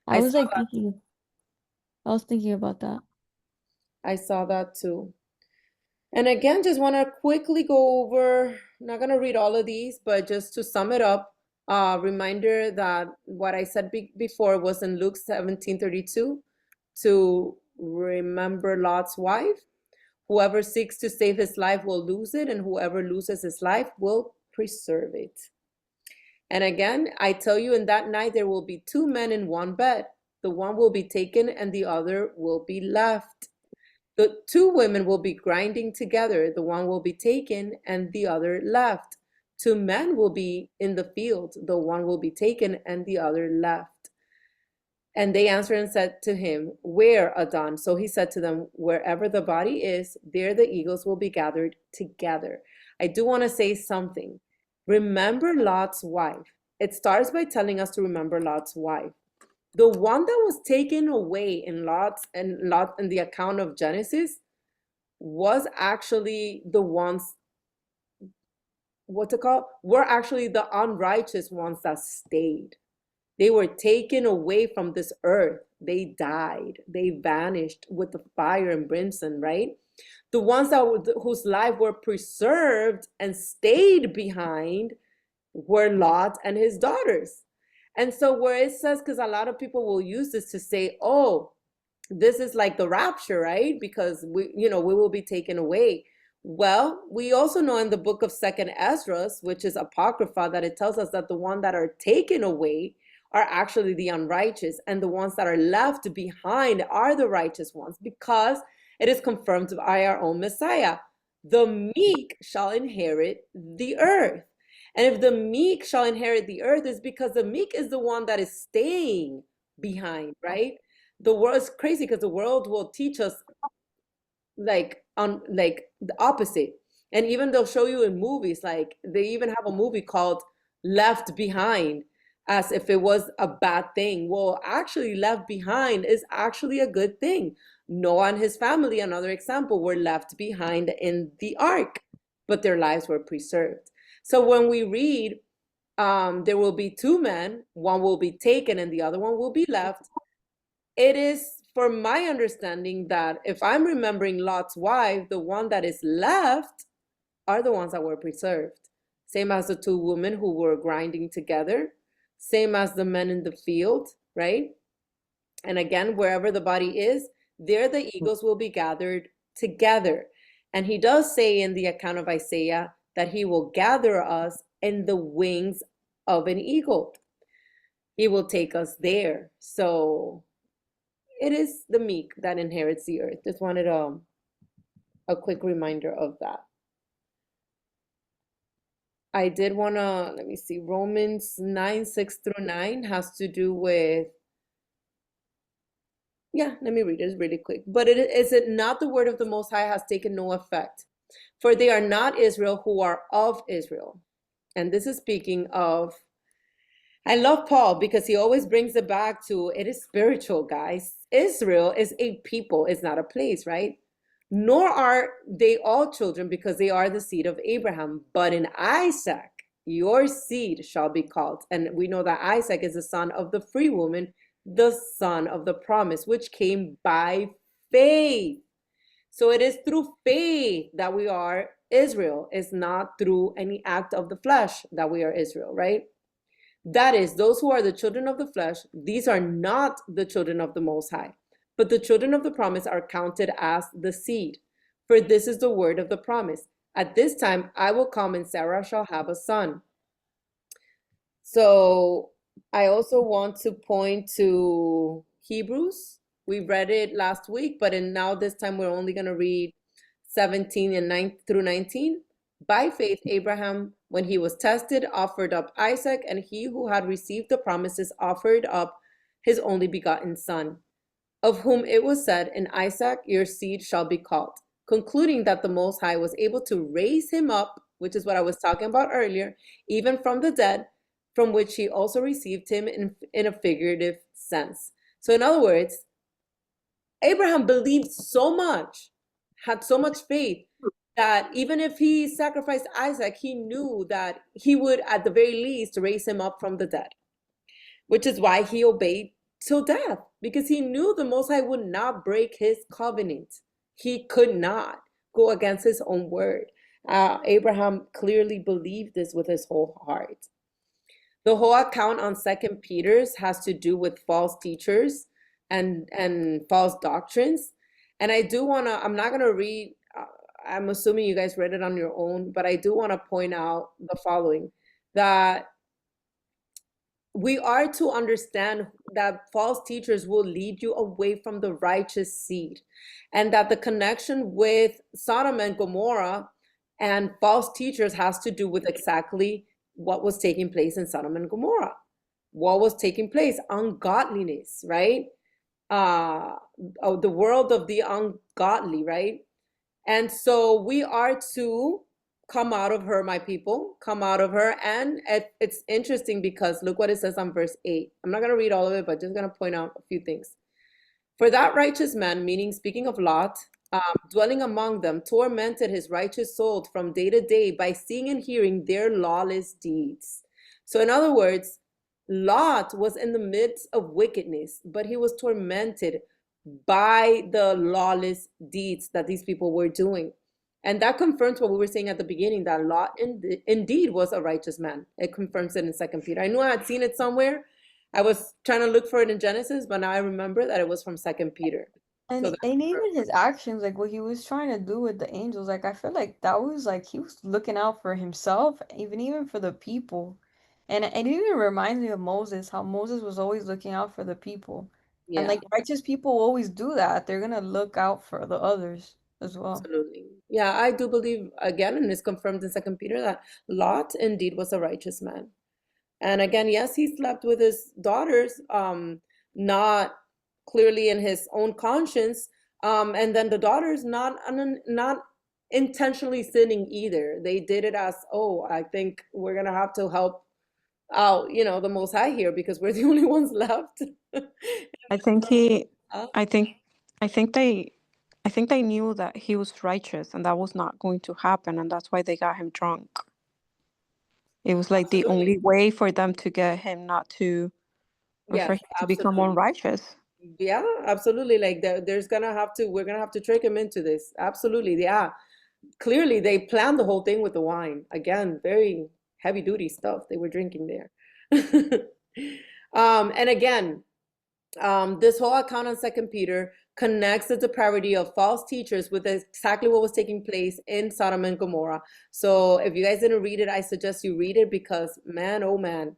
I saw I was thinking about that. I saw that too. And again, just want to quickly go over, not going to read all of these, but just to sum it up, reminder that what I said before was in Luke 17:32, to remember Lot's wife. Whoever seeks to save his life will lose it, and whoever loses his life will preserve it. And again, I tell you, in that night there will be 2 men in one bed. The one will be taken and the other will be left. The 2 women will be grinding together. The one will be taken and the other left. 2 men will be in the field. The one will be taken and the other left. And they answered and said to him, Where, Adon? So he said to them, Wherever the body is, there the eagles will be gathered together. I do want to say something. Remember Lot's wife. It starts by telling us to remember Lot's wife. The one that was taken away in Lot in the account of Genesis was actually the ones, were actually the unrighteous ones that stayed. They were taken away from this earth. They died. They vanished with the fire and brimstone, right? The ones whose life were preserved and stayed behind were Lot and his daughters. And so where it says, because a lot of people will use this to say, oh, this is like the rapture, right? Because we will be taken away. Well, we also know in the book of Second Ezra, which is Apocrypha, that it tells us that the ones that are taken away are actually the unrighteous, and the ones that are left behind are the righteous ones, because it is confirmed by our own Messiah. The meek shall inherit the earth. And if the meek shall inherit the earth, is because the meek is the one that is staying behind, right? The world is crazy because the world will teach us like the opposite. And even they'll show you in movies, like they even have a movie called Left Behind, as if it was a bad thing. Well, actually, left behind is actually a good thing. Noah and his family, another example, were left behind in the ark, but their lives were preserved. So when we read, there will be two men, one will be taken and the other one will be left, it is, from my understanding, that if I'm remembering Lot's wife, the one that is left are the ones that were preserved. Same as the two women who were grinding together, same as the men in the field, right? And again, wherever the body is, there the eagles will be gathered together. And he does say in the account of Isaiah that he will gather us in the wings of an eagle. He will take us there. So it is the meek that inherits the earth. Just wanted a quick reminder of that. I did want to, let me see, Romans 9:6-9 has to do with, let me read it really quick. But is it not the word of the Most High has taken no effect? For they are not Israel who are of Israel. And this is speaking of, I love Paul because he always brings it back to, it is spiritual, guys. Israel is a people, it's not a place, right? Nor are they all children, because they are the seed of Abraham. But in Isaac, your seed shall be called. And we know that Isaac is the son of the free woman, the son of the promise, which came by faith. So it is through faith that we are Israel. It's not through any act of the flesh that we are Israel, right? That is, those who are the children of the flesh, these are not the children of the Most High. But the children of the promise are counted as the seed. For this is the word of the promise. At this time I will come, and Sarah shall have a son. So I also want to point to Hebrews. We read it last week, but now this time we're only going to read 17 and 9-19. By faith, Abraham, when he was tested, offered up Isaac, and he who had received the promises offered up his only begotten son, of whom it was said, in Isaac your seed shall be called, concluding that the Most High was able to raise him up, which is what I was talking about earlier, even from the dead, from which he also received him in a figurative sense. So in other words, Abraham believed so much, had so much faith, that even if he sacrificed Isaac, he knew that he would at the very least raise him up from the dead, which is why he obeyed till death, because he knew the Most High would not break his covenant. He could not go against his own word. Abraham clearly believed this with his whole heart. The whole account on 2 Peter's has to do with false teachers and false doctrines. And I do want to, I'm not going to read, I'm assuming you guys read it on your own, but I do want to point out the following, that we are to understand that false teachers will lead you away from the righteous seed, and that the connection with Sodom and Gomorrah and false teachers has to do with exactly what was taking place in Sodom and Gomorrah. what was taking place, ungodliness, right? The world of the ungodly, right? And so we are to come out of her, my people, come out of her. And it's interesting because look what it says on verse 8. I'm not going to read all of it, but just going to point out a few things. For that righteous man, meaning speaking of Lot, dwelling among them, tormented his righteous soul from day to day by seeing and hearing their lawless deeds. So in other words, Lot was in the midst of wickedness, but he was tormented by the lawless deeds that these people were doing. And that confirms what we were saying at the beginning, that Lot indeed was a righteous man. It confirms it in 2 Peter. I knew I had seen it somewhere. I was trying to look for it in Genesis, but now I remember that it was from 2 Peter. And So and even his actions, like what he was trying to do with the angels, like I feel like that was like he was looking out for himself, even for the people. And it even reminds me of Moses, how Moses was always looking out for the people. And yeah, like righteous people always do that. They're gonna look out for the others as well. absolutely. Yeah, I do believe again, and it's confirmed in 2 Peter that Lot indeed was a righteous man. And again, yes, he slept with his daughters, not clearly in his own conscience. And then the daughters not intentionally sinning either. They did it as, oh, I think we're gonna have to help out, the Most High here because we're the only ones left. I think he, Uh, I think, I think they knew that he was righteous and that was not going to happen, and that's why they got him drunk. It was like the Absolutely. only way for them to get him not to, or for Yes, him to become absolutely. unrighteous. Yeah, absolutely. Like we're gonna have to trick him into this. Absolutely. Yeah. Clearly they planned the whole thing with the wine. Again, very heavy duty stuff they were drinking there. And again, this whole account on Second Peter connects the depravity of false teachers with exactly what was taking place in Sodom and Gomorrah. So if you guys didn't read it, I suggest you read it because man, oh man.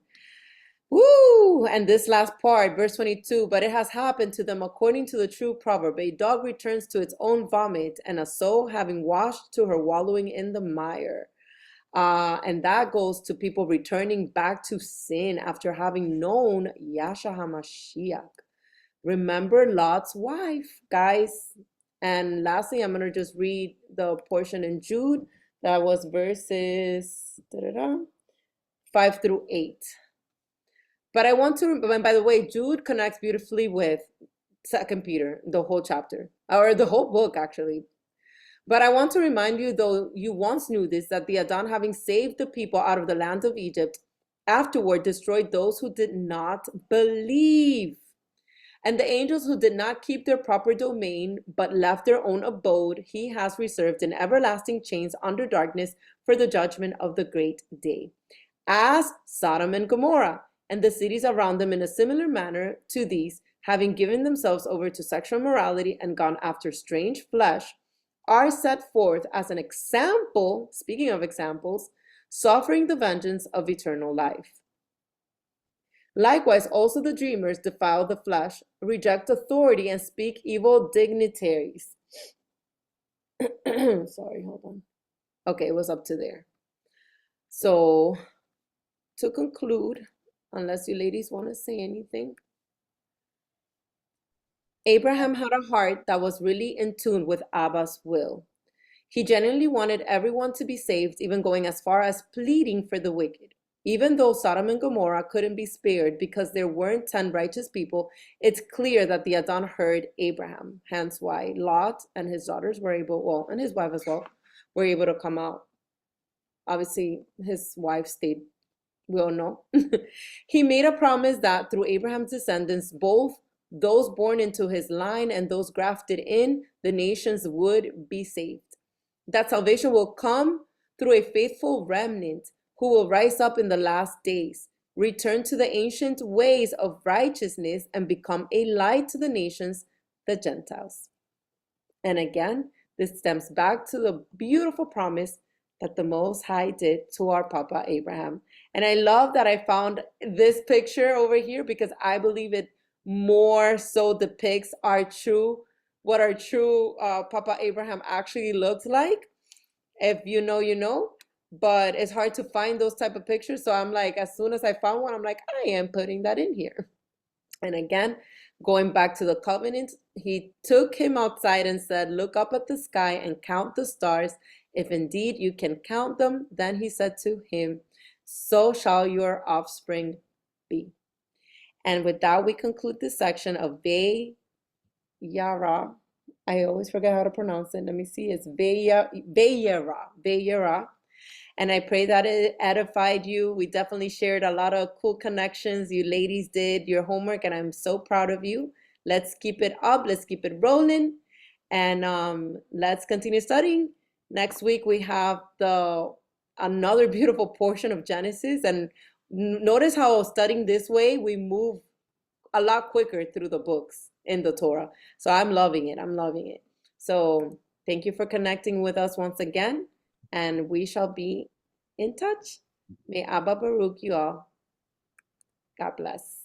Woo! And this last part, verse 22, but it has happened to them according to the true proverb. A dog returns to its own vomit, and a soul having washed to her wallowing in the mire. And that goes to people returning back to sin after having known Yasha HaMashiach. Remember Lot's wife, guys. And lastly, I'm going to just read the portion in Jude. That was verses 5 through 8. But I want to, and by the way, Jude connects beautifully with 2 Peter, the whole chapter, or the whole book, actually. But I want to remind you, though you once knew this, that the Adon, having saved the people out of the land of Egypt, afterward destroyed those who did not believe. And the angels who did not keep their proper domain, but left their own abode, he has reserved in everlasting chains under darkness for the judgment of the great day. As Sodom and Gomorrah, and the cities around them in a similar manner to these, having given themselves over to sexual immorality and gone after strange flesh, are set forth as an example, speaking of examples, suffering the vengeance of eternal life. Likewise, also the dreamers defile the flesh, reject authority, and speak evil dignitaries. Sorry, hold on. Okay, it was up to there. So, to conclude, unless you ladies want to say anything, Abraham had a heart that was really in tune with Abba's will. He genuinely wanted everyone to be saved, even going as far as pleading for the wicked. Even though Sodom and Gomorrah couldn't be spared because there weren't 10 righteous people, it's clear that the Adon heard Abraham. Hence why Lot and his daughters were able, well, and his wife as well, were able to come out. Obviously, his wife stayed. We all know. He made a promise that through Abraham's descendants, both those born into his line and those grafted in, the nations would be saved. That salvation will come through a faithful remnant who will rise up in the last days, return to the ancient ways of righteousness, and become a light to the nations, the Gentiles. And again, this stems back to the beautiful promise that the Most High did to our Papa Abraham. And I love that I found this picture over here because I believe it more so depicts what our true Papa Abraham actually looks like. If you know, you know. but it's hard to find those type of pictures. So I'm like, as soon as I found one, I'm like, I am putting that in here. And again, going back to the covenant, he took him outside and said, look up at the sky and count the stars. If indeed you can count them, then he said to him, so shall your offspring be. And with that, we conclude this section of YERA. I always forget how to pronounce it. Let me see. It's YERA. And I pray that it edified you. We definitely shared a lot of cool connections. You ladies did your homework, and I'm so proud of you. Let's keep it up. Let's keep it rolling. And let's continue studying. Next week, we have another beautiful portion of Genesis. And notice how studying this way, we move a lot quicker through the books in the Torah. So I'm loving it. I'm loving it. So thank you for connecting with us once again. And we shall be in touch. May Abba Baruch you all. God bless.